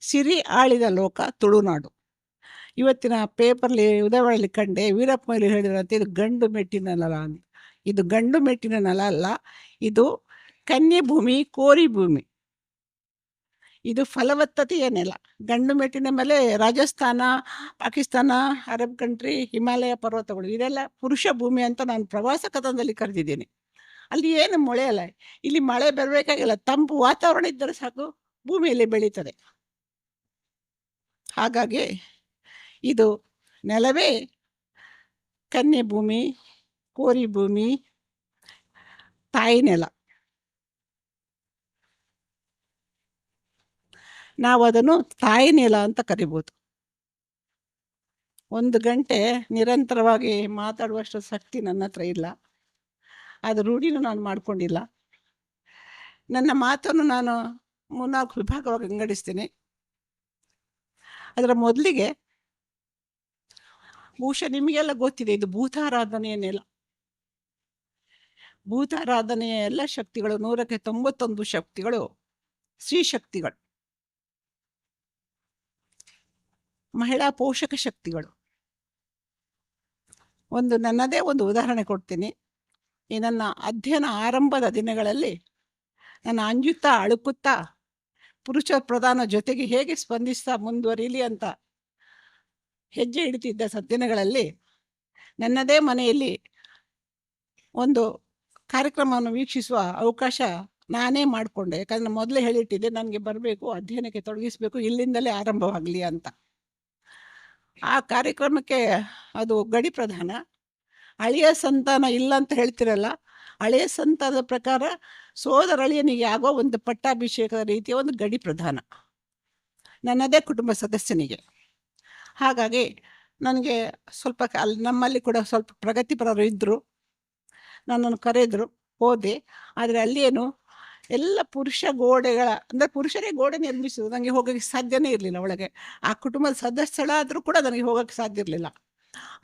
ಸಿರಿ ಆಳಿದ ಲೋಕ ತುಳುನಾಡು. ಇವತ್ತಿನ ಪೇಪರ್ಲಿ ಉದಯವಾಣಿಲಿ ಕಂಡೆ ವೀರಪ್ಪ ಮೊಯ್ಲಿ ಹೇಳಿದ್ರಂತೆ ಇದು ಗಂಡು ಮೆಟ್ಟಿನ ನೆಲ ಅಂತ. ಇದು ಗಂಡು ಮೆಟ್ಟಿನ ನೆಲ ಅಲ್ಲ, ಇದು ಕನ್ಯೆ ಭೂಮಿ, ಕೋರಿ ಭೂಮಿ. ಇದು ಫಲವತ್ತತೆಯ ನೆಲ. ಗಂಡು ಮೆಟ್ಟಿನ ಮೇಲೆ ರಾಜಸ್ಥಾನ, ಪಾಕಿಸ್ತಾನ, ಅರಬ್ ಕಂಟ್ರಿ, ಹಿಮಾಲಯ ಪರ್ವತಗಳು ಇದೆಲ್ಲ ಪುರುಷ ಭೂಮಿ ಅಂತ ನಾನು ಪ್ರವಾಸ ಕಥನದಲ್ಲಿ ಕರೆದಿದ್ದೀನಿ. ಅಲ್ಲಿ ಏನು ಮಳೆ ಅಲ್ಲ, ಇಲ್ಲಿ ಮಳೆ ಬರಬೇಕಾಗಿಲ್ಲ, ತಂಪು ವಾತಾವರಣ ಇದ್ದರೆ ಸಾಕು, ಭೂಮಿಯಲ್ಲಿ ಬೆಳೀತದೆ. ಹಾಗಾಗಿ ಇದು ನೆಲವೇ ಕನ್ಯೆ ಭೂಮಿ, ಕೋರಿ ಭೂಮಿ, ತಾಯಿ ನೆಲ. ನಾವು ಅದನ್ನು ತಾಯಿ ನೆಲ ಅಂತ ಕರಿಬೋದು. 1 ಗಂಟೆ ನಿರಂತರವಾಗಿ ಮಾತಾಡುವಷ್ಟು ಶಕ್ತಿ ನನ್ನ ಹತ್ರ ಇಲ್ಲ, ಅದು ರೂಢಿನೂ ನಾನು ಮಾಡ್ಕೊಂಡಿಲ್ಲ. ನನ್ನ ಮಾತನ್ನು ನಾನು 3-4 ವಿಭಾಗವಾಗಿ ವಿಂಗಡಿಸ್ತೀನಿ. ಅದರ ಮೊದಲಿಗೆ ಬಹುಶಃ ನಿಮಗೆಲ್ಲ ಗೊತ್ತಿದೆ, ಇದು ಭೂತಾರಾಧನೆಯ ನೆಲ. ಭೂತಾರಾಧನೆಯ ಎಲ್ಲ ಶಕ್ತಿಗಳು 100ಕ್ಕೆ 91 ಶಕ್ತಿಗಳು ಸ್ತ್ರೀ ಶಕ್ತಿಗಳು, ಮಹಿಳಾ ಪೋಷಕ ಶಕ್ತಿಗಳು. ನನ್ನದೇ ಒಂದು ಉದಾಹರಣೆ ಕೊಡ್ತೀನಿ. ಈ ನನ್ನ ಅಧ್ಯಯನ ಆರಂಭದ ದಿನಗಳಲ್ಲಿ ನಾನು ಅಂಜುತ್ತಾ ಅಳುಕುತ್ತಾ ಪುರುಷ ಪ್ರಧಾನ ಜೊತೆಗೆ ಹೇಗೆ ಸ್ಪಂದಿಸ್ತಾ ಮುಂದುವರಿಲಿ ಅಂತ ಹೆಜ್ಜೆ ಇಡ್ತಿದ್ದ ದಿನಗಳಲ್ಲಿ ನನ್ನದೇ ಮನೆಯಲ್ಲಿ ಒಂದು ಕಾರ್ಯಕ್ರಮವನ್ನು ವೀಕ್ಷಿಸುವ ಅವಕಾಶ ನಾನೇ ಮಾಡಿಕೊಂಡೆ. ಯಾಕಂದರೆ ಮೊದಲೇ ಹೇಳಿಟ್ಟಿದ್ದೆ, ನನಗೆ ಬರಬೇಕು, ಅಧ್ಯಯನಕ್ಕೆ ತೊಡಗಿಸ್ಬೇಕು, ಇಲ್ಲಿಂದಲೇ ಆರಂಭವಾಗಲಿ ಅಂತ. ಆ ಕಾರ್ಯಕ್ರಮಕ್ಕೆ ಅದು ಗಡಿ ಪ್ರಧಾನ. ಹಳೆಯ ಸಂತಾನ ಇಲ್ಲ ಅಂತ ಹೇಳ್ತಿರಲ್ಲ, ಹಳೆಯ ಸಂತಾನದ ಪ್ರಕಾರ ಸೋದರಳಿಯನಿಗೆ ಆಗೋ ಒಂದು ಪಟ್ಟಾಭಿಷೇಕದ ರೀತಿಯ ಒಂದು ಗಡಿ ಪ್ರಧಾನ ನನ್ನದೇ ಕುಟುಂಬ ಸದಸ್ಯನಿಗೆ. ಹಾಗಾಗಿ ನನಗೆ ಸ್ವಲ್ಪ ಅಲ್ಲಿ ನಮ್ಮಲ್ಲಿ ಕೂಡ ಸ್ವಲ್ಪ ಪ್ರಗತಿಪರರು ಇದ್ದರು, ನನ್ನನ್ನು ಕರೆದ್ರು, ಹೋದೆ. ಆದರೆ ಅಲ್ಲೇನು ಎಲ್ಲ ಪುರುಷ ಗೋಡೆಗಳ, ಅಂದರೆ ಪುರುಷರೇ ಗೋಡೆ ನಿರ್ಮಿಸೋದು, ನನಗೆ ಹೋಗೋಕ್ಕೆ ಸಾಧ್ಯನೇ ಇರಲಿಲ್ಲ ಒಳಗೆ. ಆ ಕುಟುಂಬದ ಸದಸ್ಯಳಾದರೂ ಕೂಡ ನನಗೆ ಹೋಗೋಕ್ಕೆ ಸಾಧ್ಯ ಇರಲಿಲ್ಲ.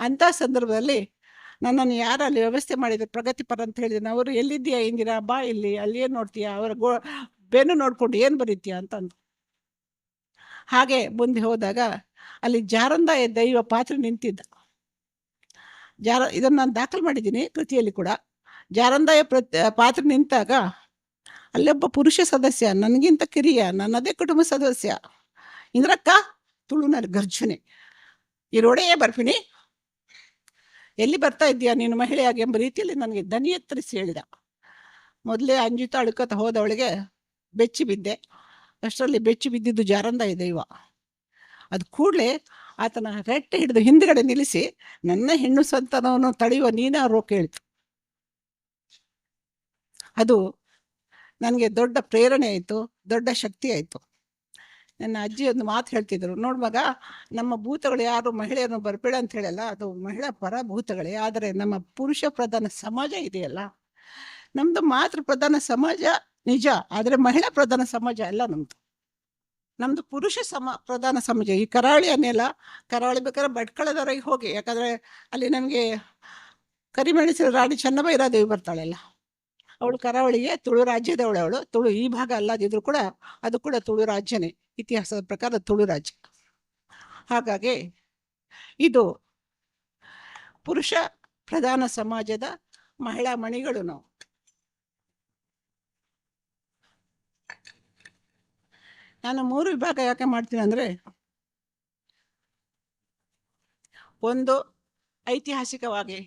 ಅಂಥ ಸಂದರ್ಭದಲ್ಲಿ ನನ್ನನ್ನು ಯಾರಲ್ಲಿ ವ್ಯವಸ್ಥೆ ಮಾಡಿದ್ರು ಪ್ರಗತಿಪರ ಅಂತ ಹೇಳಿದ್ರು. ಅವರು ಎಲ್ಲಿದ್ದೀಯಾ ಇಂದಿರಾ, ಬಾ ಇಲ್ಲಿ, ಅಲ್ಲಿ ಏನು ನೋಡ್ತೀಯಾ, ಅವರ ಬೆನ್ನು ನೋಡ್ಕೊಂಡು ಏನು ಬರೀತೀಯಾ ಅಂತಂದು. ಹಾಗೆ ಮುಂದೆ ಹೋದಾಗ ಅಲ್ಲಿ ಜಾರಂದಾಯ ದೈವ ಪಾತ್ರೆ ನಿಂತಿದ್ದ. ಇದನ್ನು ನಾನು ದಾಖಲು ಮಾಡಿದ್ದೀನಿ ಕೃತಿಯಲ್ಲಿ ಕೂಡ. ಜಾರಂದಾಯ ಪಾತ್ರೆ ನಿಂತಾಗ ಅಲ್ಲೊಬ್ಬ ಪುರುಷ ಸದಸ್ಯ, ನನಗಿಂತ ಕಿರಿಯ, ನನ್ನದೇ ಕುಟುಂಬ ಸದಸ್ಯ, ಇಂದ್ರಕ್ಕ ತುಳುನಲ್ಲಿ ಗರ್ಜನೆ, ಇರೋಡೆಯೇ ಬರ್ತೀನಿ, ಎಲ್ಲಿ ಬರ್ತಾ ಇದ್ದೀಯಾ ನೀನು ಮಹಿಳೆಯಾಗಿ ಎಂಬ ರೀತಿಯಲ್ಲಿ ನನಗೆ ದನಿ ಎತ್ತರಿಸಿ ಹೇಳಿದ. ಮೊದಲೇ ಅಂಜುತ್ತಾ ಅಳುಕತ್ತ ಹೋದವಳಿಗೆ ಬೆಚ್ಚಿ ಬಿದ್ದೆ. ಅಷ್ಟರಲ್ಲಿ ಬೆಚ್ಚಿ ಬಿದ್ದಿದ್ದು ಜಾರಂದಾಯ ದೈವ. ಅದು ಕೂಡಲೇ ಆತನ ರೆಟ್ಟೆ ಹಿಡಿದು ಹಿಂದ್ಗಡೆ ನಿಲ್ಲಿಸಿ, ನನ್ನ ಹೆಣ್ಣು ಸಂತಾನವನ್ನು ತಡೆಯುವ ನೀನಾರೋ ಕೇಳಿತು. ಅದು ನನಗೆ ದೊಡ್ಡ ಪ್ರೇರಣೆ ಆಯಿತು, ದೊಡ್ಡ ಶಕ್ತಿ ಆಯಿತು. ನನ್ನ ಅಜ್ಜಿ ಒಂದು ಮಾತು ಹೇಳ್ತಿದ್ರು, ನೋಡು ಮಗ, ನಮ್ಮ ಭೂತಗಳು ಯಾರು ಮಹಿಳೆಯರನ್ನು ಬರಬೇಡ ಅಂತ ಹೇಳಲ್ಲ, ಅದು ಮಹಿಳಾ ಪರ ಭೂತಗಳೇ. ಆದರೆ ನಮ್ಮ ಪುರುಷ ಪ್ರಧಾನ ಸಮಾಜ ಇದೆಯಲ್ಲ, ನಮ್ಮದು ಮಾತೃ ಪ್ರಧಾನ ಸಮಾಜ ನಿಜ, ಆದರೆ ಮಹಿಳಾ ಪ್ರಧಾನ ಸಮಾಜ ಅಲ್ಲ ನಮ್ಮದು ಪುರುಷ ಪ್ರಧಾನ ಸಮಾಜ. ಈ ಕರಾವಳಿ ಅನ್ನೆಲ್ಲ, ಕರಾವಳಿ ಬೇಕಾದ್ರೆ ಭಟ್ಕಳದವರೆಗೆ ಹೋಗಿ, ಯಾಕಂದರೆ ಅಲ್ಲಿ ನಮಗೆ ಕರಿಮೆಣಸಿನ ರಾಣಿ ಚೆನ್ನಭೈರಾದೇವಿ ಬರ್ತಾಳೆಲ್ಲ, ಅವಳು ಕರಾವಳಿಗೆ ತುಳು ರಾಜ್ಯದವಳು. ಅವಳು ತುಳು ಈ ಭಾಗ ಅಲ್ಲದಿದ್ರು ಕೂಡ ಅದು ಕೂಡ ತುಳು ರಾಜ್ಯನೇ, ಇತಿಹಾಸದ ಪ್ರಕಾರ ತುಳು ರಾಜ್ಯ. ಹಾಗಾಗಿ ಇದು ಪುರುಷ ಪ್ರಧಾನ ಸಮಾಜದ ಮಹಿಳಾ ಮಣಿಗಳು ನಾವು. ನಾನು 3 ವಿಭಾಗ ಯಾಕೆ ಮಾಡ್ತೀನಿ ಅಂದರೆ, ಒಂದು ಐತಿಹಾಸಿಕವಾಗಿ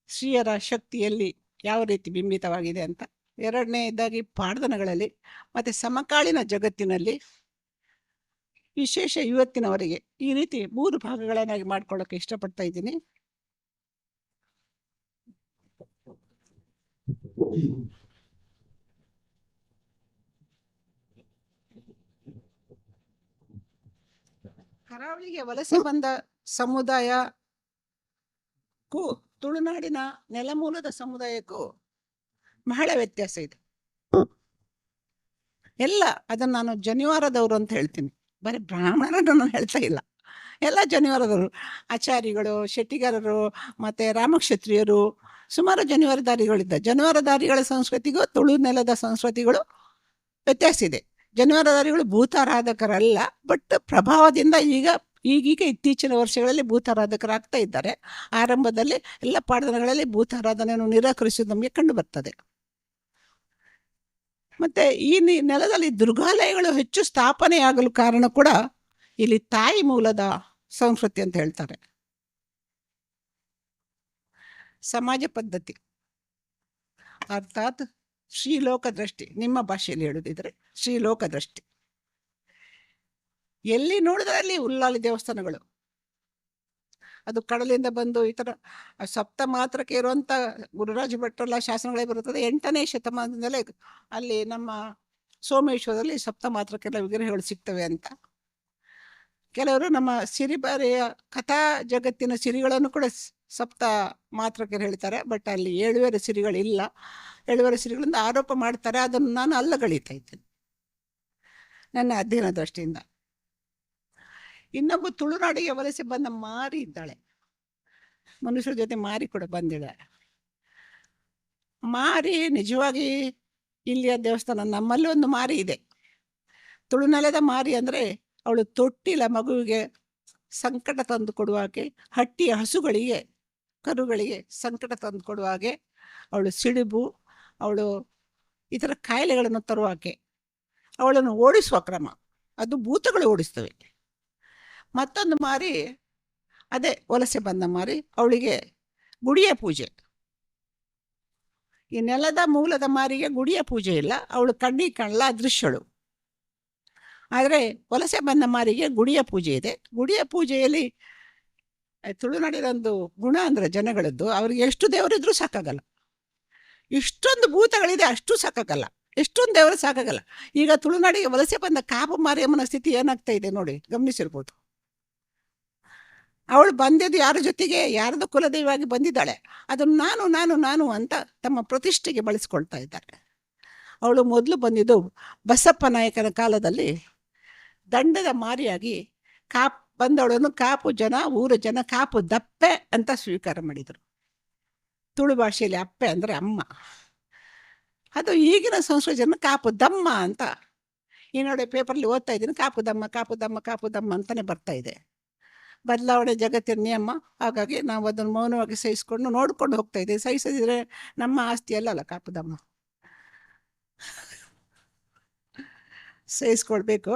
ಸ್ತ್ರೀಯರ ಶಕ್ತಿಯಲ್ಲಿ ಯಾವ ರೀತಿ ಬಿಂಬಿತವಾಗಿದೆ ಅಂತ, ಎರಡನೇದಾಗಿ ಪಾಡ್ದನಗಳಲ್ಲಿ, ಮತ್ತು ಸಮಕಾಲೀನ ಜಗತ್ತಿನಲ್ಲಿ ವಿಶೇಷ ಇವತ್ತಿನವರೆಗೆ, ಈ ರೀತಿ 3 ಭಾಗಗಳನ್ನಾಗಿ ಮಾಡ್ಕೊಳ್ಳೋಕೆ ಇಷ್ಟಪಡ್ತಾ ಇದ್ದೀನಿ. ಕರಾವಳಿಗೆ ವಲಸೆ ಬಂದ ಸಮುದಾಯಕ್ಕೂ ತುಳುನಾಡಿನ ನೆಲಮೂಲದ ಸಮುದಾಯಕ್ಕೂ ಬಹಳ ವ್ಯತ್ಯಾಸ ಇದೆ. ಎಲ್ಲ ಅದನ್ನು ನಾನು ಜನಿವಾರದವರು ಅಂತ ಹೇಳ್ತೀನಿ, ಬರೀ ಬ್ರಾಹ್ಮಣರನ್ನು ನಾನು ಹೇಳ್ತಾ ಇಲ್ಲ. ಎಲ್ಲ ಜನಿವಾರದವರು, ಆಚಾರಿಗಳು, ಶೆಟ್ಟಿಗಾರರು, ಮತ್ತು ರಾಮಕ್ಷತ್ರಿಯರು, ಸುಮಾರು ಜನಿವಾರಧಾರಿಗಳಿದ್ದ. ಜನಿವಾರಧಾರಿಗಳ ಸಂಸ್ಕೃತಿಗೂ ತುಳು ನೆಲದ ಸಂಸ್ಕೃತಿಗಳು ವ್ಯತ್ಯಾಸ ಇದೆ. ಜನಿವಾರಧಾರಿಗಳು ಭೂತಾರಾಧಕರಲ್ಲ, ಬಟ್ ಪ್ರಭಾವದಿಂದ ಈಗೀಗ ಇತ್ತೀಚಿನ ವರ್ಷಗಳಲ್ಲಿ ಭೂತಾರಾಧಕರಾಗ್ತಾ ಇದ್ದಾರೆ. ಆರಂಭದಲ್ಲಿ ಎಲ್ಲ ಪಾಡ್ದನಗಳಲ್ಲಿ ಭೂತಾರಾಧನೆಯನ್ನು ನಿರಾಕರಿಸುವುದು ನಮಗೆ ಕಂಡು ಬರ್ತದೆ. ಮತ್ತೆ ಈ ನೆಲದಲ್ಲಿ ದುರ್ಗಾಲಯಗಳು ಹೆಚ್ಚು ಸ್ಥಾಪನೆಯಾಗಲು ಕಾರಣ ಕೂಡ ಇಲ್ಲಿ ತಾಯಿ ಮೂಲದ ಸಂಸ್ಕೃತಿ ಅಂತ ಹೇಳ್ತಾರೆ. ಸಮಾಜ ಪದ್ಧತಿ ಅರ್ಥಾತ್ ಶ್ರೀಲೋಕ ದೃಷ್ಟಿ, ನಿಮ್ಮ ಭಾಷೆಯಲ್ಲಿ ಹೇಳುದಿದ್ರೆ ಶ್ರೀಲೋಕ ದೃಷ್ಟಿ. ಎಲ್ಲಿ ನೋಡಿದ್ರೆ ಅಲ್ಲಿ ಉಲ್ಲಾಲಿ ದೇವಸ್ಥಾನಗಳು. ಅದು ಕಡಲಿಂದ ಬಂದು ಈ ಥರ ಸಪ್ತ ಮಾತ್ರಕ್ಕೆ ಇರುವಂಥ ಗುರುರಾಜ ಭಟ್ರೆಲ್ಲ ಶಾಸನಗಳೇ ಬರುತ್ತದೆ. 8ನೇ ಶತಮಾನದಲ್ಲೇ ಅಲ್ಲಿ ನಮ್ಮ ಸೋಮೇಶ್ವರದಲ್ಲಿ ಸಪ್ತ ಮಾತ್ರಕ್ಕೆಲ್ಲ ವಿಗ್ರಹಗಳು ಸಿಗ್ತವೆ ಅಂತ. ಕೆಲವರು ನಮ್ಮ ಸಿರಿಬಾರಿಯ ಕಥಾ ಜಗತ್ತಿನ ಸಿರಿಗಳನ್ನು ಕೂಡ ಸಪ್ತ ಮಾತ್ರಕ್ಕೆ ಹೇಳ್ತಾರೆ. ಬಟ್ ಅಲ್ಲಿ 7 ಸಿರಿಗಳಿಲ್ಲ. 7 ಸಿರಿಗಳಿಂದ ಆರೋಪ ಮಾಡ್ತಾರೆ. ಅದನ್ನು ನಾನು ಅಲ್ಲಗಳೀತಾ ಇದ್ದೇನೆ ನನ್ನ ಅಧ್ಯಯನ ದೃಷ್ಟಿಯಿಂದ. ಇನ್ನೊಬ್ಬ ತುಳುನಾಡಿಗೆ ವಲಸೆ ಬಂದ ಮಾರಿ ಇದ್ದಾಳೆ. ಮನುಷ್ಯರ ಜೊತೆ ಮಾರಿ ಕೂಡ ಬಂದಿದ್ದಾಳೆ. ಮಾರಿ ನಿಜವಾಗಿ ಇಲ್ಲಿಯ ದೇವಸ್ಥಾನ. ನಮ್ಮಲ್ಲಿ ಒಂದು ಮಾರಿ ಇದೆ, ತುಳುನೆಲದ ಮಾರಿ. ಅಂದರೆ ಅವಳು ತೊಟ್ಟಿಲ ಮಗುವಿಗೆ ಸಂಕಟ ತಂದು ಕೊಡುವಾಗೆ, ಹಟ್ಟಿಯ ಹಸುಗಳಿಗೆ ಕರುಗಳಿಗೆ ಸಂಕಟ ತಂದು ಕೊಡುವಾಗೆ, ಅವಳು ಸಿಡಿಬು, ಅವಳು ಈ ಥರ ಕಾಯಿಲೆಗಳನ್ನು ತರುವಾಕೆ, ಅವಳನ್ನು ಓಡಿಸುವ ಕ್ರಮ ಅದು ಭೂತಗಳು ಓಡಿಸ್ತವೆ. ಮತ್ತೊಂದು ಮಾರಿ ಅದೇ ವಲಸೆ ಬಂದ ಮಾರಿ, ಅವಳಿಗೆ ಗುಡಿಯ ಪೂಜೆ. ಈ ನೆಲದ ಮೂಲದ ಮಾರಿಗೆ ಗುಡಿಯ ಪೂಜೆ ಇಲ್ಲ, ಅವಳು ಕಣ್ಣಿಗೆ ಕಾಣಲ್ಲ, ಅದೃಶ್ಯಳು. ಆದರೆ ವಲಸೆ ಬಂದ ಮಾರಿಗೆ ಗುಡಿಯ ಪೂಜೆ ಇದೆ. ಗುಡಿಯ ಪೂಜೆಯಲ್ಲಿ ತುಳುನಾಡಿನೊಂದು ಗುಣ ಅಂದರೆ ಜನಗಳದ್ದು, ಅವ್ರಿಗೆ ಎಷ್ಟು ದೇವರಿದ್ರೂ ಸಾಕಾಗಲ್ಲ. ಇಷ್ಟೊಂದು ಭೂತಗಳಿದೆ, ಅಷ್ಟು ಸಾಕಾಗಲ್ಲ. ಎಷ್ಟೊಂದು ದೇವರು ಸಾಕಾಗಲ್ಲ. ಈಗ ತುಳುನಾಡಿಗೆ ವಲಸೆ ಬಂದ ಕಾಪು ಮಾರಿಯಮ್ಮನ ಸ್ಥಿತಿ ಏನಾಗ್ತಾ ಇದೆ ನೋಡಿ, ಗಮನಿಸಿರ್ಬೋದು. ಅವಳು ಬಂದಿದ್ದು ಯಾರ ಜೊತೆಗೆ, ಯಾರದು ಕುಲದೈವವಾಗಿ ಬಂದಿದ್ದಾಳೆ. ಅದನ್ನು ನಾನು ನಾನು ನಾನು ಅಂತ ತಮ್ಮ ಪ್ರತಿಷ್ಠೆಗೆ ಬಳಸ್ಕೊಳ್ತಾ ಇದ್ದಾರೆ. ಅವಳು ಮೊದಲು ಬಂದಿದ್ದು ಬಸಪ್ಪ ನಾಯಕನ ಕಾಲದಲ್ಲಿ ದಂಡದ ಮಾರಿಯಾಗಿ ಬಂದವಳನ್ನು ಕಾಪು ಜನ, ಊರ ಜನ ಕಾಪು ದಪ್ಪೆ ಅಂತ ಸ್ವೀಕಾರ ಮಾಡಿದರು. ತುಳು ಭಾಷೆಯಲ್ಲಿ ಅಪ್ಪೆ ಅಂದರೆ ಅಮ್ಮ. ಅದು ಈಗಿನ ಸಂಸ್ಕೃತಿ ಜನ ಕಾಪು ದಮ್ಮ ಅಂತ. ಈ ನೋಡಿ ಪೇಪರ್ಲಿ ಓದ್ತಾ ಇದ್ದೀನಿ, ಕಾಪು ದಮ್ಮ ಕಾಪು ದಮ್ಮ ಕಾಪು ದಮ್ಮ ಅಂತಲೇ ಬರ್ತಾ ಇದೆ. ಬದಲಾವಣೆ ಜಗತ್ತಿನ ನಿಯಮ. ಹಾಗಾಗಿ ನಾವು ಅದನ್ನು ಮೌನವಾಗಿ ಸಹಿಸ್ಕೊಂಡು ನೋಡ್ಕೊಂಡು ಹೋಗ್ತಾ ಇದ್ದೀವಿ. ಸಹಿಸದಿದ್ರೆ ನಮ್ಮ ಆಸ್ತಿ ಅಲ್ಲಲ್ಲ ಕಾಪು ದಮ್ಮ, ಸಹಿಸ್ಕೊಳ್ಬೇಕು.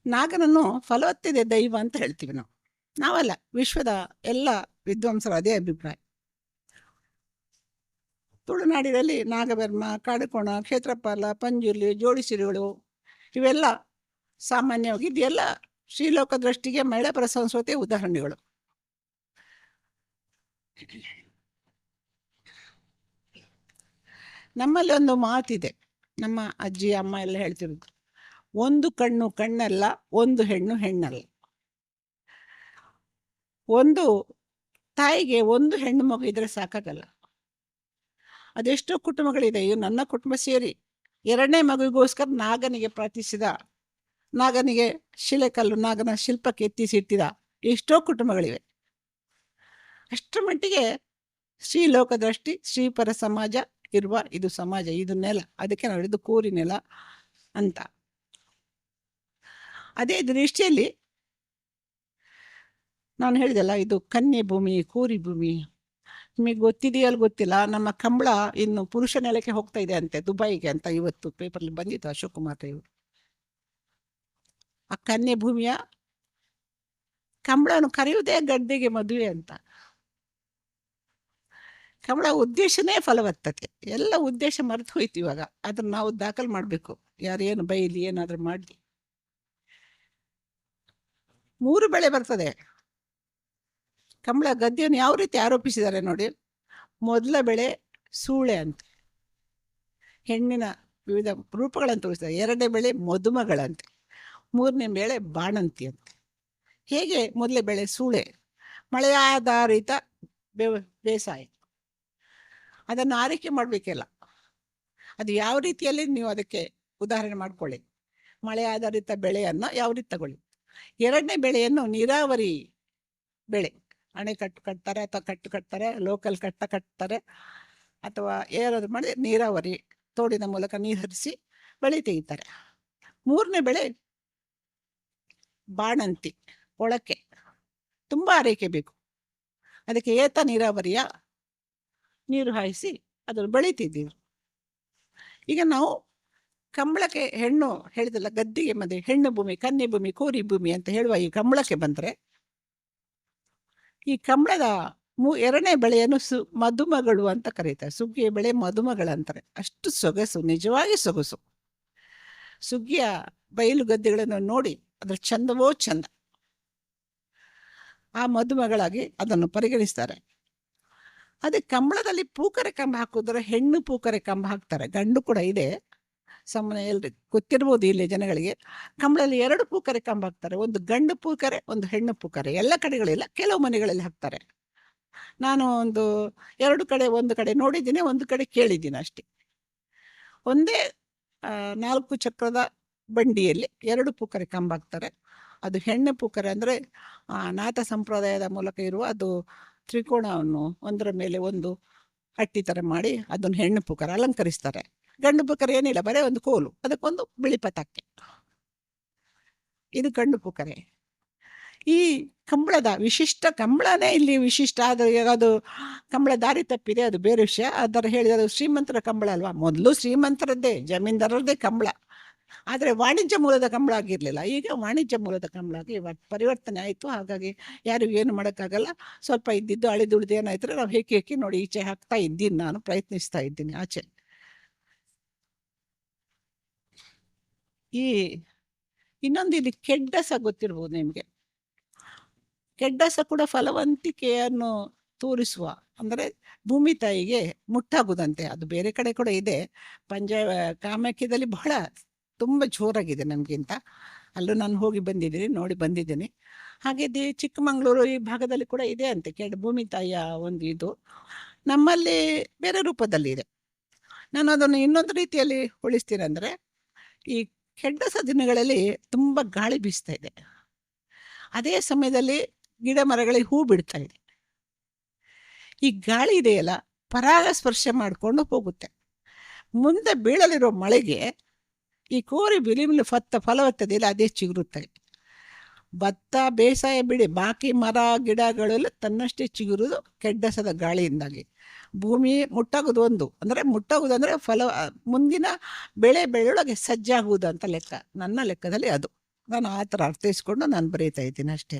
ನಾಗನನ್ನು ಫಲವತ್ತಿದೆ ದೈವ ಅಂತ ಹೇಳ್ತೀವಿ ನಾವಲ್ಲ, ವಿಶ್ವದ ಎಲ್ಲ ವಿದ್ವಾಂಸರು ಅದೇ ಅಭಿಪ್ರಾಯ. ತುಳುನಾಡಿನಲ್ಲಿ ನಾಗಬರ್ಮ, ಕಾಡುಕೋಣ, ಕ್ಷೇತ್ರಪಾಲ, ಪಂಜುರ್ಲಿ, ಜೋಡಿಸಿರಿಗಳು ಇವೆಲ್ಲ ಸಾಮಾನ್ಯವಾಗಿ ಇದೆಲ್ಲ ಶ್ರೀಲೋಕ ದೃಷ್ಟಿಗೆ ಮಹಿಳಾಪರ ಸಂಸ್ಕೃತಿಯ ಉದಾಹರಣೆಗಳು. ನಮ್ಮಲ್ಲಿ ಒಂದು ಮಾತಿದೆ, ನಮ್ಮ ಅಜ್ಜಿ ಅಮ್ಮ ಎಲ್ಲ ಹೇಳ್ತಿರೋದು, ಒಂದು ಕಣ್ಣು ಕಣ್ಣಲ್ಲ, ಒಂದು ಹೆಣ್ಣು ಹೆಣ್ಣಲ್ಲ. ಒಂದು ತಾಯಿಗೆ ಒಂದು ಹೆಣ್ಣು ಮಗು ಇದ್ರೆ ಸಾಕಾಗಲ್ಲ. ಅದೆಷ್ಟೋ ಕುಟುಂಬಗಳಿದೆ. ಇವು ನನ್ನ ಕುಟುಂಬ ಸೇರಿ 2ನೇ ಮಗುವಿಗೋಸ್ಕರ ನಾಗನಿಗೆ ಪ್ರಾರ್ಥಿಸಿದ, ನಾಗನಿಗೆ ಶಿಲೆಕಲ್ಲು, ನಾಗನ ಶಿಲ್ಪಕ್ಕೆ ಎತ್ತಿಸಿಟ್ಟಿದ ಎಷ್ಟೋ ಕುಟುಂಬಗಳಿವೆ. ಅಷ್ಟರ ಮಟ್ಟಿಗೆ ಶ್ರೀಲೋಕ ದೃಷ್ಟಿ, ಶ್ರೀಪರ ಸಮಾಜ ಇರುವ ಇದು ಸಮಾಜ, ಇದು ನೆಲ. ಅದಕ್ಕೆ ನಾವು ಹೇಳಿದ್ದು ಕೂರಿ ನೆಲ ಅಂತ. ಅದೇ ದೃಷ್ಟಿಯಲ್ಲಿ ನಾನು ಹೇಳಿದೆಲ್ಲ, ಇದು ಕನ್ಯೆ ಭೂಮಿ, ಕೂರಿ ಭೂಮಿ. ನಿಮಗೆ ಗೊತ್ತಿದೆಯಲ್ಲ ಗೊತ್ತಿಲ್ಲ, ನಮ್ಮ ಕಂಬಳ ಇನ್ನು ಪುರುಷ ನೆಲಕ್ಕೆ ಹೋಗ್ತಾ ಇದೆ ಅಂತೆ, ದುಬೈಗೆ ಅಂತ ಇವತ್ತು ಪೇಪರ್ಲಿ ಬಂದಿತ್ತು ಅಶೋಕ್ ಕುಮಾರ್ ಇವರು. ಆ ಕನ್ಯೆ ಭೂಮಿಯ ಕಂಬಳನ್ನು ಕರೆಯುವುದೇ ಗದ್ದೆಗೆ ಮದುವೆ ಅಂತ. ಕಂಬಳ ಉದ್ದೇಶನೇ ಫಲವತ್ತತೆ. ಎಲ್ಲ ಉದ್ದೇಶ ಮರೆತು ಹೋಯ್ತು ಇವಾಗ. ಅದನ್ನು ನಾವು ದಾಖಲು ಮಾಡಬೇಕು. ಯಾರೇನು ಬೈಲಿ ಏನಾದರೂ ಮಾಡಲಿ. 3 ಬೆಳೆ ಬರ್ತದೆ. ಕಂಬಳ ಗದ್ದೆಯನ್ನು ಯಾವ ರೀತಿ ಆರೋಪಿಸಿದ್ದಾರೆ ನೋಡಿ. ಮೊದಲ ಬೆಳೆ ಸೂಳೆ ಅಂತ, ಹೆಣ್ಣಿನ ವಿವಿಧ ರೂಪಗಳನ್ನು ತೋರಿಸ್ತಾರೆ. 2ನೇ ಬೆಳೆ ಮದುಮಗಳಂತೆ, 3ನೇ ಬೆಳೆ ಬಾಣಂತಿ ಅಂತೆ. ಹೇಗೆ ಮೊದಲೇ ಬೆಳೆ ಸೂಳೆ, ಮಳೆಯಾಧಾರಿತ ಬೇಸಾಯ. ಅದನ್ನು ಆರೈಕೆ ಮಾಡಬೇಕಿಲ್ಲ. ಅದು ಯಾವ ರೀತಿಯಲ್ಲಿ ನೀವು ಅದಕ್ಕೆ ಉದಾಹರಣೆ ಮಾಡ್ಕೊಳ್ಳಿ. ಮಳೆ ಆಧಾರಿತ ಬೆಳೆಯನ್ನು ಯಾವ ರೀತಿ ತಗೊಳ್ಳಿ. 2ನೇ ಬೆಳೆಯನ್ನು ನೀರಾವರಿ ಬೆಳೆ, ಅಣೆಕಟ್ಟು ಕಟ್ತಾರೆ ಅಥವಾ ಕಟ್ತಾರೆ, ಲೋಕಲ್ ಕಟ್ತಾರೆ. ಅಥವಾ ಏನಾದ್ರು ಮಾಡಿ ನೀರಾವರಿ ತೋಡಿನ ಮೂಲಕ ನೀರು ಹರಿಸಿ ಬೆಳೆ ತೆಗಿತಾರೆ. 3ನೇ ಬೆಳೆ ಬಾಣಂತಿ, ಒಳಕೆ. ತುಂಬ ಆರೈಕೆ ಬೇಕು. ಅದಕ್ಕೆ ಏತ ನೀರಾವರಿಯ ನೀರು ಹಾಯಿಸಿ ಅದನ್ನು ಬೆಳೀತಿದ್ದೀವಿ. ಈಗ ನಾವು ಕಂಬಳಕ್ಕೆ ಹೆಣ್ಣು ಹೇಳಿದಲ್ಲ, ಗದ್ದಿಗೆ ಮದುವೆ, ಹೆಣ್ಣು ಭೂಮಿ, ಕನ್ಯೆ ಭೂಮಿ, ಕೋರಿ ಭೂಮಿ ಅಂತ ಹೇಳುವ ಈ ಕಂಬಳಕ್ಕೆ ಬಂದರೆ, ಈ ಕಂಬಳದ 2ನೇ ಬೆಳೆಯನ್ನು ಮದುಮಗಳು ಅಂತ ಕರೀತಾರೆ. ಸುಗ್ಗಿಯ ಬೆಳೆ ಮದುಮಗಳಂತಾರೆ. ಅಷ್ಟು ಸೊಗಸು, ನಿಜವಾಗಿ ಸೊಗಸು. ಸುಗ್ಗಿಯ ಬಯಲು ಗದ್ದೆಗಳನ್ನು ನೋಡಿ ಅದ್ರ ಚಂದವೋ ಚಂದ. ಆ ಮದುಮಗಳಾಗಿ ಅದನ್ನು ಪರಿಗಣಿಸ್ತಾರೆ. ಅದೇ ಕಂಬಳದಲ್ಲಿ ಪೂಕರೆ ಕಂಬ ಹಾಕಿದ್ರೆ ಹೆಣ್ಣು ಪೂಕರೆ ಕಂಬ ಹಾಕ್ತಾರೆ. ಗಂಡು ಕೂಡ ಇದೆ, ಸಾಮಾನ್ಯ ಎಲ್ರಿಗೂ ಗೊತ್ತಿರ್ಬೋದು ಇಲ್ಲಿ ಜನಗಳಿಗೆ. ಕಂಬಳದಲ್ಲಿ 2 ಪೂಕರೆ ಕಂಬ ಹಾಕ್ತಾರೆ. ಒಂದು ಗಂಡು ಪೂಕರೆ, ಒಂದು ಹೆಣ್ಣು ಪೂಕರೆ. ಎಲ್ಲ ಕಡೆಗಳಿಲ್ಲ, ಕೆಲವು ಮನೆಗಳಲ್ಲಿ ಹಾಕ್ತಾರೆ. ನಾನು ಒಂದು 2 ಕಡೆ, ಒಂದು ಕಡೆ ನೋಡಿದ್ದೀನಿ, ಒಂದು ಕಡೆ ಕೇಳಿದ್ದೀನಿ ಅಷ್ಟೇ. ಒಂದೇ 4 ಚಕ್ರದ ಬಂಡಿಯಲ್ಲಿ 2 ಪೂಕರೆ ಕಂಬ ಹಾಕ್ತಾರೆ. ಅದು ಹೆಣ್ಣು ಪೂಕರೆ ಅಂದರೆ ನಾಥ ಸಂಪ್ರದಾಯದ ಮೂಲಕ ಇರುವ ಅದು ತ್ರಿಕೋಣವನ್ನು ಒಂದರ ಮೇಲೆ ಒಂದು ಹಟ್ಟಿ ಥರ ಮಾಡಿ ಅದನ್ನು ಹೆಣ್ಣು ಪೂಕರೆ ಅಲಂಕರಿಸ್ತಾರೆ. ಗಂಡು ಪೂಕರೆ ಏನಿಲ್ಲ, ಬರೀ ಒಂದು ಕೋಲು, ಅದಕ್ಕೊಂದು ಬಿಳಿ ಪತಾಕೆ. ಇದು ಗಂಡು ಪೂಕರೆ. ಈ ಕಂಬಳದ ವಿಶಿಷ್ಟ, ಕಂಬಳನೇ ಇಲ್ಲಿ ವಿಶಿಷ್ಟ. ಆದರೆ ಈಗ ಅದು ಕಂಬಳ ದಾರಿ ತಪ್ಪಿದೆ, ಅದು ಬೇರೆ ವಿಷಯ. ಅದರ ಹೇಳಿದರೆ ಅದು ಶ್ರೀಮಂತರ ಕಂಬಳ ಅಲ್ವಾ. ಮೊದಲು ಶ್ರೀಮಂತರದ್ದೇ, ಜಮೀನ್ದಾರರದ್ದೇ ಕಂಬಳ. ಆದರೆ ವಾಣಿಜ್ಯ ಮೂಲದ ಕಂಬಳ ಆಗಿರಲಿಲ್ಲ. ಈಗ ವಾಣಿಜ್ಯ ಮೂಲದ ಕಂಬಳ ಆಗಿ ಪರಿವರ್ತನೆ ಆಯಿತು. ಹಾಗಾಗಿ ಯಾರಿಗೂ ಏನು ಮಾಡೋಕ್ಕಾಗಲ್ಲ. ಸ್ವಲ್ಪ ಇದ್ದಿದ್ದು ಅಳಿದುಳಿದು ಏನಾಯ್ತು ನಾವು ಹೇಕಿ ನೋಡಿ ಈಚೆ ಹಾಕ್ತಾ ಇದ್ದೀನಿ, ನಾನು ಪ್ರಯತ್ನಿಸ್ತಾ ಇದ್ದೀನಿ ಆಚೆ. ಈ ಇನ್ನೊಂದು ಇಲ್ಲಿ ಕೆಡ್ಡಸ ಗೊತ್ತಿರ್ಬೋದು ನಿಮಗೆ. ಕೆಡ್ಡಸ ಕೂಡ ಫಲವಂತಿಕೆಯನ್ನು ತೋರಿಸುವ, ಅಂದರೆ ಭೂಮಿ ತಾಯಿಗೆ ಮುಟ್ಟಾಗುದಂತೆ. ಅದು ಬೇರೆ ಕಡೆ ಕೂಡ ಇದೆ. ಕಾಮಾಖ್ಯದಲ್ಲಿ ಬಹಳ ತುಂಬ ಜೋರಾಗಿದೆ ನಮಗಿಂತ. ಅಲ್ಲೂ ನಾನು ಹೋಗಿ ಬಂದಿದ್ದೀನಿ, ನೋಡಿ ಬಂದಿದ್ದೀನಿ. ಹಾಗೆ ಚಿಕ್ಕಮಗಳೂರು ಈ ಭಾಗದಲ್ಲಿ ಕೂಡ ಇದೆ ಅಂತೆ ಭೂಮಿ ತಾಯಿಯ ಒಂದು ಇದು. ನಮ್ಮಲ್ಲಿ ಬೇರೆ ರೂಪದಲ್ಲಿ ಇದೆ. ನಾನು ಅದನ್ನು ಇನ್ನೊಂದು ರೀತಿಯಲ್ಲಿ ಉಳಿಸ್ತೀನಿ. ಅಂದರೆ ಈ ಕೆಡ್ಡಸ ದಿನಗಳಲ್ಲಿ ತುಂಬ ಗಾಳಿ ಬೀಸ್ತಾ ಇದೆ, ಅದೇ ಸಮಯದಲ್ಲಿ ಗಿಡ ಮರಗಳಿಗೆ ಹೂ ಬಿಡ್ತಾ ಇದೆ. ಈ ಗಾಳಿ ಇದೆಯಲ್ಲ, ಪರಾಗ ಸ್ಪರ್ಶ ಮಾಡಿಕೊಂಡು ಹೋಗುತ್ತೆ. ಮುಂದೆ ಬೀಳಲಿರೋ ಮಳೆಗೆ ಈ ಕೋರಿ ಬಿಲಿಮಿಲಿ ಫಲವತ್ತದಿಲ್ಲ, ಅದೇ ಚಿಗುರುತ್ತೆ. ಭತ್ತ ಬೇಸಾಯ ಬಿಡಿ, ಬಾಕಿ ಮರ ಗಿಡಗಳೆಲ್ಲ ತನ್ನಷ್ಟೇ ಚಿಗುರುವುದು ಕೆಡ್ಡಸದ ಗಾಳಿಯಿಂದಾಗಿ. ಭೂಮಿ ಮುಟ್ಟಾಗೋದು ಒಂದು, ಅಂದರೆ ಮುಟ್ಟಾಗುವುದಂದರೆ ಮುಂದಿನ ಬೆಳೆ ಬೆಳೆಯೊಳಗೆ ಸಜ್ಜಾಗುವುದು ಅಂತ ಲೆಕ್ಕ. ನನ್ನ ಲೆಕ್ಕದಲ್ಲಿ ಅದು. ನಾನು ಆ ಥರ ಅರ್ಥೈಸ್ಕೊಂಡು ನಾನು ಬರೀತಾ ಇದ್ದೀನಿ ಅಷ್ಟೇ.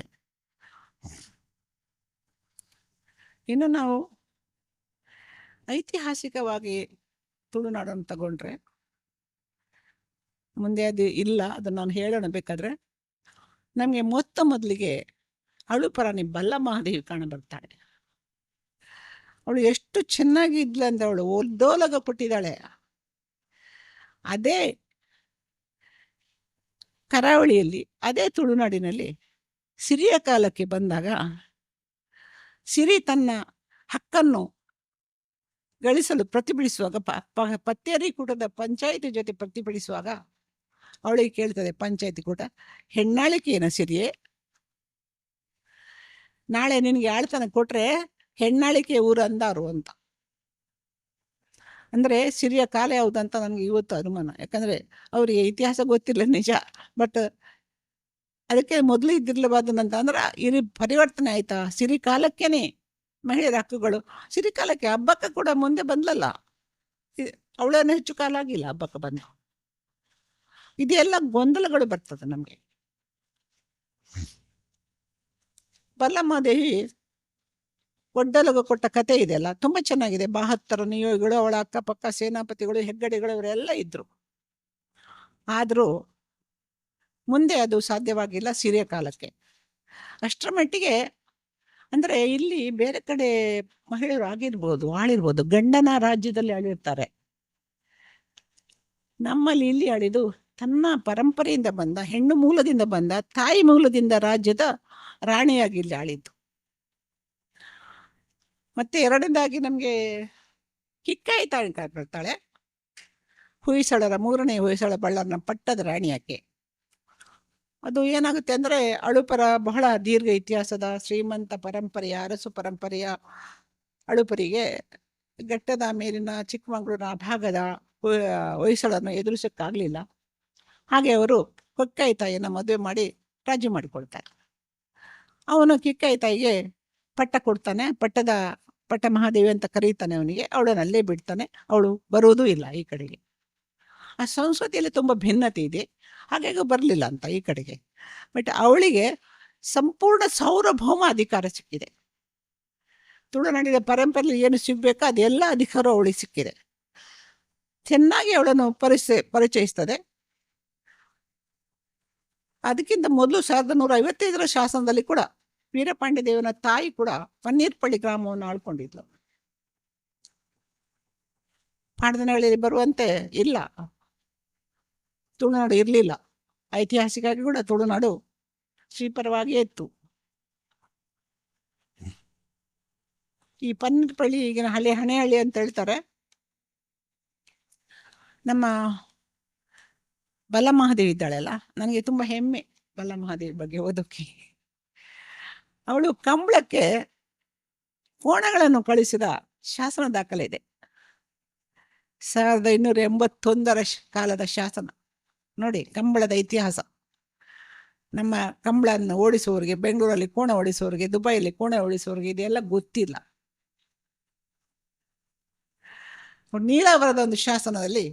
ಇನ್ನು ನಾವು ಐತಿಹಾಸಿಕವಾಗಿ ತುಳುನಾಡನ್ನು ತಗೊಂಡ್ರೆ, ಮುಂದೆ ಅದು ಇಲ್ಲ, ಅದನ್ನು ನಾನು ಹೇಳೋಣ ಬೇಕಾದ್ರೆ. ನಮಗೆ ಮೊದಲಿಗೆ ಅಳುಪರಾಣಿ ಬಲ್ಲಮಹಾದೇವಿ ಕಾಣಬರ್ತಾಳೆ. ಅವಳು ಎಷ್ಟು ಚೆನ್ನಾಗಿ ಇದ್ಲಂದ್ರೆ, ಅವಳು ಒದ್ದೋಲಗ ಕೊಟ್ಟಿದ್ದಾಳೆ. ಅದೇ ಕರಾವಳಿಯಲ್ಲಿ, ಅದೇ ತುಳುನಾಡಿನಲ್ಲಿ ಸಿರಿಯ ಕಾಲಕ್ಕೆ ಬಂದಾಗ ಸಿರಿ ತನ್ನ ಹಕ್ಕನ್ನು ಗಳಿಸಲು ಪ್ರತಿಭಟಿಸುವಾಗ, ಪತ್ತೇರಿ ಕೂಟದ ಪಂಚಾಯಿತಿ ಜೊತೆ ಪ್ರತಿಭಟಿಸುವಾಗ ಅವಳಿಗೆ ಕೇಳ್ತದೆ ಪಂಚಾಯಿತಿ ಕೂಟ, ಹೆಣ್ಣಾಳಿಕೆಯೇನ ಸಿರಿಯೇ, ನಾಳೆ ನಿನಗೆ ಆಳ್ತನ ಕೊಟ್ರೆ ಹೆಣ್ಣಾಳಿಕೆ ಊರು ಅಂದಾರು ಅಂತ. ಅಂದರೆ ಸಿರಿಯ ಕಾಲ ಯಾವುದಂತ ನನಗೆ ಇವತ್ತು ಅನುಮಾನ. ಯಾಕಂದರೆ ಅವರಿಗೆ ಇತಿಹಾಸ ಗೊತ್ತಿಲ್ಲ ನಿಜ, ಬಟ್ ಅದಕ್ಕೆ ಮೊದಲು ಇದ್ದಿರ್ಲಬಾರ್ದಂತ. ಅಂದ್ರೆ ಇಲ್ಲಿ ಪರಿವರ್ತನೆ ಆಯ್ತಾ, ಸಿರಿ ಕಾಲಕ್ಕೇನೆ ಮಹಿಳೆಯರ ಹಕ್ಕುಗಳು. ಸಿರಿ ಕಾಲಕ್ಕೆ ಹಬ್ಬಕ್ಕೆ ಕೂಡ ಮುಂದೆ ಬಂದಲ್ಲ, ಅವಳೇನು ಹೆಚ್ಚು ಕಾಲ ಆಗಿಲ್ಲ ಹಬ್ಬಕ್ಕೆ ಬಂದು. ಇದೆಲ್ಲ ಗೊಂದಲಗಳು ಬರ್ತದೆ ನಮಗೆ. ಬಲ್ಲಮಹಾದೇವಿ ಒಡ್ಡಲಗ ಕೊಟ್ಟ ಕತೆ ಇದೆಯಲ್ಲ, ತುಂಬ ಚೆನ್ನಾಗಿದೆ. 72 ನಿಯೋಗಿಗಳು, ಅವಳ ಅಕ್ಕಪಕ್ಕ ಸೇನಾಪತಿಗಳು, ಹೆಗ್ಗಡೆಗಳು, ಇವರೆಲ್ಲ ಇದ್ರು. ಆದರೂ ಮುಂದೆ ಅದು ಸಾಧ್ಯವಾಗಿಲ್ಲ ಸಿರಿಯ ಕಾಲಕ್ಕೆ. ಅಷ್ಟರ ಮಟ್ಟಿಗೆ ಅಂದರೆ ಇಲ್ಲಿ ಬೇರೆ ಕಡೆ ಮಹಿಳೆಯರು ಆಗಿರ್ಬೋದು, ಆಳಿರ್ಬೋದು, ಗಂಡನ ರಾಜ್ಯದಲ್ಲಿ ಆಳಿರ್ತಾರೆ. ನಮ್ಮಲ್ಲಿ ಇಲ್ಲಿ ಆಳಿದು ತನ್ನ ಪರಂಪರೆಯಿಂದ ಬಂದ, ಹೆಣ್ಣು ಮೂಲದಿಂದ ಬಂದ, ತಾಯಿ ಮೂಲದಿಂದ ರಾಜ್ಯದ ರಾಣಿಯಾಗಿ ಇಲ್ಲಿ ಆಳಿದ್ದು. ಮತ್ತೆ ಎರಡನೇದಾಗಿ ನಮಗೆ ಕಿಕ್ಕಾಯಿ ಬರ್ತಾಳೆ. ಹೊಯ್ಸಳರ 3ನೇ ಹೊಯ್ಸಳ ಬಳ್ಳಾರನ ಪಟ್ಟದ ರಾಣಿಯಾಕೆ. ಅದು ಏನಾಗುತ್ತೆ ಅಂದರೆ, ಅಳುಪರ ಬಹಳ ದೀರ್ಘ ಇತಿಹಾಸದ ಶ್ರೀಮಂತ ಪರಂಪರೆಯ, ಅರಸು ಪರಂಪರೆಯ ಅಳುಪರಿಗೆ ಘಟ್ಟದ ಮೇಲಿನ ಚಿಕ್ಕಮಗಳೂರಿನ ಆ ಭಾಗದ ಹೊಯ್ಸಳನ್ನು ಎದುರಿಸೋಕ್ಕಾಗಲಿಲ್ಲ. ಹಾಗೆ ಅವರು ಕೊಕ್ಕೈ ತಾಯಿಯನ್ನು ಮದುವೆ ಮಾಡಿ ರಾಜಿ ಮಾಡಿಕೊಳ್ತಾರೆ. ಅವನು ಕಿಕ್ಕೈ ತಾಯಿಗೆ ಪಟ್ಟ ಕೊಡ್ತಾನೆ. ಪಟ್ಟ ಮಹಾದೇವಿ ಅಂತ ಕರೀತಾನೆ ಅವನಿಗೆ. ಅವಳನ್ನು ಅಲ್ಲೇ ಬಿಡ್ತಾನೆ. ಅವಳು ಬರುವುದೂ ಇಲ್ಲ ಈ ಕಡೆಗೆ. ಆ ಸಂಸ್ಕೃತಿಯಲ್ಲಿ ತುಂಬ ಭಿನ್ನತೆ ಇದೆ, ಹಾಗಾಗಿ ಬರಲಿಲ್ಲ ಅಂತ ಈ ಕಡೆಗೆ. ಬಟ್ ಅವಳಿಗೆ ಸಂಪೂರ್ಣ ಸಾರ್ವಭೌಮ ಅಧಿಕಾರ ಸಿಕ್ಕಿದೆ. ತುಳುನಾಡಿನ ಪರಂಪರೆಯಲ್ಲಿ ಏನು ಸಿಗಬೇಕೋ ಅದೆಲ್ಲ ಅಧಿಕಾರ ಅವಳಿಗೆ ಸಿಕ್ಕಿದೆ. ಚೆನ್ನಾಗಿ ಅವಳನ್ನು ಪರಿಚಯಿಸ್ತದೆ. ಅದಕ್ಕಿಂತ ಮೊದಲು 1155ರ ಶಾಸನದಲ್ಲಿ ಕೂಡ ವೀರಪಾಂಡ್ಯ ದೇವನ ತಾಯಿ ಕೂಡ ಪನ್ನೀರ್ಪಳ್ಳಿ ಗ್ರಾಮವನ್ನು ಆಳ್ಕೊಂಡಿದ್ಲು. ಪಾಡ್ದನಹಳ್ಳಿಯಲ್ಲಿ ಬರುವಂತೆ ಇಲ್ಲ, ತುಳುನಾಡು ಇರಲಿಲ್ಲ. ಐತಿಹಾಸಿಕವಾಗಿ ಕೂಡ ತುಳುನಾಡು ಶ್ರೀಪರವಾಗಿಯೇ ಇತ್ತು. ಈ ಪನ್ನೀರ್ಪಳ್ಳಿ ಈಗಿನ ಹಣೆಹಳ್ಳಿ ಅಂತ ಹೇಳ್ತಾರೆ. ನಮ್ಮ ಬಲಮಹಾದೇವಿ ಇದ್ದಾಳಲ್ಲ, ನನಗೆ ತುಂಬ ಹೆಮ್ಮೆ ಬಲಮಹಾದೇವಿ ಬಗ್ಗೆ ಓದೋಕ್ಕೆ. ಅವಳು ಕಂಬಳಕ್ಕೆ ಕೋಣಗಳನ್ನು ಕಳಿಸಿದ ಶಾಸನ ದಾಖಲೆ ಇದೆ. 1281ರ ಕಾಲದ ಶಾಸನ ನೋಡಿ. ಕಂಬಳದ ಇತಿಹಾಸ. ನಮ್ಮ ಕಂಬಳನ್ನು ಓಡಿಸುವವರಿಗೆ, ಬೆಂಗಳೂರಲ್ಲಿ ಕೋಣ ಓಡಿಸುವವರಿಗೆ, ದುಬೈಯಲ್ಲಿ ಕೋಣ ಓಡಿಸುವವರಿಗೆ ಇದೆಲ್ಲ ಗೊತ್ತಿಲ್ಲ. ನೀಲಾವರದ ಒಂದು ಶಾಸನದಲ್ಲಿ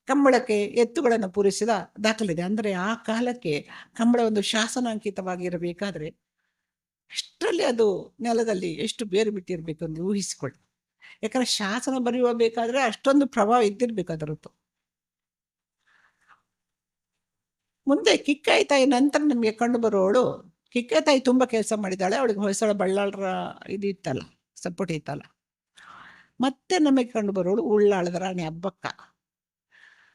ಕಂಬಳಕ್ಕೆ ಎತ್ತುಗಳನ್ನು ಪೂರೈಸಿದ ದಾಖಲಿದೆ. ಅಂದರೆ ಆ ಕಾಲಕ್ಕೆ ಕಂಬಳ ಒಂದು ಶಾಸನಾಂಕಿತವಾಗಿರಬೇಕಾದ್ರೆ ಅಷ್ಟರಲ್ಲಿ ಅದು ನೆಲದಲ್ಲಿ ಎಷ್ಟು ಬೇರು ಬಿಟ್ಟಿರ್ಬೇಕು ಅಂತ ಊಹಿಸಿಕೊಳ್ಳಿ. ಯಾಕಂದ್ರೆ ಶಾಸನ ಬರೆಯಬೇಕಾದ್ರೆ ಅಷ್ಟೊಂದು ಪ್ರಭಾವ ಇದ್ದಿರ್ಬೇಕು ಅದರದ್ದು. ಮುಂದೆ ಕಿಕ್ಕೈ ತಾಯಿ ನಂತರ ನಮಗೆ ಕಂಡು ಬರುವವಳು. ಕಿಕ್ಕೈ ತಾಯಿ ತುಂಬ ಕೆಲಸ ಮಾಡಿದ್ದಾಳೆ. ಅವಳಿಗೆ ಹೊಯ್ಸಳ ಬಳ್ಳಾಳರ ಇದು ಇತ್ತಲ್ಲ, ಸಪೋರ್ಟ್ ಇತ್ತಲ್ಲ. ಮತ್ತೆ ನಮಗೆ ಕಂಡು ಬರೋಳು ಉಳ್ಳಾಳದ ರಾಣಿ ಅಬ್ಬಕ್ಕ.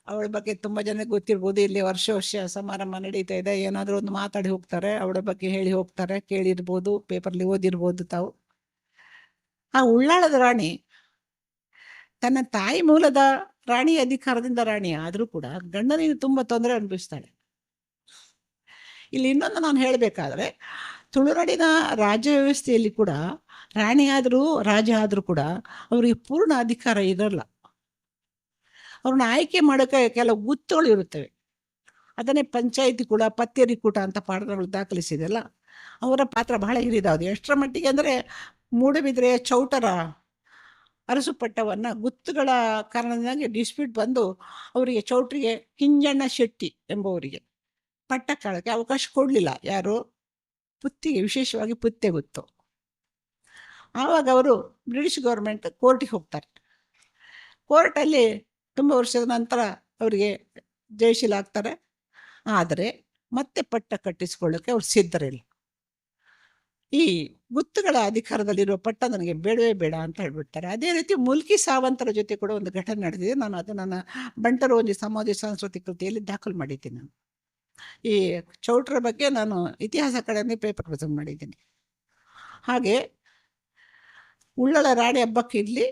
ಅವಳ ಬಗ್ಗೆ ತುಂಬ ಜನಕ್ಕೆ ಗೊತ್ತಿರ್ಬೋದು. ಇಲ್ಲಿ ವರ್ಷ ಸಮಾರಂಭ ನಡೀತಾ ಇದೆ, ಏನಾದರೂ ಒಂದು ಮಾತಾಡಿ ಹೋಗ್ತಾರೆ, ಅವಳ ಬಗ್ಗೆ ಹೇಳಿ ಹೋಗ್ತಾರೆ, ಕೇಳಿರ್ಬೋದು, ಪೇಪರ್ಲಿ ಓದಿರ್ಬೋದು ತಾವು. ಆ ಉಳ್ಳಾಳದ ರಾಣಿ ತನ್ನ ತಾಯಿ ಮೂಲದ ರಾಣಿ ಅಧಿಕಾರದಿಂದ ರಾಣಿ ಆದರೂ ಕೂಡ ಗಂಡನಿಗೆ ತುಂಬ ತೊಂದರೆ ಅನುಭವಿಸ್ತಾಳೆ. ಇಲ್ಲಿ ಇನ್ನೊಂದು ನಾನು ಹೇಳಬೇಕಾದ್ರೆ, ತುಳುನಾಡಿನ ರಾಜ್ಯ ವ್ಯವಸ್ಥೆಯಲ್ಲಿ ಕೂಡ ರಾಣಿ ಆದರೂ ರಾಜ ಆದರೂ ಕೂಡ ಅವರಿಗೆ ಪೂರ್ಣ ಅಧಿಕಾರ ಇರಲ್ಲ. ಅವ್ರನ್ನ ಆಯ್ಕೆ ಮಾಡೋಕ್ಕೆ ಕೆಲವು ಗುತ್ತುಗಳು ಇರುತ್ತವೆ. ಅದನ್ನೇ ಪಂಚಾಯಿತಿ ಕೂಡ, ಪತ್ತೇರಿ ಕೂಟ ಅಂತ ಪಾಠಗಳು ದಾಖಲಿಸಿದೆಲ್ಲ. ಅವರ ಪಾತ್ರ ಬಹಳ ಹಿರಿದಾವುದು. ಎಷ್ಟರ ಮಟ್ಟಿಗೆ ಅಂದರೆ ಮೂಡಬಿದ್ರೆಯ ಚೌಟರ ಅರಸು ಪಟ್ಟವನ್ನು ಗುತ್ತುಗಳ ಕಾರಣದಿಂದಾಗಿ ಡಿಸ್ಪ್ಯೂಟ್ ಬಂದು ಅವರಿಗೆ, ಚೌಟ್ರಿಗೆ ಹಿಂಜಣ್ಣ ಶೆಟ್ಟಿ ಎಂಬುವರಿಗೆ ಪಟ್ಟ ಕಾಳಕ್ಕೆ ಅವಕಾಶ ಕೊಡಲಿಲ್ಲ. ಯಾರು? ಪುತ್ತಿಗೆ, ವಿಶೇಷವಾಗಿ ಪುತ್ತೆ ಗುತ್ತು. ಆವಾಗ ಅವರು ಬ್ರಿಟಿಷ್ ಗೌರ್ಮೆಂಟ್ ಕೋರ್ಟಿಗೆ ಹೋಗ್ತಾರೆ. ಕೋರ್ಟಲ್ಲಿ ತುಂಬ ವರ್ಷದ ನಂತರ ಅವರಿಗೆ ಜಯಶೀಲಾಗ್ತಾರೆ. ಆದರೆ ಮತ್ತೆ ಪಟ್ಟ ಕಟ್ಟಿಸ್ಕೊಳ್ಳೋಕ್ಕೆ ಅವ್ರು ಸಿದ್ಧರಿಲ್ಲ. ಈ ಗುತ್ತುಗಳ ಅಧಿಕಾರದಲ್ಲಿರುವ ಪಟ್ಟ ನನಗೆ ಬೇಡವೇ ಬೇಡ ಅಂತ ಹೇಳ್ಬಿಡ್ತಾರೆ. ಅದೇ ರೀತಿ ಮುಲ್ಕಿ ಸಾವಂತರ ಜೊತೆ ಕೂಡ ಒಂದು ಘಟನೆ ನಡೆದಿದೆ. ನಾನು ಅದು ನನ್ನ ಬಂಟರೋಂಜಿ ಸಮಾಜ ಸಾಂಸ್ಕೃತಿಕ ಕೃತಿಯಲ್ಲಿ ದಾಖಲು ಮಾಡಿದ್ದೀನಿ. ನಾನು ಈ ಚೌಟ್ರ ಬಗ್ಗೆ ನಾನು ಇತಿಹಾಸ ಅಕಾಡೆಮಿ ಪೇಪರ್ ಪ್ರೆಸೆಂಟ್ ಮಾಡಿದ್ದೀನಿ. ಹಾಗೆ ಉಳ್ಳಳ ರಾಣಿ ಹಬ್ಬಕ್ಕೆ ಇರಲಿ,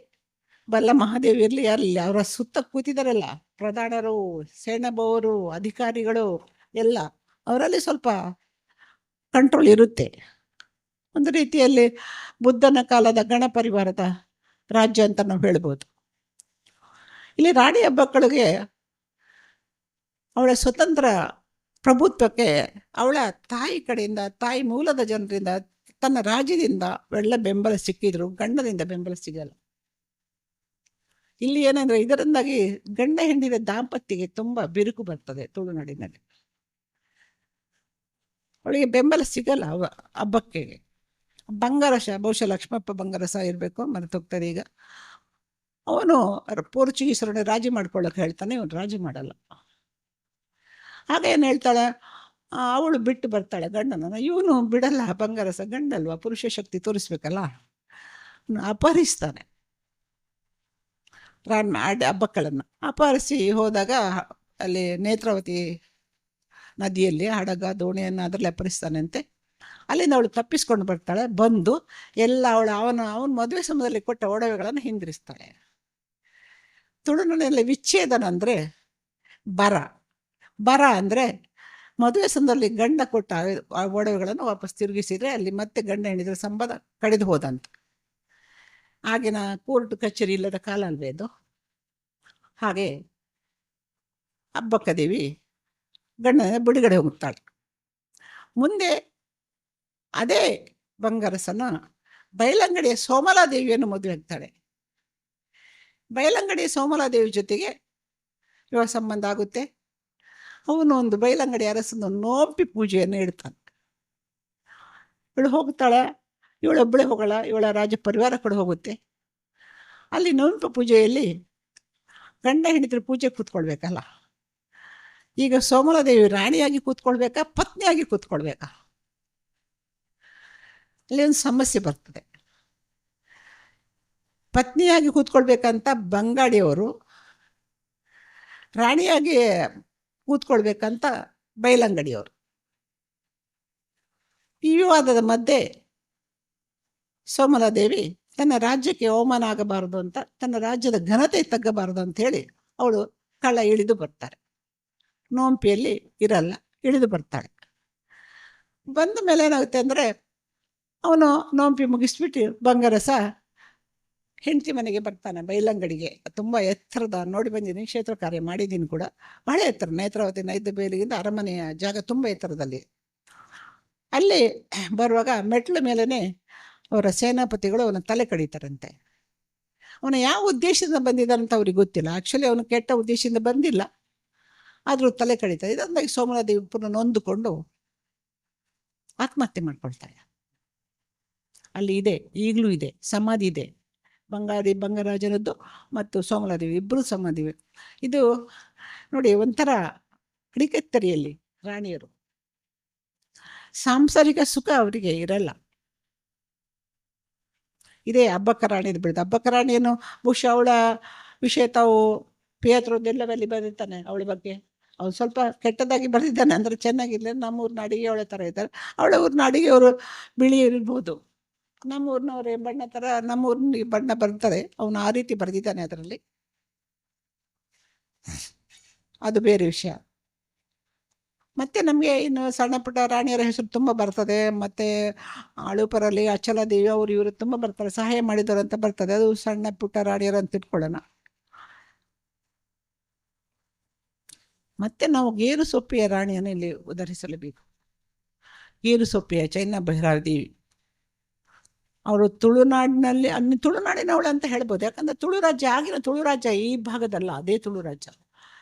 ಬಲ್ಲ ಮಹಾದೇವಿ ಇರಲಿ, ಯಾರಿಲ್ಲ, ಅವರ ಸುತ್ತ ಕೂತಿದಾರಲ್ಲ ಪ್ರಧಾನರು, ಸೇನಾಬವರು, ಅಧಿಕಾರಿಗಳು ಎಲ್ಲ, ಅವರಲ್ಲಿ ಸ್ವಲ್ಪ ಕಂಟ್ರೋಲ್ ಇರುತ್ತೆ. ಒಂದು ರೀತಿಯಲ್ಲಿ ಬುದ್ಧನ ಕಾಲದ ಗಣ ಪರಿವಾರದ ರಾಜ್ಯ ಅಂತ ನಾವು ಹೇಳ್ಬೋದು. ಇಲ್ಲಿ ರಾಣಿ ಹಬ್ಬಗಳಿಗೆ ಅವಳ ಸ್ವತಂತ್ರ ಪ್ರಭುತ್ವಕ್ಕೆ ಅವಳ ತಾಯಿ ಕಡೆಯಿಂದ, ತಾಯಿ ಮೂಲದ ಜನರಿಂದ, ತನ್ನ ರಾಜ್ಯದಿಂದ ಒಳ್ಳೆ ಬೆಂಬಲ ಸಿಕ್ಕಿದ್ರು, ಗಂಡನಿಂದ ಬೆಂಬಲ ಸಿಗಲ್ಲ. ಇಲ್ಲಿ ಏನಂದ್ರೆ ಇದರಿಂದಾಗಿ ಗಂಡ ಹೆಂಡಿನ ದಾಂಪತ್ಯಕ್ಕೆ ತುಂಬ ಬಿರುಕು ಬರ್ತದೆ ತುಳುನಾಡಿನಲ್ಲಿ. ಅವಳಿಗೆ ಬೆಂಬಲ ಸಿಗಲ್ಲ ಹಬ್ಬಕ್ಕೆ. ಬಂಗಾರಸ, ಬಹುಶಃ ಲಕ್ಷ್ಮಪ್ಪ ಬಂಗಾರಸ ಇರಬೇಕು, ಮರೆತೋಗ್ತದೆ ಈಗ. ಅವನು ಪೋರ್ಚುಗೀಸರನ್ನ ರಾಜಿ ಮಾಡ್ಕೊಳ್ಳೋಕೆ ಹೇಳ್ತಾನೆ, ಇವನು ರಾಜಿ ಮಾಡಲ್ಲ. ಆಗ ಏನು ಹೇಳ್ತಾಳೆ, ಅವಳು ಬಿಟ್ಟು ಬರ್ತಾಳೆ ಗಂಡನನ್ನು. ಇವನು ಬಿಡಲ್ಲ, ಬಂಗಾರಸ ಗಂಡಲ್ವಾ, ಪುರುಷ ಶಕ್ತಿ ತೋರಿಸ್ಬೇಕಲ್ಲ, ಅಪಹರಿಸ್ತಾನೆ. ಹಬ್ಬಕ್ಕಳನ್ನು ಅಪಹರಿಸಿ ಹೋದಾಗ ಅಲ್ಲಿ ನೇತ್ರಾವತಿ ನದಿಯಲ್ಲಿ ಹಡಗ, ದೋಣಿಯನ್ನು ಅದರಲ್ಲಿ ಅಪಹರಿಸ್ತಾನಂತೆ. ಅಲ್ಲಿಂದ ಅವಳು ತಪ್ಪಿಸ್ಕೊಂಡು ಬರ್ತಾಳೆ. ಬಂದು ಎಲ್ಲ ಅವನ ಮದುವೆ ಸಮಯದಲ್ಲಿ ಕೊಟ್ಟ ಒಡವೆಗಳನ್ನು ಹಿಂದಿರಿಸ್ತಾಳೆ. ತುಳುನಾಡಿನಲ್ಲಿ ವಿಚ್ಛೇದನ ಅಂದರೆ ಬರ ಅಂದರೆ ಮದುವೆ ಸಮಯದಲ್ಲಿ ಗಂಡ ಕೊಟ್ಟ ಒಡವೆಗಳನ್ನು ವಾಪಸ್ ತಿರುಗಿಸಿದರೆ ಅಲ್ಲಿ ಮತ್ತೆ ಗಂಡ ಹೆಣ್ಣಿದ್ರೆ ಸಂಬಂಧ ಕಡಿದು ಹೋದಂತ. ಆಗಿನ ಕೋರ್ಟ್ ಕಚೇರಿ ಇಲ್ಲದ ಕಾಲ ಅಲ್ವೇ ಅದು. ಹಾಗೆ ಅಬ್ಬಕ್ಕ ದೇವಿ ಗಂಡನ ಬಿಡುಗಡೆ ಹೋಗುತ್ತಾಳೆ. ಮುಂದೆ ಅದೇ ಬಂಗಾರಸನ ಬಯಲಂಗಡಿಯ ಸೋಮಲಾದೇವಿಯನ್ನು ಮದುವೆ ಆಗ್ತಾಳೆ. ಬಯಲಂಗಡಿಯ ಸೋಮಲಾದೇವಿ ಜೊತೆಗೆ ವಿವಾಹ ಸಂಬಂಧ ಆಗುತ್ತೆ. ಅವನು ಒಂದು ಬಯಲಂಗಡಿ ಅರಸನ ನೋಂಪಿ ಪೂಜೆಯನ್ನು ಇಡ್ತಾನೆ. ಇವಳು ಹೋಗ್ತಾಳೆ, ಇವಳೊಬ್ಬಳೇ ಹೋಗಲ್ಲ, ಇವಳ ರಾಜ ಪರಿವಾರ ಕೂಡ ಹೋಗುತ್ತೆ. ಅಲ್ಲಿ ನೋಂಪಿ ಪೂಜೆಯಲ್ಲಿ ಗಂಡ ಹೆಂಡತಿರು ಪೂಜೆ ಕೂತ್ಕೊಳ್ಬೇಕಲ್ಲ. ಈಗ ಸೋಮಲಾದೇವಿ ರಾಣಿಯಾಗಿ ಕೂತ್ಕೊಳ್ಬೇಕಾ, ಪತ್ನಿಯಾಗಿ ಕೂತ್ಕೊಳ್ಬೇಕಾ? ಅಲ್ಲಿ ಒಂದು ಸಮಸ್ಯೆ ಬರ್ತದೆ. ಪತ್ನಿಯಾಗಿ ಕೂತ್ಕೊಳ್ಬೇಕಂತ ಬಂಗಾಡಿಯವರು, ರಾಣಿಯಾಗಿ ಕೂತ್ಕೊಳ್ಬೇಕಂತ ಬಯಲಂಗಡಿಯವರು. ಈ ವಿವಾದದ ಮಧ್ಯೆ ಸೋಮಲಾದೇವಿ ತನ್ನ ರಾಜ್ಯಕ್ಕೆ ಅವಮಾನ ಆಗಬಾರದು ಅಂತ, ತನ್ನ ರಾಜ್ಯದ ಘನತೆ ತಗ್ಗಬಾರದು ಅಂತ ಹೇಳಿ ಅವಳು ಕಳ್ಳ ಇಳಿದು ಬರ್ತಾರೆ. ನೋಂಪಿಯಲ್ಲಿ ಇರಲ್ಲ, ಇಳಿದು ಬರ್ತಾಳೆ. ಬಂದ ಮೇಲೆ ಏನಾಗುತ್ತೆ ಅಂದರೆ, ಅವನು ನೋಂಪಿ ಮುಗಿಸ್ಬಿಟ್ಟು ಬಂಗಾರಸ ಹೆಂಡತಿ ಮನೆಗೆ ಬರ್ತಾನೆ. ಬಯಲಂಗಡಿಗೆ ತುಂಬ ಎತ್ತರದ, ನೋಡಿ ಬಂದಿದ್ದೀನಿ, ಕ್ಷೇತ್ರ ಕಾರ್ಯ ಮಾಡಿದ್ದೀನಿ ಕೂಡ, ಬಹಳ ಎತ್ತರ, ನೇತ್ರಾವತಿ ನೈದ್ಯ ಬೇಲಿಗಿಂತ ಅರಮನೆಯ ಜಾಗ ತುಂಬ ಎತ್ತರದಲ್ಲಿ. ಅಲ್ಲಿ ಬರುವಾಗ ಮೆಟ್ಲ ಮೇಲೇ ಅವರ ಸೇನಾಪತಿಗಳು ಅವನ ತಲೆ ಕಡಿತಾರಂತೆ. ಅವನು ಯಾವ ಉದ್ದೇಶದಿಂದ ಬಂದಿದ್ದಾನಂತ ಅವ್ರಿಗೆ ಗೊತ್ತಿಲ್ಲ. ಆ್ಯಕ್ಚುಲಿ ಅವನು ಕೆಟ್ಟ ಉದ್ದೇಶದಿಂದ ಬಂದಿಲ್ಲ, ಆದರೂ ತಲೆ ಕಡಿತಾರೆ. ಇದೊಂದಾಗಿ ಸೋಮಲಾದೇವಿ ಪುನಃ ನೊಂದುಕೊಂಡು ಆತ್ಮಹತ್ಯೆ ಮಾಡ್ಕೊಳ್ತಾಳೆ. ಅಲ್ಲಿ ಇದೆ, ಈಗಲೂ ಇದೆ, ಸಮಾಧಿ ಇದೆ, ಬಂಗರಾಜನದ್ದು ಮತ್ತು ಸೋಮಲಾದೇವಿ ಇಬ್ಬರು ಸಮಾಧಿ. ಇದು ನೋಡಿ, ಒಂಥರ ಅಡಿಕೆತ್ತರಿಯಲ್ಲಿ ರಾಣಿಯರು ಸಾಂಸಾರಿಕ ಸುಖ ಅವರಿಗೆ ಇರಲ್ಲ. ಇದೇ ಅಬ್ಬಕ್ಕ ರಾಣಿದು ಬಿಡ್ದು. ಅಬ್ಬಕ್ಕ ರಾಣಿಯನ್ನು ಬಹುಶಃ ಅವಳ ವಿಷಯ ತಾವು ಪಿಯತ್ರದ್ದೆಲ್ಲವಲ್ಲಿ ಬರೀತಾನೆ. ಅವಳ ಬಗ್ಗೆ ಅವನು ಸ್ವಲ್ಪ ಕೆಟ್ಟದಾಗಿ ಬರೆದಿದ್ದಾನೆ, ಅಂದರೆ ಚೆನ್ನಾಗಿಲ್ಲ. ನಮ್ಮೂರಿನ ಅಡಿಗೆ ಅವಳ ಥರ ಇದ್ದಾರೆ. ಅವಳ ಊರಿನ ಅಡಿಗೆಯವರು ಬಿಳಿ ಇರ್ಬೋದು, ನಮ್ಮೂರಿನವ್ರೆ ಬಣ್ಣ ಥರ ನಮ್ಮೂರಿನ ಬಣ್ಣ ಬರ್ತಾರೆ. ಅವನು ಆ ರೀತಿ ಬರೆದಿದ್ದಾನೆ ಅದರಲ್ಲಿ, ಅದು ಬೇರೆ ವಿಷಯ. ಮತ್ತು ನಮಗೆ ಇನ್ನು ಸಣ್ಣ ಪುಟ್ಟ ರಾಣಿಯರ ಹೆಸರು ತುಂಬ ಬರ್ತದೆ. ಮತ್ತು ಅಳುಪರಲ್ಲಿ ಅಚಲಾದೇವಿ ಅವರು ಇವರು ತುಂಬ ಬರ್ತಾರೆ, ಸಹಾಯ ಮಾಡಿದವರು ಅಂತ ಬರ್ತದೆ. ಅದು ಸಣ್ಣ ಪುಟ್ಟ ರಾಣಿಯರು ಅಂತ ಇಟ್ಕೊಳ್ಳೋಣ. ಮತ್ತು ನಾವು ಗೇರು ಸೊಪ್ಪಿಯ ರಾಣಿಯನ್ನು ಇಲ್ಲಿ ಉದಾಹರಿಸಲೇಬೇಕು. ಗೇರು ಸೊಪ್ಪಿಯ ಚೈನಾ ಭೈರಾದೇವಿ ಅವರು ತುಳುನಾಡಿನಲ್ಲಿ, ತುಳುನಾಡಿನವಳು ಅಂತ ಹೇಳ್ಬೋದು. ಯಾಕಂದರೆ ತುಳು ರಾಜ್ಯ, ಆಗಿನ ತುಳು ರಾಜ್ಯ ಈ ಭಾಗದಲ್ಲ, ಅದೇ ತುಳು ರಾಜ್ಯ.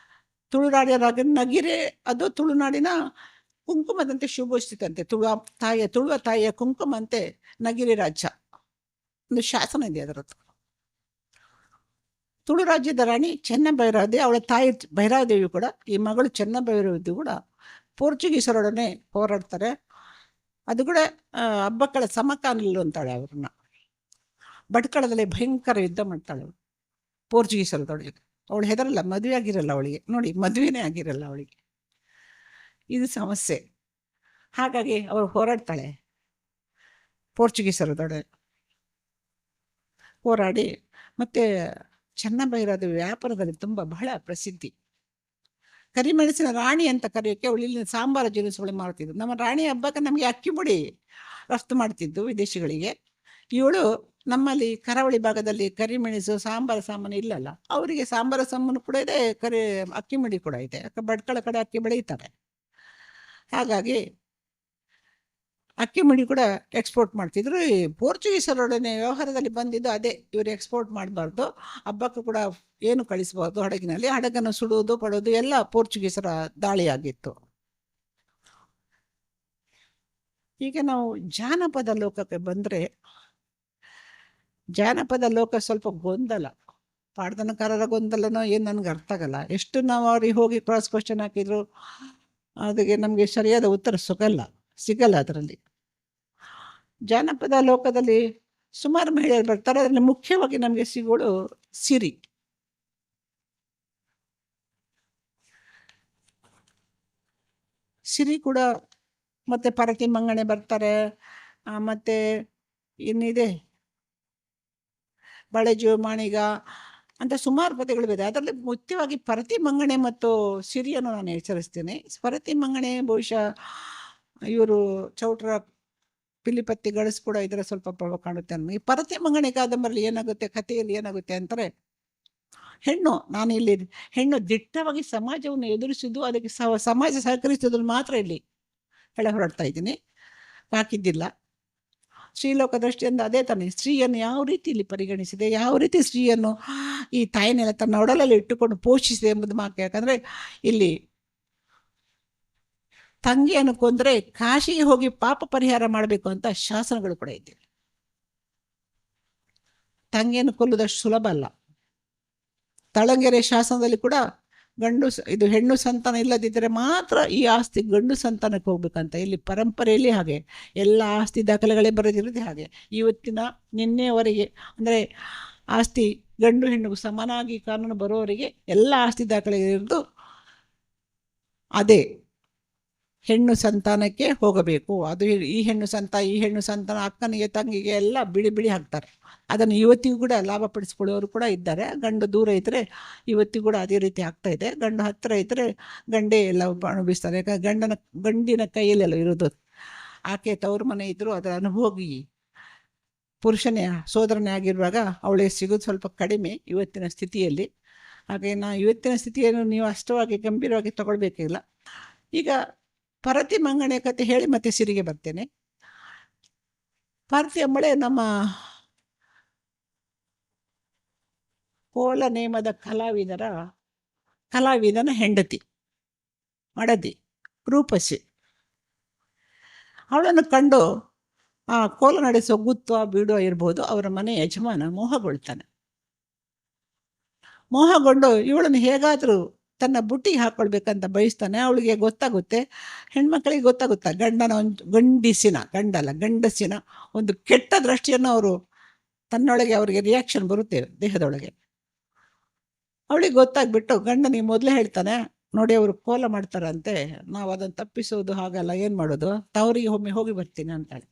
ತುಳುನಾಡಿನ ನಗಿರೆ ಅದು ತುಳುನಾಡಿನ ಕುಂಕುಮದಂತೆ ಶುಭೋಷಿತಂತೆ. ತುಳುವ ತಾಯಿಯ ಕುಂಕುಮಂತೆ ನಗಿರಿ ರಾಜ್ಯ, ಒಂದು ಶಾಸನ ಇದೆ ಅದರದ್ದು. ತುಳು ರಾಜ್ಯದ ರಾಣಿ ಚೆನ್ನ ಭೈರಾದೇವಿ, ಅವಳ ತಾಯಿ ಭೈರಾದೇವಿ ಕೂಡ, ಈ ಮಗಳು ಚೆನ್ನ ಭೈರಾದೇವಿ ಕೂಡ ಪೋರ್ಚುಗೀಸರೊಡನೆ ಹೋರಾಡ್ತಾರೆ. ಅದು ಕೂಡ ಹಬ್ಬಕ್ಕಳ ಸಮಕಾಲೀನರು ಅಂತಾಳೆ. ಅವ್ರನ್ನ ಭಟ್ಕಳದಲ್ಲಿ ಭಯಂಕರ ಯುದ್ಧ ಮಾಡ್ತಾಳೆ ಅವಳು ಪೋರ್ಚುಗೀಸರದೊಳಗೆ. ಅವಳು ಹೆದರಲ್ಲ, ಮದುವೆ ಆಗಿರಲ್ಲ ಅವಳಿಗೆ. ನೋಡಿ, ಮದುವೆನೇ ಆಗಿರಲ್ಲ ಅವಳಿಗೆ, ಇದು ಸಮಸ್ಯೆ. ಹಾಗಾಗಿ ಅವಳು ಹೋರಾಡ್ತಾಳೆ ಪೋರ್ಚುಗೀಸರದೊಡೆ ಹೋರಾಡಿ. ಮತ್ತು ಚೆನ್ನಭೈರಾದೇವಿ ವ್ಯಾಪಾರದಲ್ಲಿ ತುಂಬ ಬಹಳ ಪ್ರಸಿದ್ಧಿ. ಕರಿಮೆಣಸಿನ ರಾಣಿ ಅಂತ ಕರೆಯೋಕ್ಕೆ ಅವಳು ಇಲ್ಲಿನ ಸಾಂಬಾರ ಜಿನಿಸುಗಳು ಮಾಡ್ತಿದ್ದು. ನಮ್ಮ ರಾಣಿ ಹಬ್ಬಕ್ಕೆ ನಮಗೆ ಅಕ್ಕಿ ಮುಡಿ ರಫ್ತು ಮಾಡ್ತಿದ್ದು ವಿದೇಶಿಗಳಿಗೆ. ಇವಳು ನಮ್ಮಲ್ಲಿ ಕರಾವಳಿ ಭಾಗದಲ್ಲಿ ಕರಿಮೆಣಸು ಸಾಂಬಾರ ಸಾಮಾನು ಇಲ್ಲಲ್ಲ, ಅವರಿಗೆ ಸಾಂಬಾರ ಸಾಮಾನು ಕೂಡ ಇದೆ, ಅಕ್ಕಿ ಮುಡಿ ಕೂಡ ಇದೆ. ಭಟ್ಕಳ ಕಡೆ ಅಕ್ಕಿ ಬೆಳೀತಾರೆ. ಹಾಗಾಗಿ ಅಕ್ಕಿ ಮುಡಿ ಕೂಡ ಎಕ್ಸ್ಪೋರ್ಟ್ ಮಾಡ್ತಿದ್ರು. ಈ ಪೋರ್ಚುಗೀಸರೊಡನೆ ವ್ಯವಹಾರದಲ್ಲಿ ಬಂದಿದ್ದು ಅದೇ, ಇವರು ಎಕ್ಸ್ಪೋರ್ಟ್ ಮಾಡಬಾರ್ದು, ಹಬ್ಬಕ್ಕೂ ಕೂಡ ಏನು ಕಳಿಸಬಾರ್ದು ಹಡಗಿನಲ್ಲಿ, ಹಡಗನ್ನು ಸುಡುವುದು ಪಡೋದು ಎಲ್ಲ ಪೋರ್ಚುಗೀಸರ ದಾಳಿಯಾಗಿತ್ತು. ಈಗ ನಾವು ಜಾನಪದ ಲೋಕಕ್ಕೆ ಬಂದರೆ, ಜಾನಪದ ಲೋಕ ಸ್ವಲ್ಪ ಗೊಂದಲ, ಪಾಡ್ದನಕಾರರ ಗೊಂದಲನೋ ಏನು ನನಗೆ ಅರ್ಥ ಆಗಲ್ಲ. ಎಷ್ಟು ನಾವು ಅವ್ರಿಗೆ ಹೋಗಿ ಕ್ರಾಸ್ ಕ್ವಶನ್ ಹಾಕಿದ್ರು ಅದಕ್ಕೆ ನಮಗೆ ಸರಿಯಾದ ಉತ್ತರ ಸಿಗಲ್ಲ ಅದರಲ್ಲಿ. ಜಾನಪದ ಲೋಕದಲ್ಲಿ ಸುಮಾರು ಮಹಿಳೆಯರು ಬರ್ತಾರೆ. ಅದರಲ್ಲಿ ಮುಖ್ಯವಾಗಿ ನಮಗೆ ಸಿಗೋಳು ಸಿರಿ. ಸಿರಿ ಕೂಡ, ಮತ್ತು ಪರತಿ ಮಂಗಣೆ ಬರ್ತಾರೆ. ಮತ್ತು ಇನ್ನಿದೆ ಬಳೆಜು ಮಾಣಿಗ ಅಂತ ಸುಮಾರು ಪದ್ಯಗಳು ಇದೆ. ಅದರಲ್ಲಿ ಮುಖ್ಯವಾಗಿ ಪರತಿ ಮಂಗಣೆ ಮತ್ತು ಸಿರಿಯನ್ನು ನಾನು ಎಚ್ಚರಿಸ್ತೇನೆ. ಪರತಿ ಮಂಗಣೆ ಬಹುಶಃ ಇವರು ಚೌಟ್ರ ಪಿಲಿಪತ್ತಿ ಗಳಸ್ ಕೂಡ ಇದರ ಸ್ವಲ್ಪ ಪ್ರಭಾವ ಕಾಣುತ್ತೆ ಅನ್ನೋ ಈ ಪರತೆ ಮಂಗನೆ ಕಾದಂಬರಿಯಲ್ಲಿ ಏನಾಗುತ್ತೆ, ಕಥೆಯಲ್ಲಿ ಏನಾಗುತ್ತೆ ಅಂತಾರೆ, ನಾನು ಇಲ್ಲಿ ಹೆಣ್ಣು ದಿಟ್ಟವಾಗಿ ಸಮಾಜವನ್ನು ಎದುರಿಸಿದ್ದು, ಅದಕ್ಕೆ ಸಮಾಜ ಸಹಕರಿಸಿದ್ರು ಮಾತ್ರ ಇಲ್ಲಿ ಹೇಳ ಹೊರಡ್ತಾ ಇದ್ದೀನಿ, ಹಾಕಿದ್ದಿಲ್ಲ. ಸ್ತ್ರೀಲೋಕ ದೃಷ್ಟಿಯಿಂದ ಅದೇ ತಾನೆ, ಸ್ತ್ರೀಯನ್ನು ಯಾವ ರೀತಿ ಇಲ್ಲಿ ಪರಿಗಣಿಸಿದೆ, ಯಾವ ರೀತಿ ಸ್ತ್ರೀಯನ್ನು ಈ ತಾಯಿನೆಲ್ಲ ತನ್ನ ಒಡಲಲ್ಲಿ ಇಟ್ಟುಕೊಂಡು ಪೋಷಿಸಿದೆ ಎಂಬುದು ಮಾತ್ರ. ಯಾಕಂದರೆ ಇಲ್ಲಿ ತಂಗಿಯನ್ನು ಕೊಂದರೆ ಕಾಶಿಗೆ ಹೋಗಿ ಪಾಪ ಪರಿಹಾರ ಮಾಡಬೇಕು ಅಂತ ಶಾಸನಗಳು ಕೂಡ ಇದೆ. ತಂಗಿಯನ್ನು ಕೊಲ್ಲುವುದಷ್ಟು ಸುಲಭ ಅಲ್ಲ. ತಳಂಗೆರೆ ಶಾಸನದಲ್ಲಿ ಕೂಡ ಇದು ಹೆಣ್ಣು ಸಂತಾನ ಇಲ್ಲದಿದ್ದರೆ ಮಾತ್ರ ಈ ಆಸ್ತಿ ಗಂಡು ಸಂತಾನಕ್ಕೆ ಹೋಗ್ಬೇಕಂತ. ಇಲ್ಲಿ ಪರಂಪರೆಯಲ್ಲಿ ಹಾಗೆ ಎಲ್ಲ ಆಸ್ತಿ ದಾಖಲೆಗಳೇ ಬರೆದಿರೋದೇ ಹಾಗೆ. ಇವತ್ತಿನ ನಿನ್ನೆಯವರೆಗೆ ಅಂದರೆ ಆಸ್ತಿ ಗಂಡು ಹೆಣ್ಣಿಗೂ ಸಮಾನಾಗಿ ಕಾನೂನು ಬರೋವರೆಗೆ ಎಲ್ಲ ಆಸ್ತಿ ದಾಖಲೆ ಇರೋದು ಅದೇ ಹೆಣ್ಣು ಸಂತಾನಕ್ಕೆ ಹೋಗಬೇಕು. ಅದು ಈ ಹೆಣ್ಣು ಸಂತಾನ ಅಕ್ಕನಿಗೆ ತಂಗಿಗೆ ಎಲ್ಲ ಬಿಡಿ ಹಾಕ್ತಾರೆ. ಅದನ್ನು ಇವತ್ತಿಗೂ ಕೂಡ ಲಾಭ ಪಡಿಸ್ಕೊಳ್ಳೋರು ಕೂಡ ಇದ್ದಾರೆ. ಗಂಡು ದೂರ ಇದ್ದರೆ ಇವತ್ತಿಗೂ ಕೂಡ ಅದೇ ರೀತಿ ಆಗ್ತಾ ಇದೆ. ಗಂಡು ಹತ್ತಿರ ಇದ್ದರೆ ಗಂಡೇ ಎಲ್ಲ ಅನುಭವಿಸ್ತಾರೆ. ಯಾಕಂದ್ರೆ ಗಂಡಿನ ಕೈಯಲ್ಲೆಲ್ಲ ಇರೋದು. ಆಕೆ ತವ್ರ ಮನೆ ಇದ್ದರೂ ಅದರ ಅನುಭೋಗಿ ಪುರುಷನೇ ಸೋದರನೇ ಆಗಿರುವಾಗ ಅವಳಿಗೆ ಸಿಗೋದು ಸ್ವಲ್ಪ ಕಡಿಮೆ ಇವತ್ತಿನ ಸ್ಥಿತಿಯಲ್ಲಿ. ಹಾಗೆ ಇವತ್ತಿನ ಸ್ಥಿತಿಯನ್ನು ನೀವು ಅಷ್ಟವಾಗಿ ಗಂಭೀರವಾಗಿ ತಗೊಳ್ಬೇಕಿಲ್ಲ. ಈಗ ಪರತಿ ಮಂಗನೆ ಕತೆ ಹೇಳಿ ಮತ್ತೆ ಸಿರಿಗೆ ಬರ್ತೇನೆ. ಪಾರ್ತಿ ಎಂಬಳೆ ನಮ್ಮ ಕೋಲ ನೇಮದ ಕಲಾವಿದನ ಹೆಂಡತಿ ಮಡದಿ ರೂಪಸಿ. ಅವಳನ್ನು ಕಂಡು ಆ ಕೋಲ ನಡೆಸೋ ಗುತ್ತೋ ಬೀಡೋ ಇರ್ಬೋದು, ಅವರ ಮನೆ ಯಜಮಾನ ಮೋಹಗೊಂಡು ಇವಳನ್ನು ಹೇಗಾದರೂ ತನ್ನ ಬುಟ್ಟಿಗೆ ಹಾಕ್ಕೊಳ್ಬೇಕಂತ ಬಯಸ್ತಾನೆ. ಅವಳಿಗೆ ಗೊತ್ತಾಗುತ್ತೆ, ಹೆಣ್ಮಕ್ಳಿಗೆ ಗೊತ್ತಾಗುತ್ತೆ ಗಂಡಸಿನ ಒಂದು ಕೆಟ್ಟ ದೃಷ್ಟಿಯನ್ನು ಅವರು ತನ್ನೊಳಗೆ ಅವರಿಗೆ ರಿಯಾಕ್ಷನ್ ಬರುತ್ತೆ ದೇಹದೊಳಗೆ. ಅವಳಿಗೆ ಗೊತ್ತಾಗ್ಬಿಟ್ಟು ಗಂಡನಿಗೆ ಮೊದಲೇ ಹೇಳ್ತಾನೆ, ನೋಡಿ ಅವರು ಕೋಲ ಮಾಡ್ತಾರಂತೆ, ನಾವು ಅದನ್ನು ತಪ್ಪಿಸೋದು ಹಾಗಲ್ಲ, ಏನು ಮಾಡೋದು, ತವರಿಗೆ ಒಮ್ಮೆ ಹೋಗಿ ಬರ್ತೀನಿ ಅಂತಾಳೆ.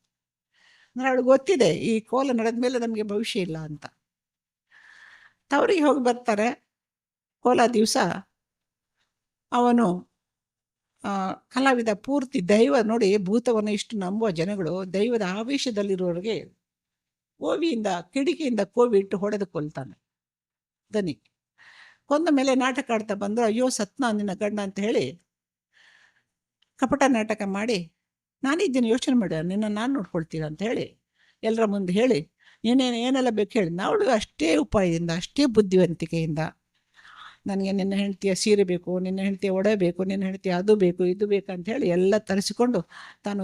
ಅಂದರೆ ಅವಳಿಗೆ ಗೊತ್ತಿದೆ ಈ ಕೋಲ ನಡೆದ ಮೇಲೆ ನಮಗೆ ಭವಿಷ್ಯ ಇಲ್ಲ ಅಂತ. ತವರಿಗೆ ಹೋಗಿ ಬರ್ತಾರೆ. ಕೋಲ ದಿವಸ ಅವನು ಕಲಾವಿದ ಪೂರ್ತಿ ದೈವ ನೋಡಿ, ಭೂತವನ್ನು ಇಷ್ಟು ನಂಬುವ ಜನಗಳು ದೈವದ ಆವೇಶದಲ್ಲಿರುವವರಿಗೆ ಕಿಡಿಕಿಯಿಂದ ಕೋವಿ ಇಟ್ಟು ಹೊಡೆದು ಕೊಲ್ತಾನೆ. ದನಿ ಕೊಂದ ಮೇಲೆ ನಾಟಕ ಆಡ್ತಾ ಬಂದು, ಅಯ್ಯೋ ಸತ್ನ ನಿನ್ನ ಗಂಡ ಅಂತ ಹೇಳಿ ಕಪಟ ನಾಟಕ ಮಾಡಿ, ನಾನಿದ್ದೀನಿ ಯೋಚನೆ ಮಾಡ, ನಿನ್ನ ನಾನು ನೋಡ್ಕೊಳ್ತೀನಿ ಅಂತ ಹೇಳಿ ಎಲ್ಲರ ಮುಂದೆ ಹೇಳಿ ಏನೆಲ್ಲ ಬೇಕು ಹೇಳಿ, ಅವಳು ಅಷ್ಟೇ ಉಪಾಯದಿಂದ ಅಷ್ಟೇ ಬುದ್ಧಿವಂತಿಕೆಯಿಂದ ನನಗೆ ನಿನ್ನ ಹೆಂಡತಿಯ ಸೀರೆ ಬೇಕು, ನಿನ್ನ ಹೆಂಡತಿಯ ಒಡೆ ಬೇಕು, ನಿನ್ನ ಹೆಂಡತಿಯ ಅದು ಬೇಕು ಇದು ಬೇಕಂತ ಹೇಳಿ ಎಲ್ಲ ತರಿಸಿಕೊಂಡು, ತಾನು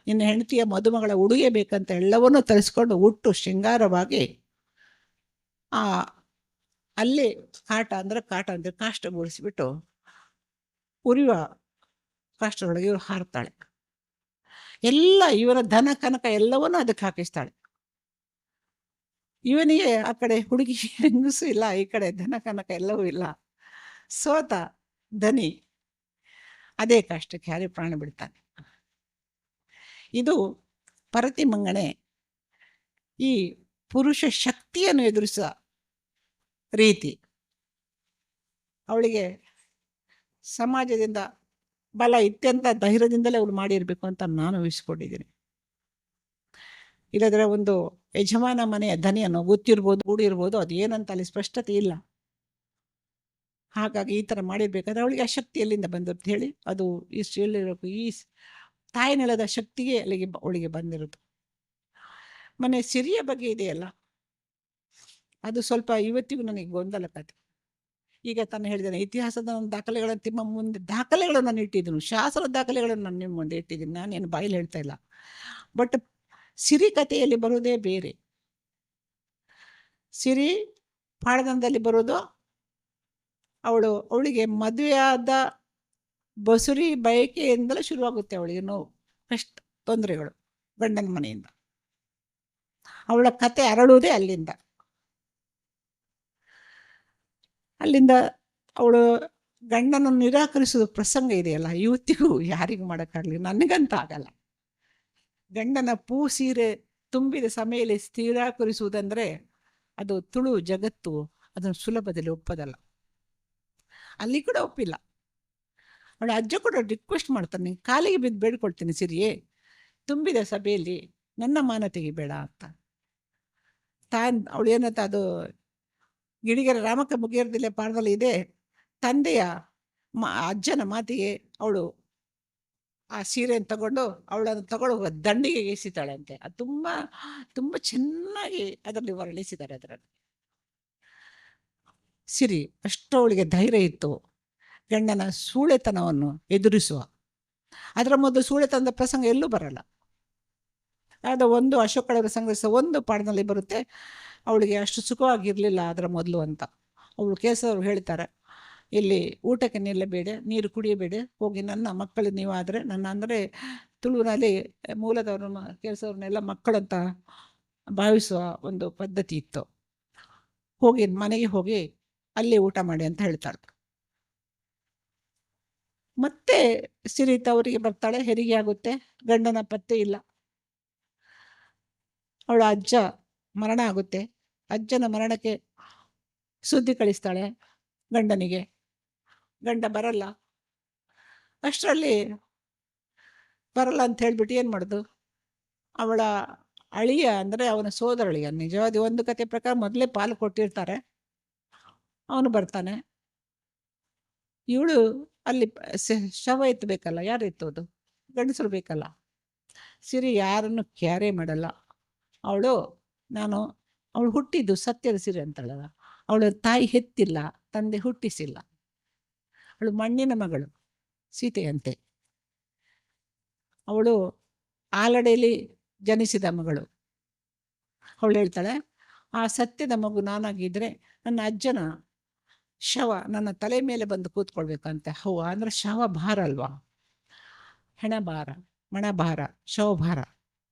ನಿನ್ನ ಹೆಂಡತಿಯ ಮದುಮಗಳ ಉಡುಗೆ ಬೇಕಂತ ಎಲ್ಲವನ್ನೂ ತರಿಸ್ಕೊಂಡು ಉಟ್ಟು ಶೃಂಗಾರವಾಗಿ ಅಲ್ಲೇ ಕಾಟ ಅಂದರೆ ಕಾಷ್ಟಗೊಳಿಸಿಬಿಟ್ಟು ಉರಿಯುವ ಕಾಷ್ಟದೊಳಗೆ ಇವರು ಹಾರ್ತಾಳೆ. ಎಲ್ಲ ಇವರ ಧನ ಕನಕ ಎಲ್ಲವನ್ನೂ ಅದಕ್ಕೆ ಹಾಕಿಸ್ತಾಳೆ. ಇವನಿಗೆ ಆ ಕಡೆ ಹುಡುಗಿ ಹೆಂಗಸು ಇಲ್ಲ, ಈ ಕಡೆ ಧನ ಕನಕ ಎಲ್ಲವೂ ಇಲ್ಲ. ಸೋತ ಧನಿ ಅದೇ ಕಷ್ಟಕ್ಕೆ ಹಾರಿ ಪ್ರಾಣ ಬಿಡ್ತಾನೆ. ಇದು ಪರತಿ ಮಂಗನೆ ಈ ಪುರುಷ ಶಕ್ತಿಯನ್ನು ಎದುರಿಸುವ ರೀತಿ. ಅವಳಿಗೆ ಸಮಾಜದಿಂದ ಬಲ ಇತ್ಯಂತ ಧೈರ್ಯದಿಂದಲೇ ಅವಳು ಮಾಡಿರಬೇಕು ಅಂತ ನಾನು ಊಹಿಸ್ಕೊಂಡಿದ್ದೀನಿ. ಇಲ್ಲದ್ರೆ ಒಂದು ಯಜಮಾನ ಮನೆಯ ಧನಿಯನ್ನು ಗೊತ್ತಿರ್ಬೋದು, ಕೂಡಿರ್ಬೋದು, ಅದು ಏನಂತ ಅಲ್ಲಿ ಸ್ಪಷ್ಟತೆ ಇಲ್ಲ. ಹಾಗಾಗಿ ಈ ಥರ ಮಾಡಿರ್ಬೇಕಾದ್ರೆ ಅವಳಿಗೆ ಆ ಶಕ್ತಿ ಎಲ್ಲಿಂದ ಬಂದಿರುತ್ತೆ ಹೇಳಿ? ಅದು ಈ ಸ್ತ್ರೀಯಲ್ಲಿರೋಕು ಈ ತಾಯಿ ನೆಲದ ಶಕ್ತಿಗೆ ಅವಳಿಗೆ ಬಂದಿರೋದು. ಮನೆ ಸಿರಿಯ ಬಗ್ಗೆ ಇದೆಯಲ್ಲ, ಅದು ಸ್ವಲ್ಪ ಇವತ್ತಿಗೂ ನನಗೆ ಗೊಂದಲ ಕತೆ. ಈಗ ತಾನು ಹೇಳಿದ್ದೇನೆ, ಇತಿಹಾಸದ ದಾಖಲೆಗಳನ್ನು ನಿಮ್ಮ ಮುಂದೆ ದಾಖಲೆಗಳನ್ನು ನಾನು ಇಟ್ಟಿದ್ದೀನಿ, ಶಾಸ್ತ್ರದ ದಾಖಲೆಗಳನ್ನು ನಾನು ನಿಮ್ಮ ಮುಂದೆ ಇಟ್ಟಿದ್ದೀನಿ, ನಾನೇನು ಬಾಯಲ್ಲಿ ಹೇಳ್ತಾ ಇಲ್ಲ. ಬಟ್ ಸಿರಿ ಕಥೆಯಲ್ಲಿ ಬರೋದೇ ಬೇರೆ. ಸಿರಿ ಪಾಳಗಂದಲ್ಲಿ ಬರೋದು ಅವಳಿಗೆ ಮದುವೆಯಾದ ಬಸುರಿ ಬಯಕೆಯಿಂದಲೇ ಶುರುವಾಗುತ್ತೆ ಅವಳಿಗೆ ನೋವು, ಕಷ್ಟ, ತೊಂದರೆಗಳು ಗಂಡನ ಮನೆಯಿಂದ. ಅವಳ ಕತೆ ಅರಳುವುದೇ ಅಲ್ಲಿಂದ. ಅವಳು ಗಂಡನನ್ನು ನಿರಾಕರಿಸೋದು ಪ್ರಸಂಗ ಇದೆಯಲ್ಲ, ಇವತ್ತಿಗೂ ಯಾರಿಗೂ ಮಾಡೋಕ್ಕಾಗಲಿ, ನನಗಂತ ಆಗಲ್ಲ. ಗಂಡನ ಸೀರೆ ತುಂಬಿದ ಸಮಯಲ್ಲಿ ನಿರಾಕರಿಸುವುದಂದರೆ ಅದು ತುಳು ಜಗತ್ತು ಅದನ್ನು ಸುಲಭದಲ್ಲಿ ಒಪ್ಪದಲ್ಲ. ಅಲ್ಲಿ ಕೂಡ ಒಪ್ಪಿಲ್ಲ. ಅವಳ ಅಜ್ಜ ಕೂಡ ರಿಕ್ವೆಸ್ಟ್ ಮಾಡ್ತಾನೆ, ಕಾಲಿಗೆ ಬಿದ್ದು ಬೇಡ್ಕೊಳ್ತೀನಿ, ಸಿರಿಯೇ ತುಂಬಿದ ಸಭೆಯಲ್ಲಿ ನನ್ನ ಮಾನ ತೆಗಿಬೇಡ ಅಂತ. ಅವಳು ಏನಂತ, ಅದು ಗಿಡಿಗೆರೆ ರಾಮಕ್ಕ ಮುಗಿಯರ್ದಿಲ್ಲ ಪಾಠದಲ್ಲಿ ಇದೆ. ತಂದೆಯ ಅಜ್ಜನ ಮಾತಿಗೆ ಅವಳು ಆ ಸೀರೆಯನ್ನು ತಗೊಂಡು ಅವಳನ್ನು ತಗೊಂಡು ದಂಡಿಗೆ ಎಸಿತಾಳೆ ಅಂತೆ. ಅದು ತುಂಬ ತುಂಬ ಚೆನ್ನಾಗಿ ಅದರಲ್ಲಿ ವರ್ಣಿಸಿದ್ದಾರೆ. ಅದರಲ್ಲಿ ಸಿರಿ ಅಷ್ಟು ಅವಳಿಗೆ ಧೈರ್ಯ ಇತ್ತು ಗಂಡನ ಸೂಳೆತನವನ್ನು ಎದುರಿಸುವ. ಅದರ ಮೊದಲು ಸೂಳೆತನದ ಪ್ರಸಂಗ ಎಲ್ಲೂ ಬರಲ್ಲ. ಅದು ಒಂದು ಅಶೋಕಳವರ ಸಂಗ್ರಹಿಸ ಒಂದು ಪಾಠದಲ್ಲಿ ಬರುತ್ತೆ. ಅವಳಿಗೆ ಅಷ್ಟು ಸುಖವಾಗಿರಲಿಲ್ಲ ಅದರ ಮೊದಲು ಅಂತ. ಅವಳು ಕೇಸವರು ಹೇಳ್ತಾರೆ, ಇಲ್ಲಿ ಊಟಕ್ಕೆ ನಿಲ್ಲಬೇಡ, ನೀರು ಕುಡಿಯಬೇಡ, ಹೋಗಿ ನನ್ನ ಮಕ್ಕಳು ನೀವಾದರೆ, ನನ್ನ ಅಂದರೆ ತುಳುವಿನಲ್ಲಿ ಮೂಲದವರು ಕೇಸವ್ರನ್ನೆಲ್ಲ ಮಕ್ಕಳಂತ ಭಾವಿಸುವ ಒಂದು ಪದ್ಧತಿ ಇತ್ತು. ಹೋಗಿ ಮನೆಗೆ ಹೋಗಿ ಅಲ್ಲಿ ಊಟ ಮಾಡಿ ಅಂತ ಹೇಳ್ತಾಳೆ. ಮತ್ತೆ ಸಿರಿತ ಅವರಿಗೆ ಬರ್ತಾಳೆ, ಹೆರಿಗೆ ಆಗುತ್ತೆ, ಗಂಡನ ಪತ್ತೆ ಇಲ್ಲ. ಅವಳ ಅಜ್ಜ ಮರಣ ಆಗುತ್ತೆ. ಅಜ್ಜನ ಮರಣಕ್ಕೆ ಸುದ್ದಿ ಕಳಿಸ್ತಾಳೆ ಗಂಡನಿಗೆ. ಗಂಡ ಬರಲ್ಲ. ಅಷ್ಟರಲ್ಲಿ ಬರಲ್ಲ ಅಂತ ಹೇಳ್ಬಿಟ್ಟು ಏನು ಮಾಡೋದು, ಅವಳ ಅಳಿಯ ಅಂದರೆ ಅವನ ಸೋದರಳಿಯ, ನಿಜವಾದ ಒಂದು ಕತೆ ಪ್ರಕಾರ ಮೊದಲೇ ಪಾಲು ಕೊಟ್ಟಿರ್ತಾರೆ, ಅವನು ಬರ್ತಾನೆ. ಇವಳು ಅಲ್ಲಿ ಶವ ಎತ್ತಬೇಕಲ್ಲ, ಯಾರು ಎತ್ತೋದು, ಗಂಡಸರು ಬೇಕಲ್ಲ. ಸಿರಿ ಯಾರನ್ನು ಕ್ಯಾರೇ ಮಾಡಲ್ಲ. ಅವಳು ಹುಟ್ಟಿದ್ದು ಸತ್ಯದ ಸಿರಿ ಅಂತಳಲ್ಲ, ಅವಳ ತಾಯಿ ಹೆತ್ತಿಲ್ಲ, ತಂದೆ ಹುಟ್ಟಿಸಿಲ್ಲ. ಅವಳು ಮಣ್ಣಿನ ಮಗಳು, ಸೀತೆಯಂತೆ. ಅವಳು ಆಲಡೆಯಲ್ಲಿ ಜನಿಸಿದ ಮಗಳು. ಅವಳು ಹೇಳ್ತಾಳೆ, ಆ ಸತ್ಯದ ಮಗು ನಾನಾಗಿದ್ದರೆ ನನ್ನ ಅಜ್ಜನ ಶವ ನನ್ನ ತಲೆ ಮೇಲೆ ಬಂದು ಕೂತ್ಕೊಳ್ಬೇಕಂತೆ. ಹೌವ ಅಂದರೆ ಶವ ಭಾರ ಅಲ್ವಾ, ಹೆಣ ಭಾರ, ಮಣ ಭಾರ, ಶವ ಭಾರ.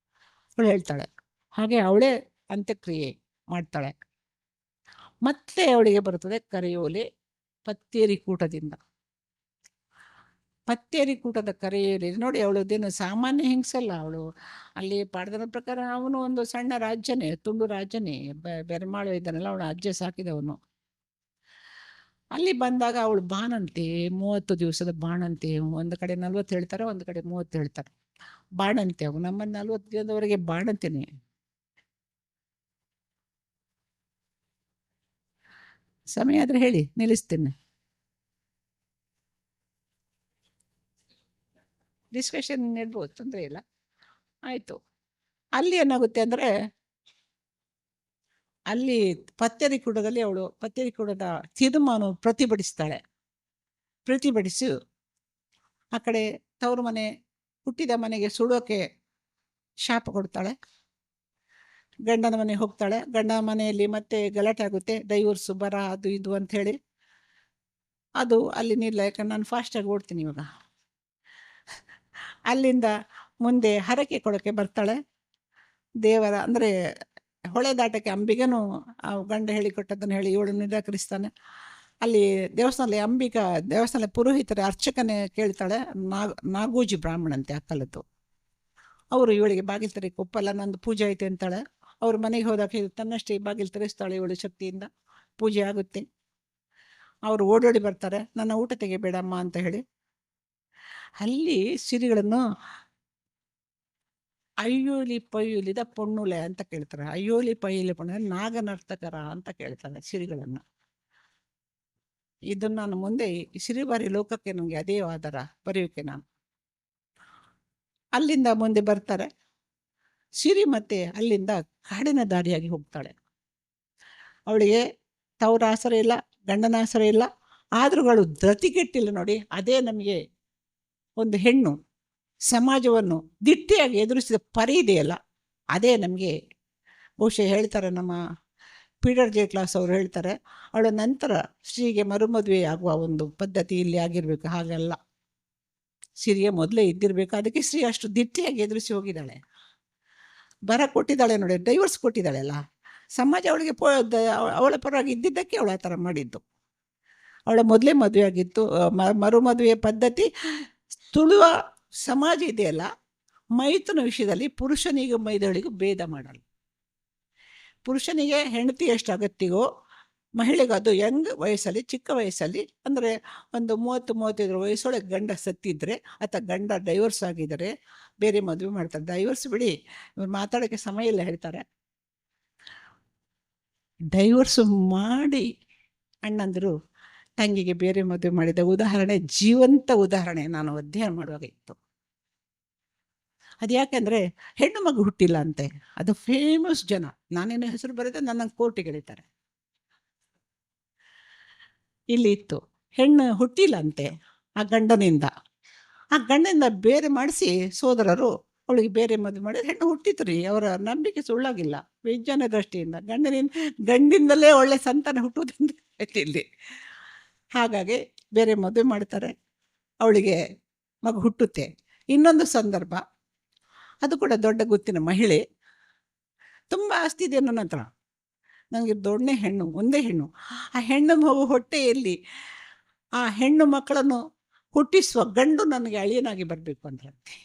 ಅವಳು ಹೇಳ್ತಾಳೆ. ಹಾಗೆ ಅವಳೇ ಅಂತ್ಯಕ್ರಿಯೆ ಮಾಡ್ತಾಳೆ. ಮತ್ತೆ ಅವಳಿಗೆ ಬರುತ್ತದೆ ಕರೆಯೋಲೆ ಪತ್ತೇರಿ ಕೂಟದಿಂದ. ಪತ್ತೇರಿ ಕೂಟದ ಕರೆಯೋಲೆ ನೋಡಿ, ಅವಳದೇನು ಸಾಮಾನ್ಯ ಹಿಂಸಲ್ಲ. ಅವಳು ಅಲ್ಲಿ ಪಾಠದ ಪ್ರಕಾರ ಅವನು ಒಂದು ಸಣ್ಣ ರಾಜ್ಯನೇ, ತುಂಡು ರಾಜ್ಯನೇ, ಬೆರಮಾಳು ಇದ್ದಾನಲ್ಲ, ಅವಳ ಅಜ್ಜ ಸಾಕಿದವನು. ಅಲ್ಲಿ ಬಂದಾಗ ಅವಳು ಬಾಣಂತೆ, 30 ದಿವಸದ ಬಾಣಂತೆ. ಒಂದು ಕಡೆ 40 ಹೇಳ್ತಾರೆ, ಒಂದು ಕಡೆ 30 ಹೇಳ್ತಾರೆ. ಬಾಣಂತೆ ಅವು, ನಮ್ಮ 40 ದಿನದವರೆಗೆ ಬಾಣಂತೆನೆ. ಸಮಯ ಆದರೆ ಹೇಳಿ, ನಿಲ್ಲಿಸ್ತೇನೆ. ಡಿಸ್ಕಷನ್ ಇರ್ಬೋದು, ತೊಂದರೆ ಇಲ್ಲ. ಆಯಿತು. ಅಲ್ಲಿ ಏನಾಗುತ್ತೆ ಅಂದರೆ, ಅಲ್ಲಿ ಪತ್ತೇರಿ ಕೂಡದಲ್ಲಿ ಅವಳು ಪತ್ತೇರಿ ಕೂಡದ ತೀರ್ಮಾನ ಪ್ರತಿಭಟಿಸ್ತಾಳೆ. ಪ್ರತಿಭಟಿಸಿ ಆ ಕಡೆ ತವರು ಮನೆ, ಹುಟ್ಟಿದ ಮನೆಗೆ ಸುಡೋಕೆ ಶಾಪ ಕೊಡ್ತಾಳೆ. ಗಂಡನ ಮನೆಗೆ ಹೋಗ್ತಾಳೆ. ಗಂಡನ ಮನೆಯಲ್ಲಿ ಮತ್ತೆ ಗಲಾಟೆ ಆಗುತ್ತೆ, ಡೈವರ್ಸು ಬರ ಅದು ಇದು ಅಂಥೇಳಿ. ಅದು ಅಲ್ಲಿ ನಿಲ್ಲ, ಯಾಕಂದ್ರೆ ನಾನು ಫಾಸ್ಟಾಗಿ ಓಡ್ತೀನಿ ಇವಾಗ. ಅಲ್ಲಿಂದ ಮುಂದೆ ಹರಕೆ ಕೊಡೋಕ್ಕೆ ಬರ್ತಾಳೆ. ದೇವರ ಅಂದರೆ ಹೊಳೆ ದಾಟಕ್ಕೆ ಅಂಬಿಗನು ಆ ಗಂಡ ಹೇಳಿಕೊಟ್ಟದ್ದನ್ನು ಹೇಳಿ ಇವಳು ನಿರಾಕರಿಸ್ತಾನೆ. ಅಲ್ಲಿ ದೇವಸ್ಥಾನದಲ್ಲಿ ಅಂಬಿಕಾ ದೇವಸ್ಥಾನದಲ್ಲಿ ಪುರೋಹಿತರ ಅರ್ಚಕನೇ ಕೇಳ್ತಾಳೆ. ನಾಗೂಜಿ ಬ್ರಾಹ್ಮಣಂತೆ ಅಕ್ಕಲದ್ದು. ಅವರು ಇವಳಿಗೆ ಬಾಗಿಲು ತೆರೆಯಕ್ಕೆ ಒಪ್ಪಲ್ಲ, ನಂದು ಪೂಜೆ ಐತೆ ಅಂತಾಳೆ. ಅವ್ರ ಮನೆಗೆ ಹೋದಾಗ ತನ್ನಷ್ಟೇ ಬಾಗಿಲು ತೆರೆಸ್ತಾಳೆ ಇವಳು ಶಕ್ತಿಯಿಂದ. ಪೂಜೆ ಆಗುತ್ತೆ. ಅವರು ಓಡೋಡಿ ಬರ್ತಾರೆ, ನನ್ನ ಊಟ ತೆಗಿಬೇಡಮ್ಮ ಅಂತ ಹೇಳಿ. ಅಲ್ಲಿ ಸಿರಿಗಳನ್ನು ಅಯ್ಯೋಲಿ ಪಯ್ಯುಲಿದ ಪೊಣ್ಣುಲೆ ಅಂತ ಕೇಳ್ತಾರೆ. ಅಯ್ಯೋಲಿ ಪಯ್ಯುಲಿ ಪೊಣ್ಣು ನಾಗನರ್ತಕರ ಅಂತ ಕೇಳ್ತಾರೆ ಸಿರಿಗಳನ್ನು. ಇದನ್ನು ನಾನು ಮುಂದೆ ಸಿರಿಬಾರಿ ಲೋಕಕ್ಕೆ ನನಗೆ ಅದೇ ಆಧಾರ ಬರೆಯೋಕೆ. ನಾನು ಅಲ್ಲಿಂದ ಮುಂದೆ ಬರ್ತಾರೆ ಸಿರಿ, ಮತ್ತೆ ಅಲ್ಲಿಂದ ಕಾಡಿನ ದಾರಿಯಾಗಿ ಹೋಗ್ತಾಳೆ. ಅವಳಿಗೆ ತವರ ಆಸರ ಇಲ್ಲ, ಗಂಡನ ಆಸರ ಇಲ್ಲ, ಆದ್ರೂ ಧೃತಿಗೆಟ್ಟಿಲ್ಲ ನೋಡಿ. ಅದೇ ನಮಗೆ ಒಂದು ಹೆಣ್ಣು ಸಮಾಜವನ್ನು ದಿಟ್ಟಿಯಾಗಿ ಎದುರಿಸಿದ ಪರಿ ಇದೆಯಲ್ಲ, ಅದೇ ನಮಗೆ ಬಹುಶಃ ಹೇಳ್ತಾರೆ ನಮ್ಮ ಪೀಟರ್ ಜೆ ಕ್ಲಾಸ್ ಅವರು ಹೇಳ್ತಾರೆ, ಅವಳ ನಂತರ ಸ್ತ್ರೀಗೆ ಮರುಮದುವೆ ಆಗುವ ಒಂದು ಪದ್ಧತಿ ಇಲ್ಲಿ ಆಗಿರಬೇಕು. ಹಾಗಲ್ಲ, ಸಿರಿಯ ಮೊದಲೇ ಇದ್ದಿರಬೇಕು. ಅದಕ್ಕೆ ಸ್ತ್ರೀ ಅಷ್ಟು ದಿಟ್ಟಿಯಾಗಿ ಎದುರಿಸಿ ಹೋಗಿದ್ದಾಳೆ. ಬರ ಕೊಟ್ಟಿದ್ದಾಳೆ ನೋಡಿ, ಡೈವರ್ಸ್ ಕೊಟ್ಟಿದ್ದಾಳೆ ಅಲ್ಲ. ಸಮಾಜ ಅವಳಿಗೆ ಅವಳ ಪರವಾಗಿ ಇದ್ದಿದ್ದಕ್ಕೆ ಅವಳು ಆ ಥರ ಮಾಡಿದ್ದು. ಅವಳ ಮೊದಲೇ ಮದುವೆ ಆಗಿತ್ತು. ಮರುಮದುವೆ ಪದ್ಧತಿ ತುಳುವ ಸಮಾಜ ಇದೆಯಲ್ಲ, ಮೈಥುನ ವಿಷಯದಲ್ಲಿ ಪುರುಷನಿಗೂ ಮಹಿಳೆಯರಿಗೂ ಭೇದ ಮಾಡಲ್ಲ. ಪುರುಷನಿಗೆ ಹೆಂಡತಿ ಎಷ್ಟು ಅಗತ್ಯವೋ ಮಹಿಳೆಗೆ ಅದು ಯಂಗ್ ವಯಸ್ಸಲ್ಲಿ, ಚಿಕ್ಕ ವಯಸ್ಸಲ್ಲಿ, ಅಂದರೆ ಒಂದು 30-35 ವಯಸ್ಸೊಳಗೆ ಗಂಡ ಸತ್ತಿದ್ರೆ ಅಥವಾ ಗಂಡ ಡೈವರ್ಸ್ ಆಗಿದ್ದಾರೆ, ಬೇರೆ ಮದುವೆ ಮಾಡ್ತಾರೆ. ಡೈವರ್ಸ್ ಬಿಡಿ, ಇವ್ರು ಮಾತಾಡೋಕ್ಕೆ ಸಮಯ ಇಲ್ಲ ಹೇಳ್ತಾರೆ. ಡೈವರ್ಸ್ ಮಾಡಿ ಅಣ್ಣಂದರು ತಂಗಿಗೆ ಬೇರೆ ಮದುವೆ ಮಾಡಿದ ಉದಾಹರಣೆ, ಜೀವಂತ ಉದಾಹರಣೆ ನಾನು ಅಧ್ಯಯನ ಮಾಡುವಾಗ ಇತ್ತು. ಅದು ಯಾಕೆಂದರೆ ಹೆಣ್ಣು ಮಗು ಹುಟ್ಟಿಲ್ಲ ಅಂತೆ, ಅದು ಫೇಮಸ್ ಜನ. ನಾನೇನು ಹೆಸರು ಬರೆದ ನನ್ನ ಕೋರ್ಟಿಗೆ ಎಳಿತಾರೆ. ಇಲ್ಲಿ ಇತ್ತು, ಹೆಣ್ಣು ಹುಟ್ಟಿಲ್ಲ ಅಂತೆ ಆ ಗಂಡನಿಂದ. ಆ ಗಂಡನಿಂದ ಬೇರೆ ಮಾಡಿಸಿ ಸೋದರರು ಅವಳಿಗೆ ಬೇರೆ ಮದುವೆ ಮಾಡಿದ್ರೆ ಹೆಣ್ಣು ಹುಟ್ಟಿತು ರೀ. ಅವರ ನಂಬಿಕೆ ಸುಳ್ಳಾಗಿಲ್ಲ, ವಿಜ್ಞಾನ ದೃಷ್ಟಿಯಿಂದ ಗಂಡಿಂದಲೇ ಒಳ್ಳೆ ಸಂತಾನ ಹುಟ್ಟುವುದಂತ ಇಲ್ಲಿ. ಹಾಗಾಗಿ ಬೇರೆ ಮದುವೆ ಮಾಡ್ತಾರೆ, ಅವಳಿಗೆ ಮಗು ಹುಟ್ಟುತ್ತೆ. ಇನ್ನೊಂದು ಸಂದರ್ಭ, ಅದು ಕೂಡ ದೊಡ್ಡ ಗೊತ್ತಿನ ಮಹಿಳೆ, ತುಂಬ ಆಸ್ತಿ ಇದೆ ನನ್ನ ಹತ್ರ, ನನಗೆ ದೊಡ್ಡ ಹೆಣ್ಣು, ಒಂದೇ ಹೆಣ್ಣು. ಆ ಹೆಣ್ಣು ಮಗು ಹೊಟ್ಟೆಯಲ್ಲಿ ಆ ಹೆಣ್ಣು ಮಕ್ಕಳನ್ನು ಹುಟ್ಟಿಸುವ ಗಂಡು ನನಗೆ ಅಳಿಯನಾಗಿ ಬರಬೇಕು ಅಂದ್ರಂತೆ.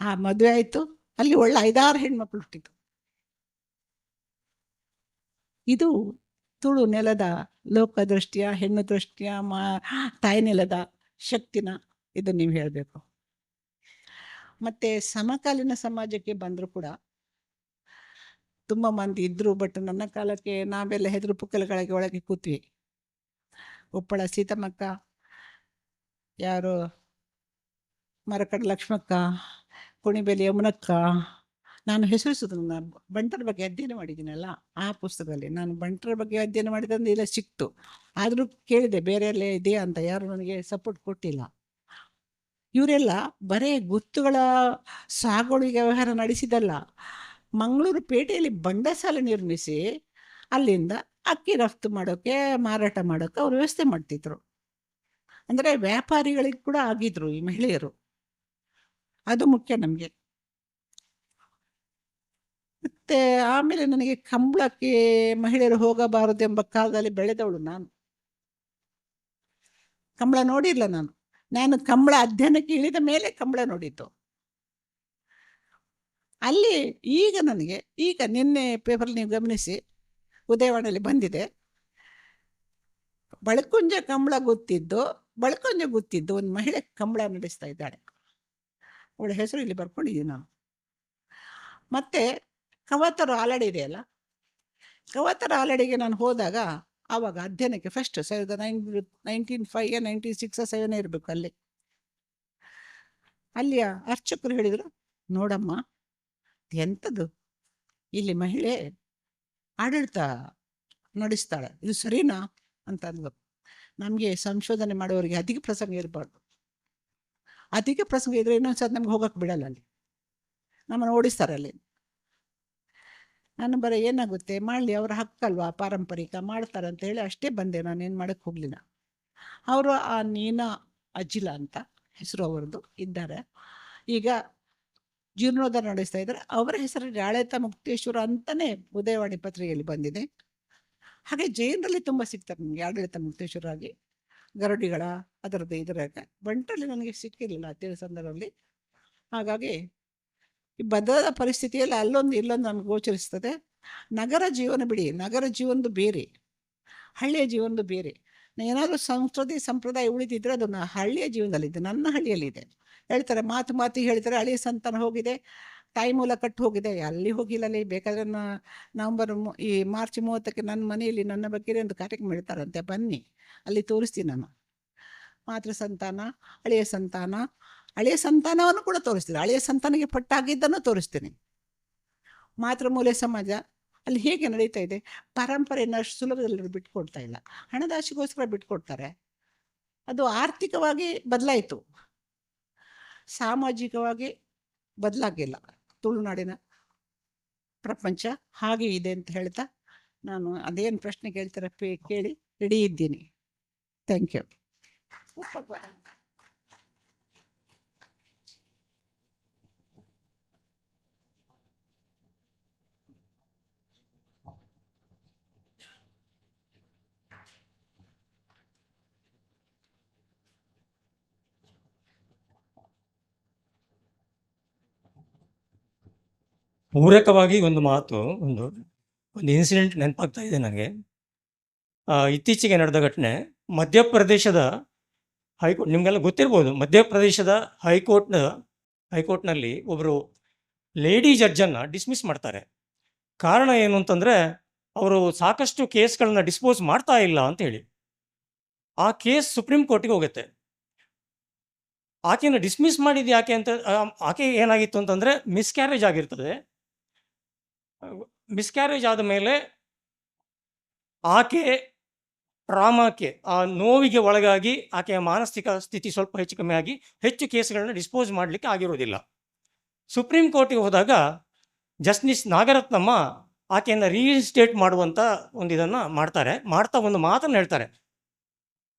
ಆ ಮದುವೆ ಆಯಿತು, ಅಲ್ಲಿ ಒಳ್ಳೆ 5-6 ಹೆಣ್ಮಕ್ಳು ಹುಟ್ಟಿತು. ಇದು ತುಳು ನೆಲದ ಲೋಕದೃಷ್ಟಿಯ, ಹೆಣ್ಣು ದೃಷ್ಟಿಯ, ತಾಯಿ ನೆಲದ ಶಕ್ತಿನ ಇದು ನೀವು ಹೇಳಬೇಕು. ಮತ್ತು ಸಮಕಾಲೀನ ಸಮಾಜಕ್ಕೆ ಬಂದರೂ ಕೂಡ ತುಂಬ ಮಂದಿ ಇದ್ದರು. ಬಟ್ ನನ್ನ ಕಾಲಕ್ಕೆ ನಾವೆಲ್ಲ ಹೆದರು ಪುಕ್ಕಲಗಳಿಗೆ ಒಳಗೆ ಕೂತ್ವಿ. ಉಪ್ಪಳ ಸೀತಮ್ಮಕ್ಕ, ಯಾರು ಮರಕಡ ಲಕ್ಷ್ಮಕ್ಕ, ಕುಣಿಬೆಲೆ ಯಮುನಕ್ಕ, ನಾನು ಹೆಸರಿಸೋದು, ನಾನು ಬಂಟರ ಬಗ್ಗೆ ಅಧ್ಯಯನ ಮಾಡಿದ್ದೀನಲ್ಲ ಆ ಪುಸ್ತಕದಲ್ಲಿ. ನಾನು ಬಂಟರ ಬಗ್ಗೆ ಅಧ್ಯಯನ ಮಾಡಿದಂದು ಇಲ್ಲ ಸಿಕ್ತು, ಆದರೂ ಕೇಳಿದೆ ಬೇರೆ ಎಲ್ಲ ಇದೆಯಾ ಅಂತ, ಯಾರು ನನಗೆ ಸಪೋರ್ಟ್ ಕೊಟ್ಟಿಲ್ಲ. ಇವರೆಲ್ಲ ಬರೇ ಗುತ್ತುಗಳ ಸಾಗುವಳಿಗೆ ವ್ಯವಹಾರ ನಡೆಸಿದಲ್ಲ, ಮಂಗಳೂರು ಪೇಟೆಯಲ್ಲಿ ಬಂಡಸಾಲೆ ನಿರ್ಮಿಸಿ ಅಲ್ಲಿಂದ ಅಕ್ಕಿ ರಫ್ತು ಮಾಡೋಕ್ಕೆ, ಮಾರಾಟ ಮಾಡೋಕ್ಕೆ ಅವ್ರು ವ್ಯವಸ್ಥೆ ಮಾಡ್ತಿದ್ರು. ಅಂದರೆ ವ್ಯಾಪಾರಿಗಳಿಗೆ ಕೂಡ ಆಗಿದ್ರು ಈ ಮಹಿಳೆಯರು. ಅದು ಮುಖ್ಯ ನಮಗೆ. ಮತ್ತು ಆಮೇಲೆ ನನಗೆ ಕಂಬಳಕ್ಕೆ ಮಹಿಳೆಯರು ಹೋಗಬಾರದು ಎಂಬ ಕಾಲದಲ್ಲಿ ಬೆಳೆದವಳು ನಾನು. ಕಂಬಳ ನೋಡಿಲ್ಲ ನಾನು ಕಂಬಳ ಅಧ್ಯಯನಕ್ಕೆ ಇಳಿದ ಮೇಲೆ ಕಂಬಳ ನೋಡಿದ್ದು. ಅಲ್ಲಿ ಈಗ ನಿನ್ನೆ ಪೇಪರ್ ನೀವು ಗಮನಿಸಿ, ಉದಯವಾಣಿಯಲ್ಲಿ ಬಂದಿದೆ, ಬಳ್ಕುಂಜ ಕಂಬಳ ಗೊತ್ತಿದ್ದು ಒಂದು ಮಹಿಳೆ ಕಂಬಳ ನಡೆಸ್ತಾ ಇದ್ದಾಳೆ. ಅವಳ ಹೆಸರು ಇಲ್ಲಿ ಬರ್ಕೊಂಡಿದ್ದೀನಿ ನಾನು. ಮತ್ತು ಕವತರ ಆಲಡಿ ಇದೆಯಲ್ಲ, ಕವತರ ಆಲಡಿಗೆ ನಾನು ಹೋದಾಗ ಆವಾಗ ಅಧ್ಯಯನಕ್ಕೆ ಫಸ್ಟ್ 1905 1906 7 ಇರಬೇಕು. ಅಲ್ಲಿಯ ಅರ್ಚಕರು ಹೇಳಿದರು, ನೋಡಮ್ಮ ಎಂಥದ್ದು ಇಲ್ಲಿ ಮಹಿಳೆ ಆಡಳಿತ ನಡೆಸ್ತಾಳೆ, ಇದು ಸರಿನಾ ಅಂತ ಅಂದ್ರು. ನಮಗೆ ಸಂಶೋಧನೆ ಮಾಡೋರಿಗೆ ಅಧಿಕ ಪ್ರಸಂಗ ಇರಬಾರ್ದು. ಅಧಿಕ ಪ್ರಸಂಗ ಇದ್ರೆ ಇನ್ನೊಂದ್ಸತಿ ನಮ್ಗೆ ಹೋಗಕ್ಕೆ ಬಿಡಲ್ಲ, ಅಲ್ಲಿ ನಮ್ಮನ್ನು ಓಡಿಸ್ತಾರೆ ಅಲ್ಲಿ. ನಾನು ಬರೀ ಏನಾಗುತ್ತೆ ಮಾಡಲಿ, ಅವರ ಹಕ್ಕಲ್ವಾ, ಪಾರಂಪರಿಕ ಮಾಡ್ತಾರೆ ಅಂತ ಹೇಳಿ ಅಷ್ಟೇ ಬಂದೆ, ನಾನೇನು ಮಾಡೋಕ್ಕೆ ಹೋಗಲಿಲ್ಲ. ಅವರು ಆ ನೀನಾ ಅಜಿಲ ಅಂತ ಹೆಸರು ಅವರದ್ದು ಇದ್ದಾರೆ, ಈಗ ಜೀರ್ಣೋದ್ಧಾರ ನಡೆಸ್ತಾ ಇದ್ದಾರೆ. ಅವರ ಹೆಸರಲ್ಲಿ ಆಡಳಿತ ಮುಕ್ತೇಶ್ವರ ಅಂತಲೇ ಉದಯವಾಣಿ ಪತ್ರಿಕೆಯಲ್ಲಿ ಬಂದಿದೆ. ಹಾಗೆ ಜೈನರಲ್ಲಿ ತುಂಬ ಸಿಗ್ತಾರೆ ನನಗೆ ಆಡಳಿತ ಮುಕ್ತೇಶ್ವರ ಆಗಿ, ಗರಡಿಗಳ ಅದರದ್ದು ಇದರಾಗ. ಬಂಟಲ್ಲಿ ನನಗೆ ಸಿಕ್ಕಿರಲಿಲ್ಲ ಹತ್ತಿರ ಸಂದರ್ಭದಲ್ಲಿ. ಹಾಗಾಗಿ ಈ ಬದಲಾದ ಪರಿಸ್ಥಿತಿಯಲ್ಲಿ ಅಲ್ಲೊಂದು ಇಲ್ಲೊಂದು ನಮ್ಗೆ ಗೋಚರಿಸ್ತದೆ. ನಗರ ಜೀವನ ಬಿಡಿ, ನಗರ ಜೀವನದು ಬೇರೆ, ಹಳ್ಳಿಯ ಜೀವನದು ಬೇರೆ. ಏನಾದರೂ ಸಂಸ್ಕೃತಿ ಸಂಪ್ರದಾಯ ಉಳಿದಿದ್ರೆ ಅದು ಹಳ್ಳಿಯ ಜೀವನದಲ್ಲಿದೆ, ನನ್ನ ಹಳ್ಳಿಯಲ್ಲಿದೆ. ಹೇಳ್ತಾರೆ, ಮಾತಿಗೆ ಹೇಳ್ತಾರೆ, ಹಳ್ಳಿಯ ಸಂತಾನ ಹೋಗಿದೆ, ತಾಯಿ ಮೂಲ ಕಟ್ಟು ಹೋಗಿದೆ. ಅಲ್ಲಿ ಹೋಗಿಲ್ಲ, ಅಲ್ಲಿ ಬೇಕಾದ್ರೆ ಈ ಮಾರ್ಚ್ 30ಕ್ಕೆ ನನ್ನ ಮನೆಯಲ್ಲಿ ನನ್ನ ಬಗ್ಗೆ ಒಂದು ಕಾರ್ಯಕ್ರಮ ಹೇಳ್ತಾರಂತೆ, ಬನ್ನಿ ಅಲ್ಲಿ ತೋರಿಸ್ತೀನಿ ನಾನು. ಮಾತೃ ಸಂತಾನ, ಹಳೆಯ ಸಂತಾನವನ್ನು ಕೂಡ ತೋರಿಸ್ತೀನಿ, ಹಳೆಯ ಸಂತಾನಕ್ಕೆ ಪಟ್ಟಾಗಿದ್ದನ್ನು ತೋರಿಸ್ತೀನಿ. ಮಾತೃಮೂಲ ಸಮಾಜ ಅಲ್ಲಿ ಹೇಗೆ ನಡೀತಾ ಇದೆ, ಪರಂಪರೆಯನ್ನು ಅಷ್ಟು ಸುಲಭದಲ್ಲಿ ಬಿಟ್ಕೊಡ್ತಾ ಇಲ್ಲ, ಹಣದಾಶೆಗೋಸ್ಕರ ಬಿಟ್ಕೊಡ್ತಾರೆ. ಅದು ಆರ್ಥಿಕವಾಗಿ ಬದಲಾಯಿತು, ಸಾಮಾಜಿಕವಾಗಿ ಬದಲಾಗಿಲ್ಲ. ತುಳುನಾಡಿನ ಪ್ರಪಂಚ ಹಾಗೆ ಇದೆ ಅಂತ ಹೇಳ್ತಾ ನಾನು ಅದೇನು ಪ್ರಶ್ನೆ ಕೇಳ್ತಾರೆ ಕೇಳಿ ರೆಡಿ ಇದ್ದೀನಿ. Thank you. ಪೂರಕವಾಗಿ ಒಂದು ಮಾತು, ಒಂದು ಇನ್ಸಿಡೆಂಟ್ ನೆನಪಾಗ್ತಾ ಇದೆ ನನಗೆ. ಇತ್ತೀಚೆಗೆ ನಡೆದ ಘಟನೆ. ಮಧ್ಯಪ್ರದೇಶದ ಹೈಕೋರ್ಟ್, ನಿಮಗೆಲ್ಲ ಗೊತ್ತಿರ್ಬೋದು, ಮಧ್ಯಪ್ರದೇಶದ ಹೈಕೋರ್ಟ್ನಲ್ಲಿ ಒಬ್ಬರು ಲೇಡಿ ಜಡ್ಜನ್ನು ಡಿಸ್ಮಿಸ್ ಮಾಡ್ತಾರೆ. ಕಾರಣ ಏನು ಅಂತಂದರೆ, ಅವರು ಸಾಕಷ್ಟು ಕೇಸ್ಗಳನ್ನ ಡಿಸ್ಪೋಸ್ ಮಾಡ್ತಾ ಇಲ್ಲ ಅಂತ ಹೇಳಿ. ಆ ಕೇಸ್ ಸುಪ್ರೀಂ ಕೋರ್ಟಿಗೆ ಹೋಗುತ್ತೆ. ಆಕೆಯನ್ನು ಡಿಸ್ಮಿಸ್ ಮಾಡಿದ್ದು ಯಾಕೆ ಅಂತ, ಆಕೆ ಏನಾಗಿತ್ತು ಅಂತಂದರೆ ಮಿಸ್ಕ್ಯಾರೇಜ್ ಆಗಿರ್ತದೆ. ಮಿಸ್ಕ್ಯಾರೇಜ್ ಆದ ಮೇಲೆ ಆಕೆ ಟ್ರಾಮಾಕ್ಕೆ, ಆ ನೋವಿಗೆ ಒಳಗಾಗಿ ಆಕೆಯ ಮಾನಸಿಕ ಸ್ಥಿತಿ ಸ್ವಲ್ಪ ಹೆಚ್ಚು ಕಮ್ಮಿ ಆಗಿ ಹೆಚ್ಚು ಕೇಸ್ಗಳನ್ನ ಡಿಸ್ಪೋಸ್ ಮಾಡಲಿಕ್ಕೆ ಆಗಿರೋದಿಲ್ಲ. ಸುಪ್ರೀಂ ಕೋರ್ಟಿಗೆ ಹೋದಾಗ ಜಸ್ಟಿಸ್ ನಾಗರತ್ನಮ್ಮ ಆಕೆಯನ್ನು ರೀಇನ್ಸ್ಟೇಟ್ ಮಾಡುವಂಥ ಒಂದು ಇದನ್ನು ಮಾಡ್ತಾ ಒಂದು ಮಾತನ್ನು ಹೇಳ್ತಾರೆ.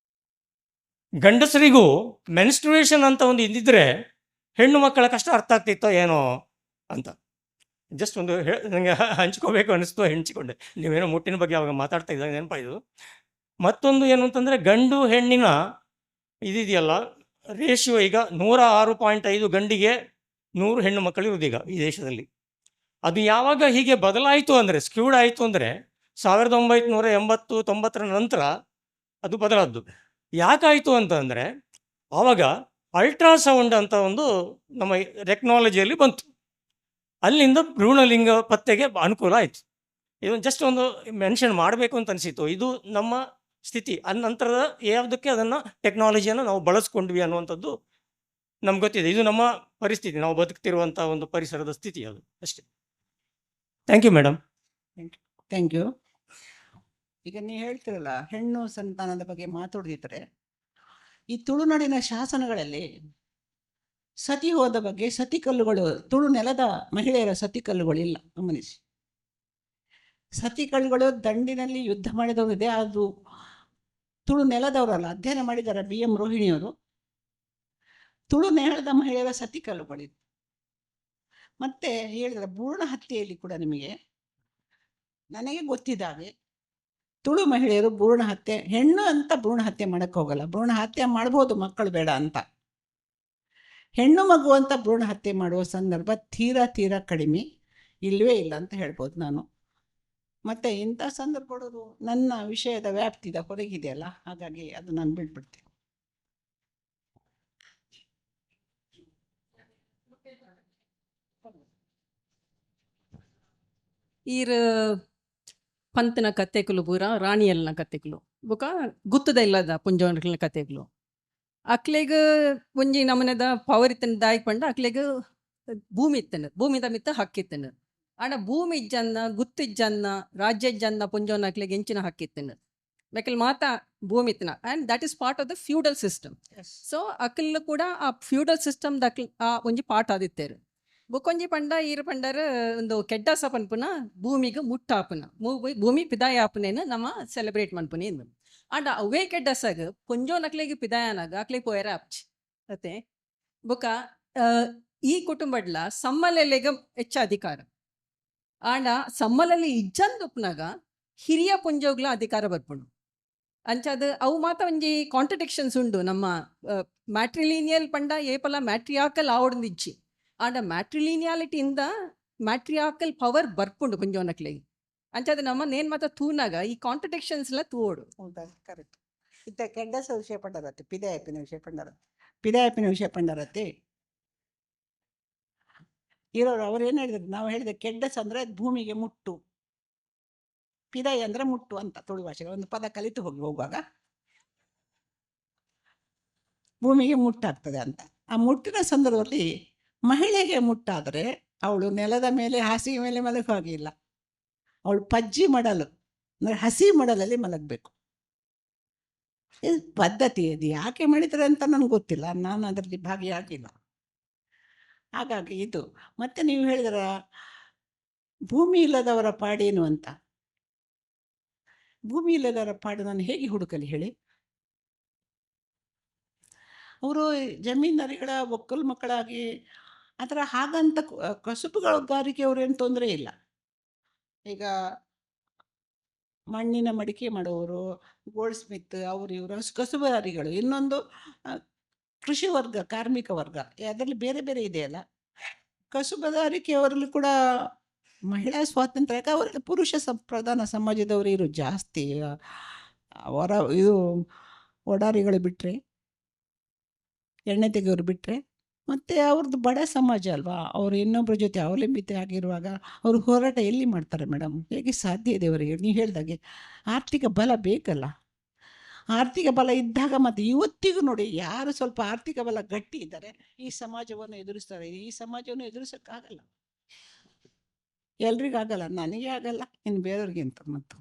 ಗಂಡಸರಿಗೂ ಮೆನ್ಸ್ಟ್ರುಯೇಷನ್ ಅಂತ ಒಂದು ಇದ್ದಿದ್ರೆ ಹೆಣ್ಣು ಮಕ್ಕಳ ಕಷ್ಟ ಅರ್ಥ ಆಗ್ತಿತ್ತೋ ಏನೋ ಅಂತ ಜಸ್ಟ್ ಒಂದು ನನಗೆ ಹಂಚ್ಕೋಬೇಕು ಅನ್ನಿಸ್ತು, ಹಂಚಿಕೊಂಡೆ. ನೀವೇನೋ ಮುಟ್ಟಿನ ಬಗ್ಗೆ ಅವಾಗ ಮಾತಾಡ್ತಾ ಇದ್ದಾಗ ನೆನಪಾಯಿತು. ಮತ್ತೊಂದು ಏನು ಅಂತಂದರೆ, ಗಂಡು ಹೆಣ್ಣಿನ ಇದೆಯಲ್ಲ ರೇಷಿಯೋ ಈಗ 106.5 ಗಂಡಿಗೆ 100 ಹೆಣ್ಣು ಮಕ್ಕಳು ಇರೋದೀಗ ಈ ದೇಶದಲ್ಲಿ. ಅದು ಯಾವಾಗ ಹೀಗೆ ಬದಲಾಯಿತು ಅಂದರೆ, ಸ್ಕ್ಯೂಡ್ ಆಯಿತು ಅಂದರೆ 1980-90 ನಂತರ ಅದು ಬದಲಾದ್ದು. ಯಾಕಾಯಿತು ಅಂತಂದರೆ, ಆವಾಗ ಅಲ್ಟ್ರಾಸೌಂಡ್ ಅಂತ ಒಂದು ನಮ್ಮ ಟೆಕ್ನಾಲಜಿಯಲ್ಲಿ ಬಂತು. ಅಲ್ಲಿಂದ ಭ್ರೂಣಲಿಂಗ ಪತ್ತೆಗೆ ಅನುಕೂಲ ಆಯಿತು. ಇದನ್ನು ಜಸ್ಟ್ ಒಂದು ಮೆನ್ಷನ್ ಮಾಡಬೇಕು ಅಂತ ಅನಿಸಿತು. ಇದು ನಮ್ಮ ಸ್ಥಿತಿ. ನಂತರದ ಯಾವುದಕ್ಕೆ ಅದನ್ನು ಟೆಕ್ನಾಲಜಿಯನ್ನು ನಾವು ಬಳಸ್ಕೊಂಡ್ವಿ ಅನ್ನುವಂಥದ್ದು ನಮ್ಗೆ ಗೊತ್ತಿದೆ. ಇದು ನಮ್ಮ ಪರಿಸ್ಥಿತಿ, ನಾವು ಬದುಕ್ತಿರುವಂಥ ಒಂದು ಪರಿಸರದ ಸ್ಥಿತಿ ಅದು ಅಷ್ಟೇ. Thank you madam. Thank you. ಈಗ ನೀವು ಹೇಳ್ತಿರಲ್ಲ ಹೆಣ್ಣು ಸಂತಾನದ ಬಗ್ಗೆ ಮಾತಾಡಿದ್ರೆ, ಈ ತುಳುನಾಡಿನ ಶಾಸನಗಳಲ್ಲಿ ಸತಿ ಹೋದ ಬಗ್ಗೆ ಸತಿ ಕಲ್ಲುಗಳು, ತುಳು ನೆಲದ ಮಹಿಳೆಯರ ಸತಿ ಕಲ್ಲುಗಳು ಇಲ್ಲ, ಗಮನಿಸಿ. ಸತಿ ಕಲ್ಲುಗಳು ದಂಡಿನಲ್ಲಿ ಯುದ್ಧ ಮಾಡಿದವರಿದೆ, ಅದು ತುಳು ನೆಲದವರಲ್ಲ. ಅಧ್ಯಯನ ಮಾಡಿದ್ದಾರೆ BM ರೋಹಿಣಿಯವರು. ತುಳು ನೆಲದ ಮಹಿಳೆಯರ ಸತಿ ಕಲ್ಲುಗಳಿದೆ. ಮತ್ತೆ ಹೇಳಿದರೆ ಭ್ರೂಣ ಹತ್ಯೆಯಲ್ಲಿ ಕೂಡ ನಿಮಗೆ ನನಗೆ ಗೊತ್ತಿದ್ದಾಗೆ ತುಳು ಮಹಿಳೆಯರು ಭ್ರೂಣ ಹತ್ಯೆ, ಹೆಣ್ಣು ಅಂತ ಭ್ರೂಣ ಹತ್ಯೆ ಮಾಡಕ್ಕೆ ಹೋಗಲ್ಲ. ಭ್ರೂಣ ಹತ್ಯೆ ಮಾಡ್ಬೋದು ಮಕ್ಕಳು ಬೇಡ ಅಂತ. ಹೆಣ್ಣು ಮಗು ಅಂತ ಭ್ರೂಣ ಹತ್ಯೆ ಮಾಡುವ ಸಂದರ್ಭ ತೀರಾ ಕಡಿಮೆ, ಇಲ್ಲವೇ ಇಲ್ಲ ಅಂತ ಹೇಳ್ಬೋದು ನಾನು. ಮತ್ತು ಇಂಥ ಸಂದರ್ಭಗಳು ನನ್ನ ವಿಷಯದ ವ್ಯಾಪ್ತಿದ ಹೊರಗಿದೆಯಲ್ಲ, ಹಾಗಾಗಿ ಅದು ನಾನು ಬಿಟ್ಬಿಡ್ತೇನೆ. ಈರ್ ಪಂತನ ಕತೆಗಳು ಪೂರ ರಾಣಿಯಲ್ನ ಕತೆಗಳು ಬೊಕ ಗುತ್ತದ ಇಲ್ಲದ ಪುಂಜೋನ ಕತೆಗಳು. ಅಕ್ಲೆಗ್ ಒಂಜಿ ನಮನದ ಪವರ್ ಇತ್ತನ ದಾಯಕ್ ಪಂಡ ಅಕ್ಲೆಗ್ ಭೂಮಿ ಇತ್ತನ, ಭೂಮಿದ ಮಿತ್ತ ಹಕ್ಕಿತ್ತನ. ಆಂಡ ಭೂಮಿ ಇಜ್ಜನ್ನ, ಗುತ್ತು ಇಜ್ಜನ್ನ, ರಾಜ್ಯ ಇಜ್ಜನ್ನ ಪುಂಜೋನ ಅಕ್ಲೆಗ್ ಎಂಚಿನ ಹಕ್ಕಿತ್ತನ. ಬೇಕಲ್ ಮಾತಾ ಭೂಮಿ ಇತ್ತನ. And that is part of the feudal system. So ಅಕ್ಲ್ ಕೂಡ ಆ ಫ್ಯೂಡಲ್ ಸಿಸ್ಟಮ್ ದಕ್ಲ್ ಆ ಒಂಜಿ ಪಾರ್ಟ್ ಆದಿತ್ತೇರು. ಬೊಕೊಂಜಿ ಪಂಡ ಈರು ಪಂಡರ ಒಂದು ಕೆಡ್ಡಸ ಪನ್ಪುನ ಭೂಮಿಗೆ ಮುಟ್ಟಾಪುನ, ಭೂಮಿ ಪಿದಾಯ ಆಪುನೇನು ನಮ್ಮ ಸೆಲೆಬ್ರೇಟ್ ಮನ್ಪುನ ಇಂದು. ಆಂಡ ಅವೇ ಕೆಡ್ಡಸಾಗ ಪೊಂಜೋನ್ ಅಕ್ಲೆಗೆ ಪಿದಾಯನಾಗ ಅಕ್ಲೆಗೆ ಪೋಯರ ಆಪ್ಚಿ ಅತ್ತೆ ಬೊಕ ಈ ಕುಟುಂಬಡ್ಲ ಸಮ್ಮಲೆಲೆಗ ಹೆಚ್ಚ ಅಧಿಕಾರ. ಆಂಡ ಸಮ್ಮಲಲ್ಲಿ ಇಜ್ಜಂದುಪ್ನಾಗ ಹಿರಿಯ ಪುಂಜೋಗ್ಲ ಅಧಿಕಾರ ಬರ್ಪುಂಡು. ಅಂಚಾದ ಅವು ಮಾತ ಒಂಜಿ ಕಾಂಟ್ರಡಿಕ್ಷನ್ಸ್ ಉಂಡು. ನಮ್ಮ ಮ್ಯಾಟ್ರಿಲೀನಿಯಲ್ ಪಂಡ ಏಪಲ ಮ್ಯಾಟ್ರಿಯಾಕಲ್ ಆವಡ್ದಿಜ್ಜಿ. ಆಂಡ ಮ್ಯಾಟ್ರಿಲೀನಿಯಾಲಿಟಿಯಿಂದ ಮ್ಯಾಟ್ರಿಯಾಕಲ್ ಪವರ್ ಬರ್ಪುಂಡು ಪುಂಜೋನಕ್ಲೆಗೆ. ಅಂಚಾದ ನಮ್ಮ ನೇನ್ ಮಾತ ತೂನಾಗ ಈ ಕಾಂಟ್ರಡಿಕ್ಷನ್ಸ್ ಎಲ್ಲ ತೂವೋಡು. ಹೌದಾ? ಕರೆಕ್ಟ್. ಇತ್ತ ಕೆಡ್ಡಸ ವಿಷಯ ಪಂಡರತ್ತೆ, ಪಿದಾಯಪಿನ ವಿಷಯ ಪಂಡರ, ಪಿದಾಯಪಿನ ವಿಷಯ ಪಂಡರತ್ತೆ ಇರೋರು ಅವ್ರು ಏನು ಹೇಳಿದ್ರು, ನಾವು ಹೇಳಿದೆ ಕೆಡ್ಡಸ ಅಂದರೆ ಭೂಮಿಗೆ ಮುಟ್ಟು, ಪಿದಾಯ ಅಂದರೆ ಮುಟ್ಟು ಅಂತ ತುಳು ಭಾಷೆಗೆ ಒಂದು ಪದ ಕಲಿತು ಹೋಗುವಾಗ ಭೂಮಿಗೆ ಮುಟ್ಟಾಗ್ತದೆ ಅಂತ. ಆ ಮುಟ್ಟಿನ ಸಂದರ್ಭದಲ್ಲಿ ಮಹಿಳೆಗೆ ಮುಟ್ಟಾದರೆ ಅವಳು ನೆಲದ ಮೇಲೆ ಹಾಸಿಗೆ ಮೇಲೆ ಮಲಗೋ ಹಾಗಿಲ್ಲ, ಅವಳು ಪಜ್ಜಿ ಮಡಲು ಅಂದರೆ ಹಸಿ ಮಡಲಲ್ಲಿ ಮಲಗಬೇಕು. ಇದು ಪದ್ಧತಿ. ಇದು ಯಾಕೆ ಮಾಡಿದ್ದಾರೆ ಅಂತ ನನಗೆ ಗೊತ್ತಿಲ್ಲ, ನಾನು ಅದರಲ್ಲಿ ಭಾಗಿಯಾಗಿಲ್ಲ. ಹಾಗಾಗಿ ಇದು. ಮತ್ತೆ ನೀವು ಹೇಳಿದ್ರ ಭೂಮಿ ಇಲ್ಲದವರ ಪಾಡೇನು ಅಂತ. ಭೂಮಿ ಇಲ್ಲದವರ ಪಾಡು ನಾನು ಹೇಗೆ ಹುಡುಕಲಿ ಹೇಳಿ? ಅವರು ಜಮೀನ್ದಾರಿಗಳ ಒಕ್ಕಲು ಮಕ್ಕಳಾಗಿ ಅದರ ಹಾಗಂತ ಕಸುಬುಗಾರಿಕೆ ಅವ್ರೇನು ತೊಂದರೆ ಇಲ್ಲ. ಈಗ ಮಣ್ಣಿನ ಮಡಿಕೆ ಮಾಡುವವರು, ಗೋಲ್ಡ್ ಸ್ಮಿತ್, ಅವರು ಇವರು ಕಸುಬುಗಾರಿಗಳು. ಇನ್ನೊಂದು ಕೃಷಿ ವರ್ಗ, ಕಾರ್ಮಿಕ ವರ್ಗ, ಅದರಲ್ಲಿ ಬೇರೆ ಬೇರೆ ಇದೆಯಲ್ಲ. ಕಸುಬುಗಾರಿಕೆಯವರಲ್ಲಿ ಕೂಡ ಮಹಿಳಾ ಸ್ವಾತಂತ್ರ್ಯಕ್ಕೆ ಅವರ ಪುರುಷ ಪ್ರಧಾನ ಸಮಾಜದವರು ಇರು ಜಾಸ್ತಿ. ಅವರ ಇದು ಒಡಾರಿಗಳು ಬಿಟ್ಟರೆ, ಎಣ್ಣೆ ತೆಗೆಯೋರು ಬಿಟ್ಟರೆ, ಮತ್ತು ಅವ್ರದ್ದು ಬಡ ಸಮಾಜ ಅಲ್ವಾ, ಅವರು ಇನ್ನೊಬ್ಬರ ಜೊತೆ ಅವಲಂಬಿತ ಆಗಿರುವಾಗ ಅವರು ಹೋರಾಟ ಎಲ್ಲಿ ಮಾಡ್ತಾರೆ ಮೇಡಮ್? ಹೇಗೆ ಸಾಧ್ಯ ಇದೆ ಅವರಿಗೆ? ನೀವು ಹೇಳ್ದಾಗೆ ಆರ್ಥಿಕ ಬಲ ಬೇಕಲ್ಲ. ಆರ್ಥಿಕ ಬಲ ಇದ್ದಾಗ ಮತ್ತು ಇವತ್ತಿಗೂ ನೋಡಿ, ಯಾರು ಸ್ವಲ್ಪ ಆರ್ಥಿಕ ಬಲ ಗಟ್ಟಿ ಇದ್ದಾರೆ ಈ ಸಮಾಜವನ್ನು ಎದುರಿಸ್ತಾರೆ. ಈ ಸಮಾಜವನ್ನು ಎದುರಿಸೋಕ್ಕಾಗಲ್ಲ, ಎಲ್ರಿಗಾಗಲ್ಲ, ನನಗೆ ಆಗಲ್ಲ, ಇನ್ನು ಬೇರೆಯವ್ರಿಗೆ ಅಂತ. ಮತ್ತು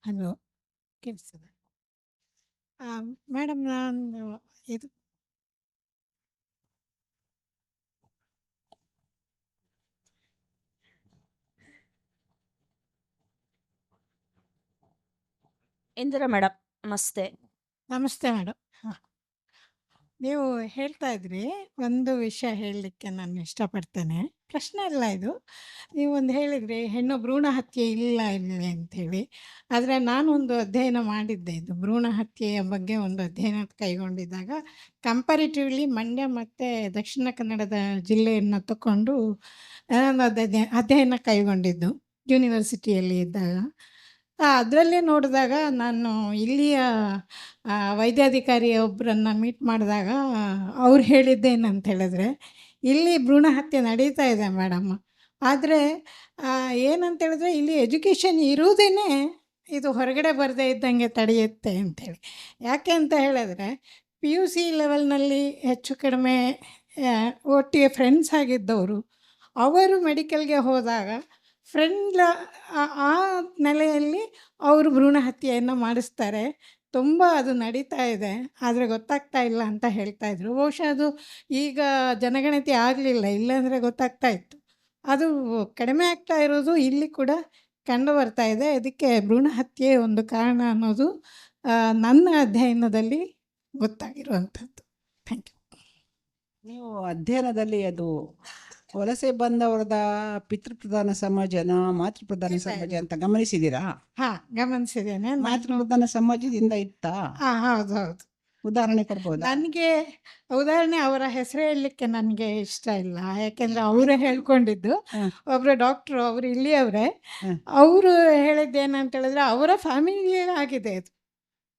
ಹಲೋ, ಕೇಳಿಸ್ತದೆ ಮೇಡಮ್? ನಾನು ಇದು ಇಂದಿರಾ ಮೇಡಮ್ ನಮಸ್ತೆ. ನಮಸ್ತೆ ಮೇಡಮ್. ನೀವು ಹೇಳ್ತಾ ಇದ್ರಿ, ಒಂದು ವಿಷಯ ಹೇಳಲಿಕ್ಕೆ ನಾನು ಇಷ್ಟಪಡ್ತೇನೆ. ಪ್ರಶ್ನೆ ಅಲ್ಲ ಇದು. ನೀವು ಒಂದು ಹೇಳಿದ್ರಿ ಹೆಣ್ಣು ಭ್ರೂಣ ಹತ್ಯೆ ಇಲ್ಲ ಇಲ್ಲಿ ಅಂಥೇಳಿ. ಆದರೆ ನಾನೊಂದು ಅಧ್ಯಯನ ಮಾಡಿದ್ದೆ, ಇದು ಭ್ರೂಣ ಹತ್ಯೆಯ ಬಗ್ಗೆ ಒಂದು ಅಧ್ಯಯನ ಕೈಗೊಂಡಿದ್ದಾಗ ಕಂಪ್ಯಾರಿಟಿವ್ಲಿ ಮಂಡ್ಯ ಮತ್ತು ದಕ್ಷಿಣ ಕನ್ನಡದ ಜಿಲ್ಲೆಯನ್ನು ತಗೊಂಡು ನಾನು ಅಧ್ಯಯನ ಕೈಗೊಂಡಿದ್ದು ಯೂನಿವರ್ಸಿಟಿಯಲ್ಲಿ ಇದ್ದಾಗ. ಅದರಲ್ಲೇ ನೋಡಿದಾಗ ನಾನು ಇಲ್ಲಿಯ ವೈದ್ಯಾಧಿಕಾರಿ ಒಬ್ಬರನ್ನು ಮೀಟ್ ಮಾಡಿದಾಗ ಅವ್ರು ಹೇಳಿದ್ದೇನಂತ ಹೇಳಿದ್ರೆ, ಇಲ್ಲಿ ಭ್ರೂಣ ಹತ್ಯೆ ನಡೀತಾ ಇದೆ ಮೇಡಮ್, ಆದರೆ ಏನಂತ ಹೇಳಿದ್ರೆ ಇಲ್ಲಿ ಎಜುಕೇಷನ್ ಇರುವುದೇ ಇದು ಹೊರಗಡೆ ಬರದೇ ಇದ್ದಂಗೆ ತಡೆಯುತ್ತೆ ಅಂಥೇಳಿ. ಯಾಕೆ ಅಂತ ಹೇಳಿದ್ರೆ PUC ಲೆವೆಲ್ನಲ್ಲಿ ಹೆಚ್ಚು ಕಡಿಮೆ ಒಟ್ಟಿಗೆ ಫ್ರೆಂಡ್ಸ್ ಆಗಿದ್ದವರು, ಅವರು ಮೆಡಿಕಲ್ಗೆ ಹೋದಾಗ ಫ್ರೆಂಡ್ ಆ ನೆಲೆಯಲ್ಲಿ ಅವರು ಭ್ರೂಣ ಹತ್ಯೆಯನ್ನು ಮಾಡಿಸ್ತಾರೆ. ತುಂಬ ಅದು ನಡೀತಾ ಇದೆ, ಆದರೆ ಗೊತ್ತಾಗ್ತಾ ಇಲ್ಲ ಅಂತ ಹೇಳ್ತಾಯಿದ್ರು. ಬಹುಶಃ ಅದು ಈಗ ಜನಗಣತಿ ಆಗಲಿಲ್ಲ, ಇಲ್ಲಾಂದರೆ ಗೊತ್ತಾಗ್ತಾ ಇತ್ತು. ಅದು ಕಡಿಮೆ ಆಗ್ತಾ ಇರೋದು ಇಲ್ಲಿ ಕೂಡ ಕಂಡು ಬರ್ತಾ ಇದೆ. ಇದಕ್ಕೆ ಭ್ರೂಣ ಹತ್ಯೆ ಒಂದು ಕಾರಣ ಅನ್ನೋದು ನನ್ನ ಅಧ್ಯಯನದಲ್ಲಿ ಗೊತ್ತಾಗಿರುವಂಥದ್ದು. Thank you. ನೀವು ಅಧ್ಯಯನದಲ್ಲಿ ಅದು ವಲಸೆ ಬಂದವರದ ಪಿತೃಪ್ರಧಾನ ಸಮಾಜನ ಮಾತೃಪ್ರಧಾನ ಸಮಾಜ ಅಂತ ಗಮನಿಸಿದ್ದೀರಾ? ಹಾಂ, ಗಮನಿಸಿದ್ದೇನೆ. ಮಾತೃಪ್ರಧಾನ ಸಮಾಜದಿಂದ ಇತ್ತಾ? ಹಾಂ, ಹೌದು ಹೌದು. ಉದಾಹರಣೆ ಕೊಡ್ಬೋದಾ? ನನಗೆ ಉದಾಹರಣೆ ಅವರ ಹೆಸರು ಹೇಳಲಿಕ್ಕೆ ನನಗೆ ಇಷ್ಟ ಇಲ್ಲ, ಯಾಕೆಂದರೆ ಅವರೇ ಹೇಳ್ಕೊಂಡಿದ್ದು. ಒಬ್ಬರು ಡಾಕ್ಟ್ರು, ಅವರು ಇಲ್ಲಿಯವರೇ. ಅವರು ಹೇಳಿದ್ದೇನಂತ ಹೇಳಿದ್ರೆ ಅವರ ಫ್ಯಾಮಿಲಿಯೇ ಆಗಿದೆ, ಅದು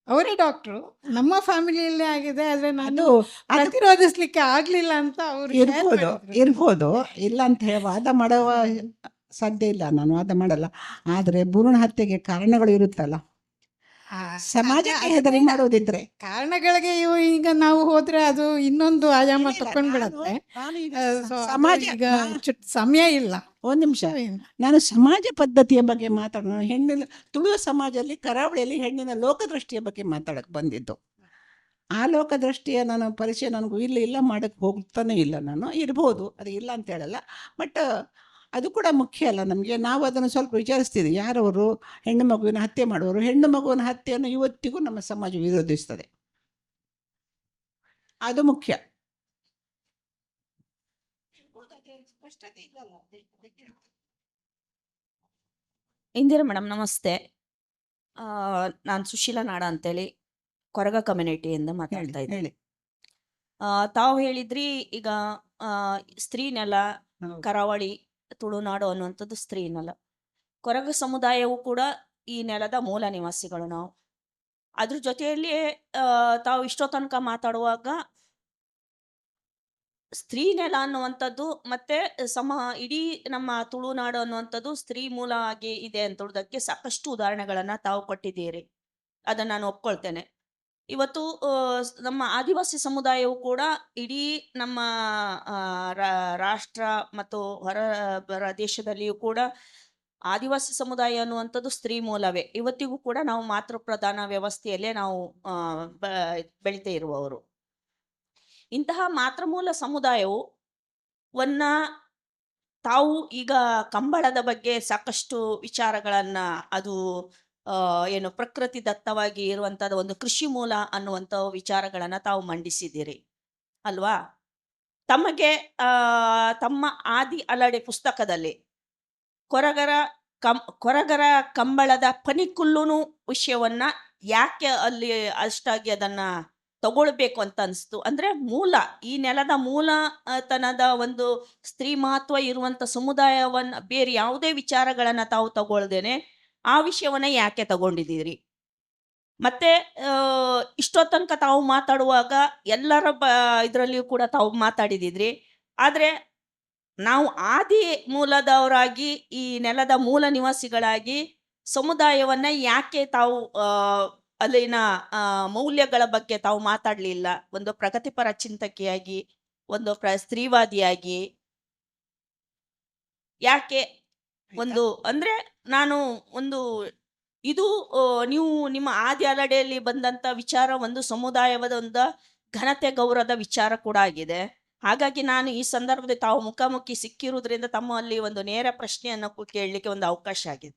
ಅವರೇ ಡಾಕ್ಟ್ರು, ನಮ್ಮ ಫ್ಯಾಮಿಲಿಯಲ್ಲೇ ಆಗಿದೆ, ಆದರೆ ನಾನು ಪ್ರತಿರೋಧಿಸ್ಲಿಕ್ಕೆ ಆಗಲಿಲ್ಲ ಅಂತ ಅವರು ಇರ್ಬೋದು, ಇಲ್ಲ ಅಂತ ಹೇಳಿ ವಾದ ಮಾಡುವ ಸಾಧ್ಯ ಇಲ್ಲ, ನಾನು ವಾದ ಮಾಡಲ್ಲ. ಆದರೆ ಭ್ರೂಣ ಹತ್ಯೆಗೆ ಕಾರಣಗಳು ಇರುತ್ತಲ್ಲ, ಸಮಾಜಕ್ಕೆ ಹೆದರಿ ಮಾಡೋದಿದ್ರೆ ಕಾರಣಗಳಿಗೆ ಈಗ ನಾವು ಹೋದ್ರೆ ಅದು ಇನ್ನೊಂದು ಆಯಾಮ ತಕೊಂಡ್ಬಿಡತ್ತೆ. ಸಮಾಜ ಈಗ ಸಮಯ ಇಲ್ಲ. ಒಂದು ನಿಮಿಷ, ನಾನು ಸಮಾಜ ಪದ್ಧತಿಯ ಬಗ್ಗೆ ಮಾತಾಡೋಣ. ಹೆಣ್ಣಿನ ತುಳುವ ಸಮಾಜದಲ್ಲಿ ಕರಾವಳಿಯಲ್ಲಿ ಹೆಣ್ಣಿನ ಲೋಕದೃಷ್ಟಿಯ ಬಗ್ಗೆ ಮಾತಾಡಕ್ಕೆ ಬಂದಿದ್ದು. ಆ ಲೋಕದೃಷ್ಟಿಯ ನಾನು ಪರಿಚಯ ನನಗೂ ಇಲ್ಲ ಮಾಡೋಕ್ಕೆ ಹೋಗ್ತಾನೆ ಇಲ್ಲ. ನಾನು ಇರ್ಬೋದು, ಅದು ಇಲ್ಲ ಅಂತ ಹೇಳಲ್ಲ, ಬಟ್ ಅದು ಕೂಡ ಮುಖ್ಯ ಅಲ್ಲ ನಮಗೆ. ನಾವು ಅದನ್ನು ಸ್ವಲ್ಪ ವಿಚಾರಿಸ್ತೀವಿ, ಯಾರವರು ಹೆಣ್ಣು ಮಗುವಿನ ಹತ್ಯೆ ಮಾಡುವವರು. ಹೆಣ್ಣು ಮಗುವಿನ ಹತ್ಯೆಯನ್ನು ಇವತ್ತಿಗೂ ನಮ್ಮ ಸಮಾಜ ವಿರೋಧಿಸ್ತದೆ, ಅದು ಮುಖ್ಯ. ಇಂದಿರಾ ಮೇಡಮ್ ನಮಸ್ತೆ. ನಾನು ಸುಶೀಲಾ ನಾಡ ಅಂತೇಳಿ ಕೊರಗ ಕಮ್ಯುನಿಟಿಯಿಂದ ಮಾತಾಡ್ತಾ ಇದ್ದೀನಿ. ತಾವು ಹೇಳಿದ್ರಿ ಈಗ ಸ್ತ್ರೀ ನೆಲ, ಕರಾವಳಿ ತುಳುನಾಡು ಅನ್ನುವಂಥದ್ದು ಸ್ತ್ರೀ ನೆಲ. ಕೊರಗ ಸಮುದಾಯವು ಕೂಡ ಈ ನೆಲದ ಮೂಲ ನಿವಾಸಿಗಳು ನಾವು. ಅದ್ರ ಜೊತೆಯಲ್ಲಿ ತಾವು ಇಷ್ಟೋ ತನಕ ಮಾತಾಡುವಾಗ ಸ್ತ್ರೀ ನೆಲ ಅನ್ನುವಂಥದ್ದು ಮತ್ತೆ ಇಡೀ ನಮ್ಮ ತುಳುನಾಡು ಅನ್ನುವಂಥದ್ದು ಸ್ತ್ರೀ ಮೂಲ ಆಗಿ ಇದೆ ಅಂತುಳದಕ್ಕೆ ಸಾಕಷ್ಟು ಉದಾಹರಣೆಗಳನ್ನ ತಾವು ಕೊಟ್ಟಿದ್ದೀರಿ, ಅದನ್ನ ನಾನು ಒಪ್ಕೊಳ್ತೇನೆ. ಇವತ್ತು ನಮ್ಮ ಆದಿವಾಸಿ ಸಮುದಾಯವು ಕೂಡ ಇಡೀ ನಮ್ಮ ರಾಷ್ಟ್ರ ಮತ್ತು ಹೊರ ದೇಶದಲ್ಲಿಯೂ ಕೂಡ ಆದಿವಾಸಿ ಸಮುದಾಯ ಅನ್ನುವಂಥದ್ದು ಸ್ತ್ರೀ ಮೂಲವೇ. ಇವತ್ತಿಗೂ ಕೂಡ ನಾವು ಮಾತೃಪ್ರಧಾನ ವ್ಯವಸ್ಥೆಯಲ್ಲೇ ನಾವು ಬೆಳಿತಾ ಇರುವವರು. ಇಂತಹ ಮಾತೃಮೂಲ ಸಮುದಾಯವು ತಾವು ಈಗ ಕಂಬಳದ ಬಗ್ಗೆ ಸಾಕಷ್ಟು ವಿಚಾರಗಳನ್ನ, ಅದು ಏನು ಪ್ರಕೃತಿ ದತ್ತವಾಗಿ ಇರುವಂತಹದ್ದು ಒಂದು ಕೃಷಿ ಮೂಲ ಅನ್ನುವಂಥ ವಿಚಾರಗಳನ್ನ ತಾವು ಮಂಡಿಸಿದ್ದೀರಿ ಅಲ್ವಾ? ತಮಗೆ ತಮ್ಮ ಆದಿ ಅಲಡೆ ಪುಸ್ತಕದಲ್ಲಿ ಕೊರಗರ ಕಂಬಳದ ಪನಿಕುಲ್ಲುನು ವಿಷಯವನ್ನ ಯಾಕೆ ಅಲ್ಲಿ ಅಷ್ಟಾಗಿ ಅದನ್ನ ತಗೊಳ್ಬೇಕು ಅಂತ ಅನಿಸ್ತು. ಅಂದ್ರೆ ಮೂಲ, ಈ ನೆಲದ ಮೂಲ ತನದ ಒಂದು ಸ್ತ್ರೀ ಮಹತ್ವ ಇರುವಂತ ಸಮುದಾಯವನ್ನ ಬೇರೆ ಯಾವುದೇ ವಿಚಾರಗಳನ್ನ ತಾವು ತಗೊಳ್ದೇನೆ ಆ ವಿಷಯವನ್ನ ಯಾಕೆ ತಗೊಂಡಿದ್ದೀರಿ? ಮತ್ತೆ ಇಷ್ಟೋ ತನಕ ತಾವು ಮಾತಾಡುವಾಗ ಎಲ್ಲರ ಇದರಲ್ಲಿಯೂ ಕೂಡ ತಾವು ಮಾತಾಡಿದಿದ್ರಿ. ಆದ್ರೆ ನಾವು ಆದಿ ಮೂಲದವರಾಗಿ ಈ ನೆಲದ ಮೂಲ ನಿವಾಸಿಗಳಾಗಿ ಸಮುದಾಯವನ್ನ ಯಾಕೆ ತಾವು ಅಲ್ಲಿನ ಮೌಲ್ಯಗಳ ಬಗ್ಗೆ ತಾವು ಮಾತಾಡ್ಲಿಲ್ಲ? ಒಂದು ಪ್ರಗತಿಪರ ಚಿಂತಕಿಯಾಗಿ, ಒಂದು ಸ್ತ್ರೀವಾದಿಯಾಗಿ ಯಾಕೆ ಒಂದು ಅಂದ್ರೆ ನಾನು ಒಂದು ಇದು ನೀವು ನಿಮ್ಮ ಆದಿ ಅಲಡೆಯಲ್ಲಿ ಬಂದಂತ ವಿಚಾರ ಒಂದು ಸಮುದಾಯದ ಒಂದು ಘನತೆ ಗೌರವದ ವಿಚಾರ ಕೂಡ ಆಗಿದೆ. ಹಾಗಾಗಿ ನಾನು ಈ ಸಂದರ್ಭದಲ್ಲಿ ತಾವು ಮುಖಾಮುಖಿ ಸಿಕ್ಕಿರುವುದರಿಂದ ತಮ್ಮಲ್ಲಿ ಒಂದು ನೇರ ಪ್ರಶ್ನೆಯನ್ನು ಕೇಳಲಿಕ್ಕೆ ಒಂದು ಅವಕಾಶ ಆಗಿದೆ.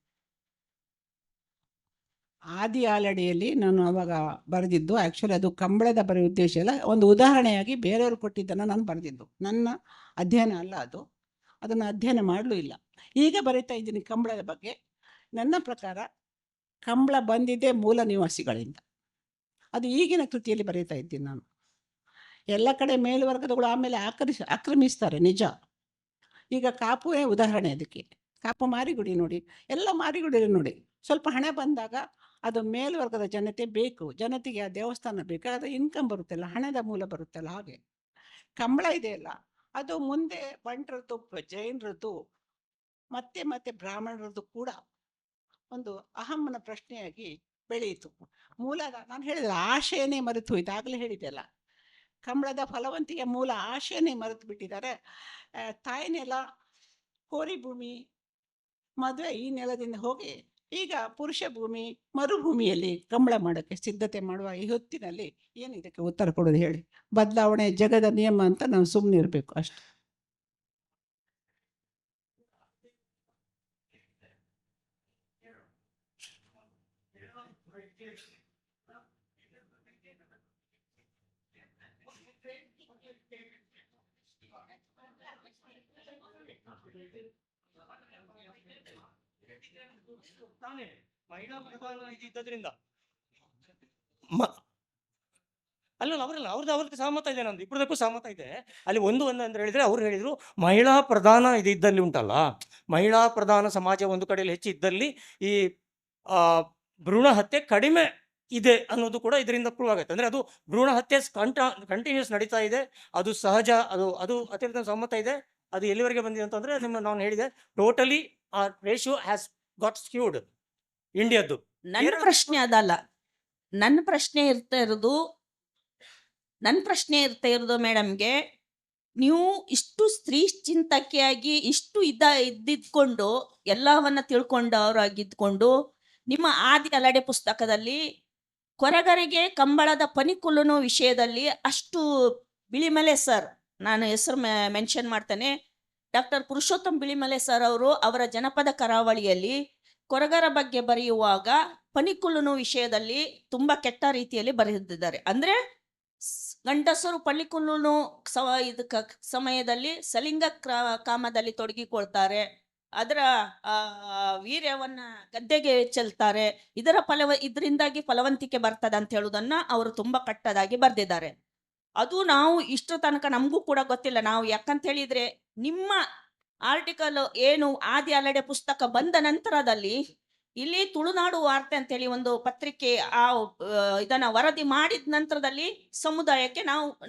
ಆದಿ ಆಲಡಿಯಲ್ಲಿ ನಾನು ಅವಾಗ ಬರೆದಿದ್ದು, ಆ್ಯಕ್ಚುಲಿ ಅದು ಕಂಬಳದ ಬರೆಯೋ ಉದ್ದೇಶ ಇಲ್ಲ, ಒಂದು ಉದಾಹರಣೆಯಾಗಿ ಬೇರೆಯವರು ಕೊಟ್ಟಿದ್ದನ್ನು ನಾನು ಬರೆದಿದ್ದು. ನನ್ನ ಅಧ್ಯಯನ ಅಲ್ಲ ಅದು, ಅದನ್ನು ಅಧ್ಯಯನ ಮಾಡಲೂ ಇಲ್ಲ. ಈಗ ಬರೀತಾ ಇದ್ದೀನಿ ಕಂಬಳದ ಬಗ್ಗೆ. ನನ್ನ ಪ್ರಕಾರ ಕಂಬಳ ಬಂದಿದ್ದೇ ಮೂಲ ನಿವಾಸಿಗಳಿಂದ. ಅದು ಈಗಿನ ಕೃತಿಯಲ್ಲಿ ಬರೀತಾ ಇದ್ದೀನಿ ನಾನು. ಎಲ್ಲ ಕಡೆ ಮೇಲ್ವರ್ಗದಗಳು ಆಮೇಲೆ ಆಕ್ರಮಿಸ್ತಾರೆ, ನಿಜ. ಈಗ ಕಾಪುವೇ ಉದಾಹರಣೆ ಅದಕ್ಕೆ. ಕಾಪು ಮಾರಿಗುಡಿ ನೋಡಿ, ಎಲ್ಲ ಮಾರಿಗುಡಿ ನೋಡಿ, ಸ್ವಲ್ಪ ಹಣ ಬಂದಾಗ ಅದು ಮೇಲ್ವರ್ಗದ ಜನತೆ ಬೇಕು, ಜನತೆಗೆ ಆ ದೇವಸ್ಥಾನ ಬೇಕಾದ ಇನ್ಕಮ್ ಬರುತ್ತಲ್ಲ, ಹಣದ ಮೂಲ ಬರುತ್ತಲ್ಲ. ಹಾಗೆ ಕಂಬಳ ಇದೆಯಲ್ಲ, ಅದು ಮುಂದೆ ಬಂಟರದ್ದು, ಜೈನರದ್ದು, ಮತ್ತೆ ಮತ್ತೆ ಬ್ರಾಹ್ಮಣರದ್ದು ಕೂಡ ಒಂದು ಅಹಮ್ಮನ ಪ್ರಶ್ನೆಯಾಗಿ ಬೆಳೆಯಿತು. ಮೂಲದ ನಾನು ಹೇಳಿದೆ ಆಶಯನೇ ಮರೆತು ಹೋಯ್ತು, ಆಗಲೇ ಹೇಳಿದೆಲ್ಲ. ಕಂಬಳದ ಫಲವಂತಿಯ ಮೂಲ ಆಶಯನೇ ಮರೆತು ಬಿಟ್ಟಿದ್ದಾರೆ. ತಾಯಿ ನೆಲ, ಕೋರಿ ಭೂಮಿ, ಮದುವೆ ಈ ನೆಲದಿಂದ ಹೋಗಿ ಈಗ ಪುರುಷ ಭೂಮಿ, ಮರುಭೂಮಿಯಲ್ಲಿ ಕಂಬಳ ಮಾಡೋಕ್ಕೆ ಸಿದ್ಧತೆ ಮಾಡುವ ಈ ಹೊತ್ತಿನಲ್ಲಿ ಏನು ಇದಕ್ಕೆ ಉತ್ತರ ಕೊಡೋದು ಹೇಳಿ? ಬದಲಾವಣೆ ಜಗದ ನಿಯಮ ಅಂತ ನಾವು ಸುಮ್ಮನೆ ಇರಬೇಕು ಅಷ್ಟೆ. ಮಹಿಳಾ ಪ್ರಧಾನ ಇದ್ದದ್ರಿಂದ ಅಲ್ಲ ಅವ್ರದ್ದು ಸಹಮತ ಇದೆ, ನಂದು ಇಬ್ಬರದಕ್ಕೂ ಸಹಮತ ಇದೆ. ಅಲ್ಲಿ ಒಂದು ಅಂತ ಹೇಳಿದ್ರೆ ಅವ್ರು ಹೇಳಿದ್ರು, ಮಹಿಳಾ ಪ್ರಧಾನ ಇದು ಇದ್ದಲ್ಲಿ ಉಂಟಲ್ಲ, ಮಹಿಳಾ ಪ್ರಧಾನ ಸಮಾಜ ಒಂದು ಕಡೆಯಲ್ಲಿ ಹೆಚ್ಚು ಇದ್ದಲ್ಲಿ ಈ ಭ್ರೂಣ ಹತ್ಯೆ ಕಡಿಮೆ ಇದೆ ಅನ್ನೋದು ಕೂಡ ಇದರಿಂದ ಪ್ರೂವ್ ಆಗುತ್ತೆ. ಅಂದ್ರೆ ಅದು ಭ್ರೂಣ ಹತ್ಯೆ ಕಂಟಿನ್ಯೂಸ್ ನಡೀತಾ ಇದೆ, ಅದು ಸಹಜ, ಅದು ಅತ್ಯಂತ ಸಹಮತ ಇದೆ. ಅದು ಎಲ್ಲಿವರೆಗೆ ಬಂದಿದೆ ಅಂತಂದ್ರೆ ನಾನು ಹೇಳಿದೆ, ಟೋಟಲಿ ಆ ರೇಷಿಯೋ ಹ್ಯಾಸ್ ಗಾಟ್ ಸ್ಕ್ಯೂಡ್ ಇಂಡಿಯಾದ್ದು. ನನ್ನ ಪ್ರಶ್ನೆ ಅದಲ್ಲ. ನನ್ನ ಪ್ರಶ್ನೆ ಇರ್ತಾ ಇರೋದು ಮೇಡಮ್ಗೆ, ನೀವು ಇಷ್ಟು ಸ್ತ್ರೀ ಚಿಂತಕಿಯಾಗಿ ಇಷ್ಟು ಇದ್ದಿದ್ಕೊಂಡು ಎಲ್ಲವನ್ನ ತಿಳ್ಕೊಂಡವರಾಗಿದ್ಕೊಂಡು ನಿಮ್ಮ ಆದಿ ಅಲಡೆ ಪುಸ್ತಕದಲ್ಲಿ ಕೊರಗರಿಗೆ ಕಂಬಳದ ಪನಿಕುಲುನು ವಿಷಯದಲ್ಲಿ ಅಷ್ಟು ಬಿಳಿಮಲೆ ಸರ್, ನಾನು ಹೆಸರು ಮೆನ್ಷನ್ ಮಾಡ್ತೇನೆ, ಡಾಕ್ಟರ್ ಪುರುಷೋತ್ತಮ್ ಬಿಳಿಮಲೆ ಸರ್ ಅವರು ಅವರ ಜನಪದ ಕರಾವಳಿಯಲ್ಲಿ ಕೊರಗರ ಬಗ್ಗೆ ಬರೆಯುವಾಗ ಪನಿಕುಲುನು ವಿಷಯದಲ್ಲಿ ತುಂಬಾ ಕೆಟ್ಟ ರೀತಿಯಲ್ಲಿ ಬರೆದಿದ್ದಾರೆ. ಅಂದ್ರೆ ಗಂಡಸರು ಪನಿಕುಲುನು ಸಮಯದಲ್ಲಿ ಸಲಿಂಗ ಕಾಮದಲ್ಲಿ ತೊಡಗಿಕೊಳ್ತಾರೆ, ಅದರ ವೀರ್ಯವನ್ನ ಗದ್ದೆಗೆ ಚೆಲ್ತಾರೆ, ಇದರಿಂದಾಗಿ ಫಲವಂತಿಕೆ ಬರ್ತದೆ ಅಂತ ಹೇಳುವುದನ್ನ ಅವರು ತುಂಬಾ ಕಟ್ಟದಾಗಿ ಬರೆದಿದ್ದಾರೆ. ಅದು ನಾವು ಇಷ್ಟು ತನಕ ನಮಗೂ ಕೂಡ ಗೊತ್ತಿಲ್ಲ. ನಾವು ಯಾಕಂತ ಹೇಳಿದ್ರೆ ನಿಮ್ಮ ಆರ್ಟಿಕಲ್ ಏನು ಆದಿ ಅಲಡೆ ಪುಸ್ತಕ ಬಂದ ನಂತರದಲ್ಲಿ ಇಲ್ಲಿ ತುಳುನಾಡು ವಾರ್ತೆ ಅಂತೇಳಿ ಒಂದು ಪತ್ರಿಕೆ ಇದನ್ನ ವರದಿ ಮಾಡಿದ ನಂತರದಲ್ಲಿ ಸಮುದಾಯಕ್ಕೆ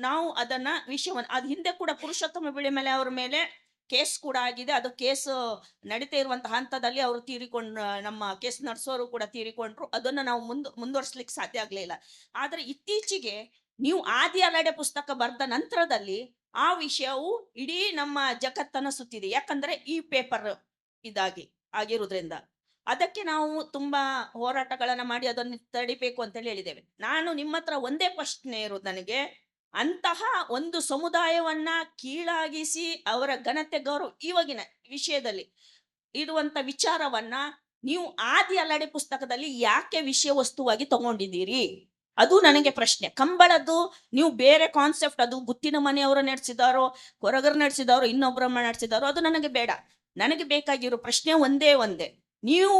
ನಾವು ಅದನ್ನ ವಿಷಯವನ್ನು, ಅದು ಹಿಂದೆ ಕೂಡ ಪುರುಷೋತ್ತಮ ಬಿಳಿಮಲೆ ಅವರ ಮೇಲೆ ಕೇಸ್ ಕೂಡ ಆಗಿದೆ. ಅದು ಕೇಸ್ ನಡೀತಾ ಇರುವಂತಹ ಹಂತದಲ್ಲಿ ಅವರು ನಮ್ಮ ಕೇಸ್ ನಡೆಸೋರು ಕೂಡ ತೀರಿಕೊಂಡ್ರು. ಅದನ್ನು ನಾವು ಮುಂದುವರ್ಸ್ಲಿಕ್ಕೆ ಸಾಧ್ಯ ಆಗ್ಲಿಲ್ಲ. ಆದ್ರೆ ಇತ್ತೀಚೆಗೆ ನೀವು ಆದಿ ಅಲಡೆ ಪುಸ್ತಕ ಬರೆದ ನಂತರದಲ್ಲಿ ಆ ವಿಷಯವು ಇಡೀ ನಮ್ಮ ಜಗತ್ತನ್ನ ಸುತ್ತಿದೆ. ಯಾಕಂದ್ರೆ ಈ ಪೇಪರ್ ಆಗಿರುವುದರಿಂದ ಅದಕ್ಕೆ ನಾವು ತುಂಬಾ ಹೋರಾಟಗಳನ್ನ ಮಾಡಿ ಅದನ್ನು ತಡಿಬೇಕು ಅಂತ ಹೇಳಿದ್ದೇವೆ. ನಾನು ನಿಮ್ಮ ಹತ್ರ ಒಂದೇ ಪ್ರಶ್ನೆ ಇರೋದು ನನಗೆ, ಅಂತಹ ಒಂದು ಸಮುದಾಯವನ್ನ ಕೀಳಾಗಿಸಿ ಅವರ ಘನತೆ ಗೌರವ ಇವಾಗಿನ ವಿಷಯದಲ್ಲಿ ಇರುವಂತ ವಿಚಾರವನ್ನ ನೀವು ಆದಿ ಅಲಡೆ ಪುಸ್ತಕದಲ್ಲಿ ಯಾಕೆ ವಿಷಯ ವಸ್ತುವಾಗಿ ತಗೊಂಡಿದ್ದೀರಿ? ಅದು ನನಗೆ ಪ್ರಶ್ನೆ. ಕಂಬಳದ್ದು ನೀವು ಬೇರೆ ಕಾನ್ಸೆಪ್ಟ್, ಅದು ಗುತ್ತಿನ ಮನೆಯವರು ನಡೆಸಿದಾರೋ, ಕೊರಗರು ನಡೆಸಿದಾರೋ, ಇನ್ನೊಬ್ಬರಮ್ಮ ನಡೆಸಿದಾರೋ, ಅದು ನನಗೆ ಬೇಡ. ನನಗೆ ಬೇಕಾಗಿರೋ ಪ್ರಶ್ನೆ ಒಂದೇ, ನೀವು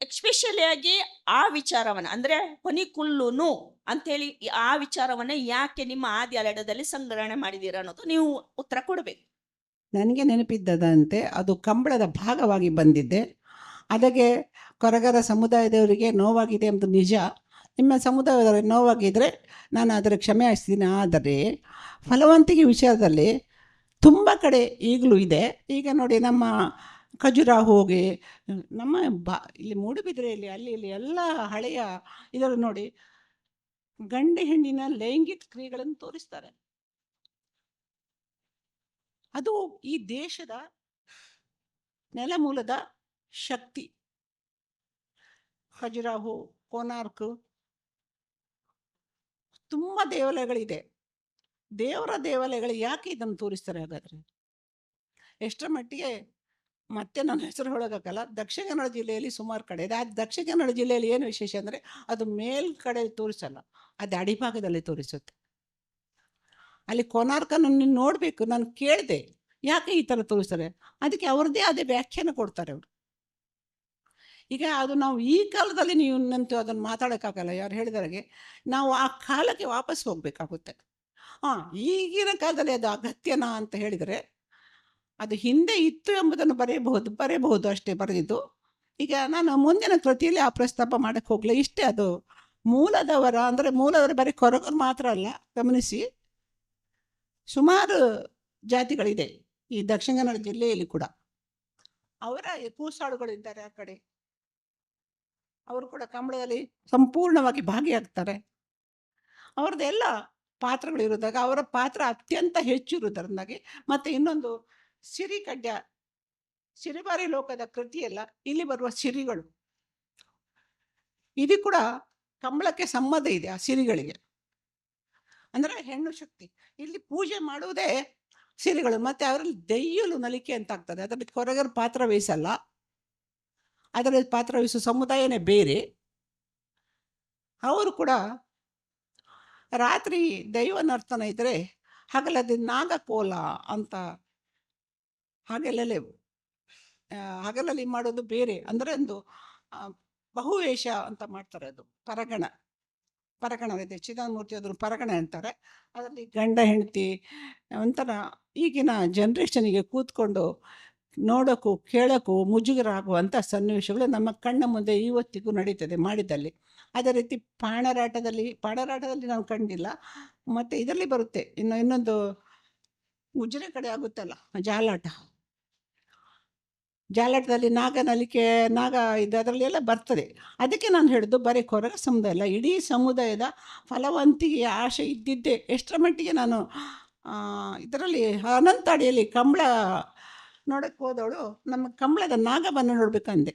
ಎಕ್ಸ್ಪೆಷಲಿ ಆಗಿ ಆ ವಿಚಾರವನ್ನ ಅಂದ್ರೆ ಹೊನಿಕುಲ್ಲುನು ಅಂತೇಳಿ ಆ ವಿಚಾರವನ್ನ ಯಾಕೆ ನಿಮ್ಮ ಆದಿ ಅಲೆಡದಲ್ಲಿ ಸಂಗ್ರಹಣೆ ಮಾಡಿದ್ದೀರಾ ಅನ್ನೋದು ನೀವು ಉತ್ತರ ಕೊಡಬೇಕು. ನನಗೆ ನೆನಪಿದ್ದದಂತೆ ಅದು ಕಂಬಳದ ಭಾಗವಾಗಿ ಬಂದಿದ್ದೆ. ಅದಕ್ಕೆ ಕೊರಗರ ಸಮುದಾಯದವರಿಗೆ ನೋವಾಗಿದೆ ಎಂಬುದು ನಿಜ. ನಿಮ್ಮ ಸಮುದಾಯದವರಿಗೆ ನೋವಾಗಿದ್ದರೆ ನಾನು ಅದರ ಕ್ಷಮೆ ಯಾಚಿಸ್ತೀನಿ. ಆದರೆ ಫಲವಂತಿಕೆ ವಿಷಯದಲ್ಲಿ ತುಂಬ ಕಡೆ ಈಗಲೂ ಇದೆ. ಈಗ ನೋಡಿ, ನಮ್ಮ ಖಜುರಾಹೋ ಹೋಗಿ, ನಮ್ಮ ಇಲ್ಲಿ ಮೂಡುಬಿದಿರೆಯಲ್ಲಿ ಅಲ್ಲಿ ಇಲ್ಲಿ ಎಲ್ಲ ಹಳೆಯ ಇದರಲ್ಲಿ ನೋಡಿ, ಗಂಡು ಹೆಣ್ಣಿನ ಲೈಂಗಿಕ ಕ್ರಿಯೆಗಳನ್ನು ತೋರಿಸ್ತಾರೆ. ಅದು ಈ ದೇಶದ ನೆಲಮೂಲದ ಶಕ್ತಿ. ಖಜುರಾಹೋ, ಕೋನಾರ್ಕ್, ತುಂಬ ದೇವಾಲಯಗಳಿದೆ. ದೇವರ ದೇವಾಲಯಗಳು ಯಾಕೆ ಇದನ್ನು ತೋರಿಸ್ತಾರೆ ಹಾಗಾದರೆ? ಎಷ್ಟರ ಮಟ್ಟಿಗೆ ಮತ್ತೆ ನನ್ನ ಹೆಸರು ಹೇಳೋಕ್ಕಾಗಲ್ಲ. ದಕ್ಷಿಣ ಕನ್ನಡ ಜಿಲ್ಲೆಯಲ್ಲಿ ಸುಮಾರು ಕಡೆ ಇದೆ. ಆ ದಕ್ಷಿಣ ಕನ್ನಡ ಜಿಲ್ಲೆಯಲ್ಲಿ ಏನು ವಿಶೇಷ ಅಂದರೆ ಅದು ಮೇಲ್ಗಡೆ ತೋರಿಸಲ್ಲ, ಅದು ಅಡಿಭಾಗದಲ್ಲಿ ತೋರಿಸುತ್ತೆ. ಅಲ್ಲಿ ಕೋನಾರ್ಕನ್ನು ನೀನು ನೋಡಬೇಕು. ನಾನು ಕೇಳಿದೆ ಯಾಕೆ ಈ ಥರ ತೋರಿಸ್ತಾರೆ, ಅದಕ್ಕೆ ಅವ್ರದ್ದೇ ಅದೇ ವ್ಯಾಖ್ಯಾನ ಕೊಡ್ತಾರೆ ಅವರು. ಈಗ ಅದು ನಾವು ಈ ಕಾಲದಲ್ಲಿ ನೀವು ನಂತೂ ಅದನ್ನು ಮಾತಾಡೋಕ್ಕಾಗಲ್ಲ. ಯಾರು ಹೇಳಿದಾಗೆ ನಾವು ಆ ಕಾಲಕ್ಕೆ ವಾಪಸ್ ಹೋಗಬೇಕಾಗುತ್ತೆ. ಈಗಿನ ಕಾಲದಲ್ಲಿ ಅದು ಅಗತ್ಯನಾ ಅಂತ ಹೇಳಿದರೆ, ಅದು ಹಿಂದೆ ಇತ್ತು ಎಂಬುದನ್ನು ಬರೆಯಬಹುದು ಅಷ್ಟೇ ಬರೆದಿದ್ದು. ಈಗ ನಾನು ಮುಂದಿನ ಕೃತಿಯಲ್ಲಿ ಆ ಪ್ರಸ್ತಾಪ ಮಾಡೋಕ್ಕೆ ಹೋಗಲಿ. ಇಷ್ಟೇ. ಅದು ಮೂಲದವರ ಬರೀ ಕೊರಗರು ಮಾತ್ರ ಅಲ್ಲ, ಗಮನಿಸಿ, ಸುಮಾರು ಜಾತಿಗಳಿದೆ ಈ ದಕ್ಷಿಣ ಕನ್ನಡ ಜಿಲ್ಲೆಯಲ್ಲಿ ಕೂಡ. ಅವರ ಕೂಸಾಳುಗಳಿದ್ದಾರೆ ಆ ಕಡೆ, ಅವರು ಕೂಡ ಕಂಬಳದಲ್ಲಿ ಸಂಪೂರ್ಣವಾಗಿ ಭಾಗಿಯಾಗ್ತಾರೆ. ಅವ್ರದ್ದೆಲ್ಲ ಪಾತ್ರಗಳು ಇರೋದಾಗ ಅವರ ಪಾತ್ರ ಅತ್ಯಂತ ಹೆಚ್ಚು ಇರುವುದರಿಂದಾಗಿ, ಮತ್ತು ಇನ್ನೊಂದು ಸಿರಿಕಡ್ಯ, ಸಿರಿಬಾರಿ ಲೋಕದ ಕೃತಿಯಲ್ಲ, ಇಲ್ಲಿ ಬರುವ ಸಿರಿಗಳು, ಇದು ಕೂಡ ಕಂಬಳಕ್ಕೆ ಸಂಬಂಧ ಇದೆ. ಆ ಸಿರಿಗಳಿಗೆ ಅಂದರೆ ಹೆಣ್ಣು ಶಕ್ತಿ. ಇಲ್ಲಿ ಪೂಜೆ ಮಾಡುವುದೇ ಸಿರಿಗಳು, ಮತ್ತು ಅವರಲ್ಲಿ ದೆಯ್ಯಲು ನಲಿಕೆ ಅಂತ ಆಗ್ತದೆ. ಅದರಲ್ಲಿ ಕೊರಗರ ಪಾತ್ರ ವಹಿಸಲ್ಲ, ಅದರಲ್ಲಿ ಪಾತ್ರ ವಹಿಸುವ ಸಮುದಾಯನೇ ಬೇರೆ. ಅವರು ಕೂಡ ರಾತ್ರಿ ದೈವ ನರ್ತನ ಇದ್ದರೆ ಹಗಲದ ನಾಗಕೋಲ ಅಂತ ಹಗಲಲ್ಲಿ ಮಾಡೋದು ಬೇರೆ. ಅಂದರೆ ಒಂದು ಬಹುವೇಷ ಅಂತ ಮಾಡ್ತಾರೆ. ಅದು ಪರಗಣ ಇದೆ, ಚಿದಾಮೂರ್ತಿ ಅದನ್ನು ಪರಗಣ ಅಂತಾರೆ. ಅದರಲ್ಲಿ ಗಂಡ ಹೆಂಡತಿ ಒಂಥರ ಈಗಿನ ಜನ್ರೇಷನಿಗೆ ಕೂತ್ಕೊಂಡು ನೋಡೋಕ್ಕೂ ಕೇಳೋಕ್ಕೂ ಮುಜುಗರ ಆಗುವಂಥ ಸನ್ನಿವೇಶಗಳು ನಮ್ಮ ಕಣ್ಣ ಮುಂದೆ ಇವತ್ತಿಗೂ ನಡೀತದೆ ಮಾಡಿದಲ್ಲಿ. ಅದೇ ರೀತಿ ಪಾಣರಾಟದಲ್ಲಿ ನಾನು ಕಂಡಿಲ್ಲ. ಮತ್ತು ಇದರಲ್ಲಿ ಬರುತ್ತೆ ಇನ್ನೊಂದು ಉಜಿರೆ ಕಡೆ ಆಗುತ್ತಲ್ಲ ಜಾಲಾಟದಲ್ಲಿ ನಾಗ ಇದು ಅದರಲ್ಲಿ ಎಲ್ಲ ಬರ್ತದೆ. ಅದಕ್ಕೆ ನಾನು ಹೇಳಿದ್ದು ಬರೀ ಕೊರಗ ಸಮುದಾಯ ಅಲ್ಲ, ಇಡೀ ಸಮುದಾಯದ ಫಲವಂತಿಕೆಯ ಆಶೆ ಇದ್ದಿದ್ದೆ. ಎಷ್ಟರ ಮಟ್ಟಿಗೆ ನಾನು ಇದರಲ್ಲಿ ಅನಂತಾಡಿಯಲ್ಲಿ ಕಂಬಳ ನೋಡಕ್ಕೆ ಹೋದವಳು ನಮ್ಮ ಕಂಬಳದ ನಾಗಮನೆ ನೋಡ್ಬೇಕಂದೆ.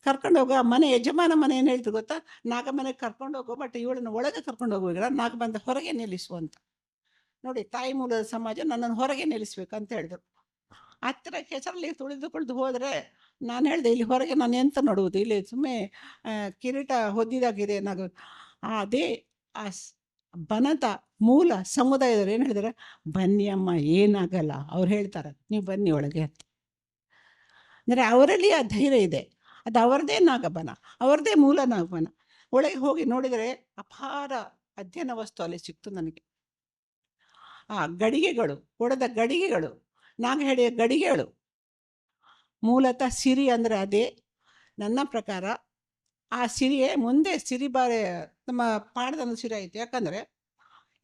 ಕರ್ಕೊಂಡೋಗೋ ಯಜಮಾನ ಮನೆ ಏನು ಹೇಳ್ತು ಗೊತ್ತಾ, ನಾಗಮನೆಗೆ ಕರ್ಕೊಂಡೋಗೋ, ಬಟ್ ಇವಳನ್ನು ಒಳಗೆ ಕರ್ಕೊಂಡು ಹೋಗುವಾಗ ನಾಗಮಂದ ಹೊರಗೆ ನಿಲ್ಲಿಸುವಂತ. ನೋಡಿ, ತಾಯಿ ಮೂಲದ ಸಮಾಜ ನನ್ನನ್ನು ಹೊರಗೆ ನಿಲ್ಲಿಸ್ಬೇಕಂತ ಹೇಳಿದ್ರು. ಹತ್ತಿರ ಕೆಸರಲ್ಲಿ ತುಳಿದುಕೊಂಡು ಹೋದರೆ ನಾನು ಹೇಳಿದೆ, ಇಲ್ಲಿ ಹೊರಗೆ ನಾನು ಎಂತ ನೋಡುವುದು, ಇಲ್ಲಿ ಸುಮ್ಮನೆ ಕಿರೀಟ ಹೊದ್ದಿದಾಗಿದೆ ಅದೇ ಆ ಬನದ ಮೂಲ ಸಮುದಾಯದವ್ರು ಏನು ಹೇಳಿದಾರೆ, ಬನ್ನಿ ಅಮ್ಮ ಏನಾಗಲ್ಲ, ಅವ್ರು ಹೇಳ್ತಾರೆ ನೀವು ಬನ್ನಿ ಒಳಗೆ ಅಂತ. ಅಂದರೆ ಅವರಲ್ಲಿ ಆ ಧೈರ್ಯ ಇದೆ. ಅದು ಅವರದೇ ನಾಗಬನ, ಅವರದೇ ಮೂಲ ನಾಗಬನ. ಒಳಗೆ ಹೋಗಿ ನೋಡಿದರೆ ಅಪಾರ ಅಧ್ಯಯನ ವಸ್ತು ಅಲ್ಲಿ ಸಿಕ್ತು ನನಗೆ. ಆ ಗಡಿಗೆಗಳು, ಒಡೆದ ಗಡಿಗೆಗಳು, ನಾಗಹೆಡೆಯ ಗಡಿಗೆಗಳು ಮೂಲತಃ ಸಿರಿ ಅಂದರೆ ಅದೇ. ನನ್ನ ಪ್ರಕಾರ ಆ ಸಿರಿಯೇ ಮುಂದೆ ಸಿರಿಬಾರೆ ನಮ್ಮ ಪಾಡ್ದನ ಸಿರಿ ಆಯಿತು. ಯಾಕಂದರೆ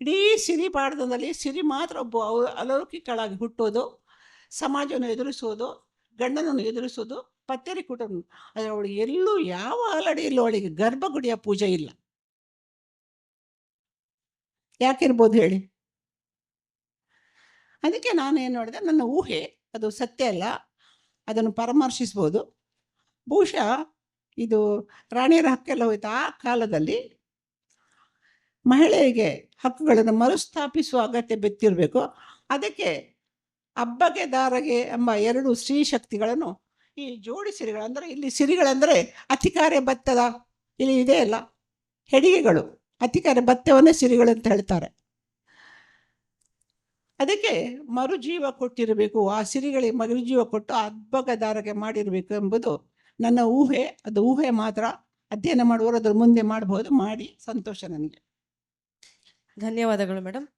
ಇಡೀ ಸಿರಿ ಪಾಡ್ದನಲ್ಲಿ ಸಿರಿ ಮಾತ್ರ ಒಬ್ಬ ಅಲೌಕಿಕಳಾಗಿ ಹುಟ್ಟೋದು, ಸಮಾಜವನ್ನು ಎದುರಿಸೋದು, ಗಂಡನನ್ನು ಎದುರಿಸೋದು, ಪತ್ತೇರಿ ಕುಟುಂಬ. ಆದರೆ ಅವಳು ಎಲ್ಲೂ ಯಾವ ಅಲಡಿಯಲ್ಲೂ ಅವಳಿಗೆ ಗರ್ಭಗುಡಿಯ ಪೂಜೆ ಇಲ್ಲ. ಯಾಕಿರ್ಬೋದು ಹೇಳಿ? ಅದಕ್ಕೆ ನಾನೇನು ನೋಡಿದೆ, ನನ್ನ ಊಹೆ ಅದು ಸತ್ಯ ಅಲ್ಲ, ಅದನ್ನು ಪರಾಮರ್ಶಿಸ್ಬೋದು. ಬಹುಶಃ ಇದು ರಾಣಿಯರ ಹಕ್ಕೆಲ್ಲ ಹೋಯ್ತು. ಆ ಕಾಲದಲ್ಲಿ ಮಹಿಳೆಯರಿಗೆ ಹಕ್ಕುಗಳನ್ನು ಮರುಸ್ಥಾಪಿಸುವ ಅಗತ್ಯ ಬಿತ್ತಿರಬೇಕು. ಅದಕ್ಕೆ ಅಬ್ಬಗೆ ದಾರಗೆ ಎಂಬ ಎರಡು ಸ್ತ್ರೀ ಶಕ್ತಿಗಳನ್ನು ಈ ಜೋಡಿ ಸಿರಿಗಳು, ಅಂದರೆ ಇಲ್ಲಿ ಸಿರಿಗಳಂದರೆ ಅತಿಕಾರ್ಯ ಭತ್ತದ ಇಲ್ಲಿ ಇದೆ ಅಲ್ಲ, ಹೆಡಿಗೆಗಳು, ಅತಿಕಾರ್ಯ ಭತ್ತವನ್ನೇ ಸಿರಿಗಳು ಅಂತ ಹೇಳ್ತಾರೆ. ಅದಕ್ಕೆ ಮರುಜೀವ ಕೊಟ್ಟಿರಬೇಕು, ಆ ಸಿರಿಗಳಿಗೆ ಮರುಜೀವ ಕೊಟ್ಟು ಅಬ್ಬಗ ದಾರಗೆ ಮಾಡಿರಬೇಕು ಎಂಬುದು ನನ್ನ ಊಹೆ, ಅದು ಊಹೆ ಮಾತ್ರ. ಅಧ್ಯಯನ ಮಾಡುವವರು ಅದ್ರ ಮುಂದೆ ಮಾಡಬಹುದು, ಮಾಡಿ ಸಂತೋಷ ನನಗೆ. ಧನ್ಯವಾದಗಳು ಮೇಡಮ್.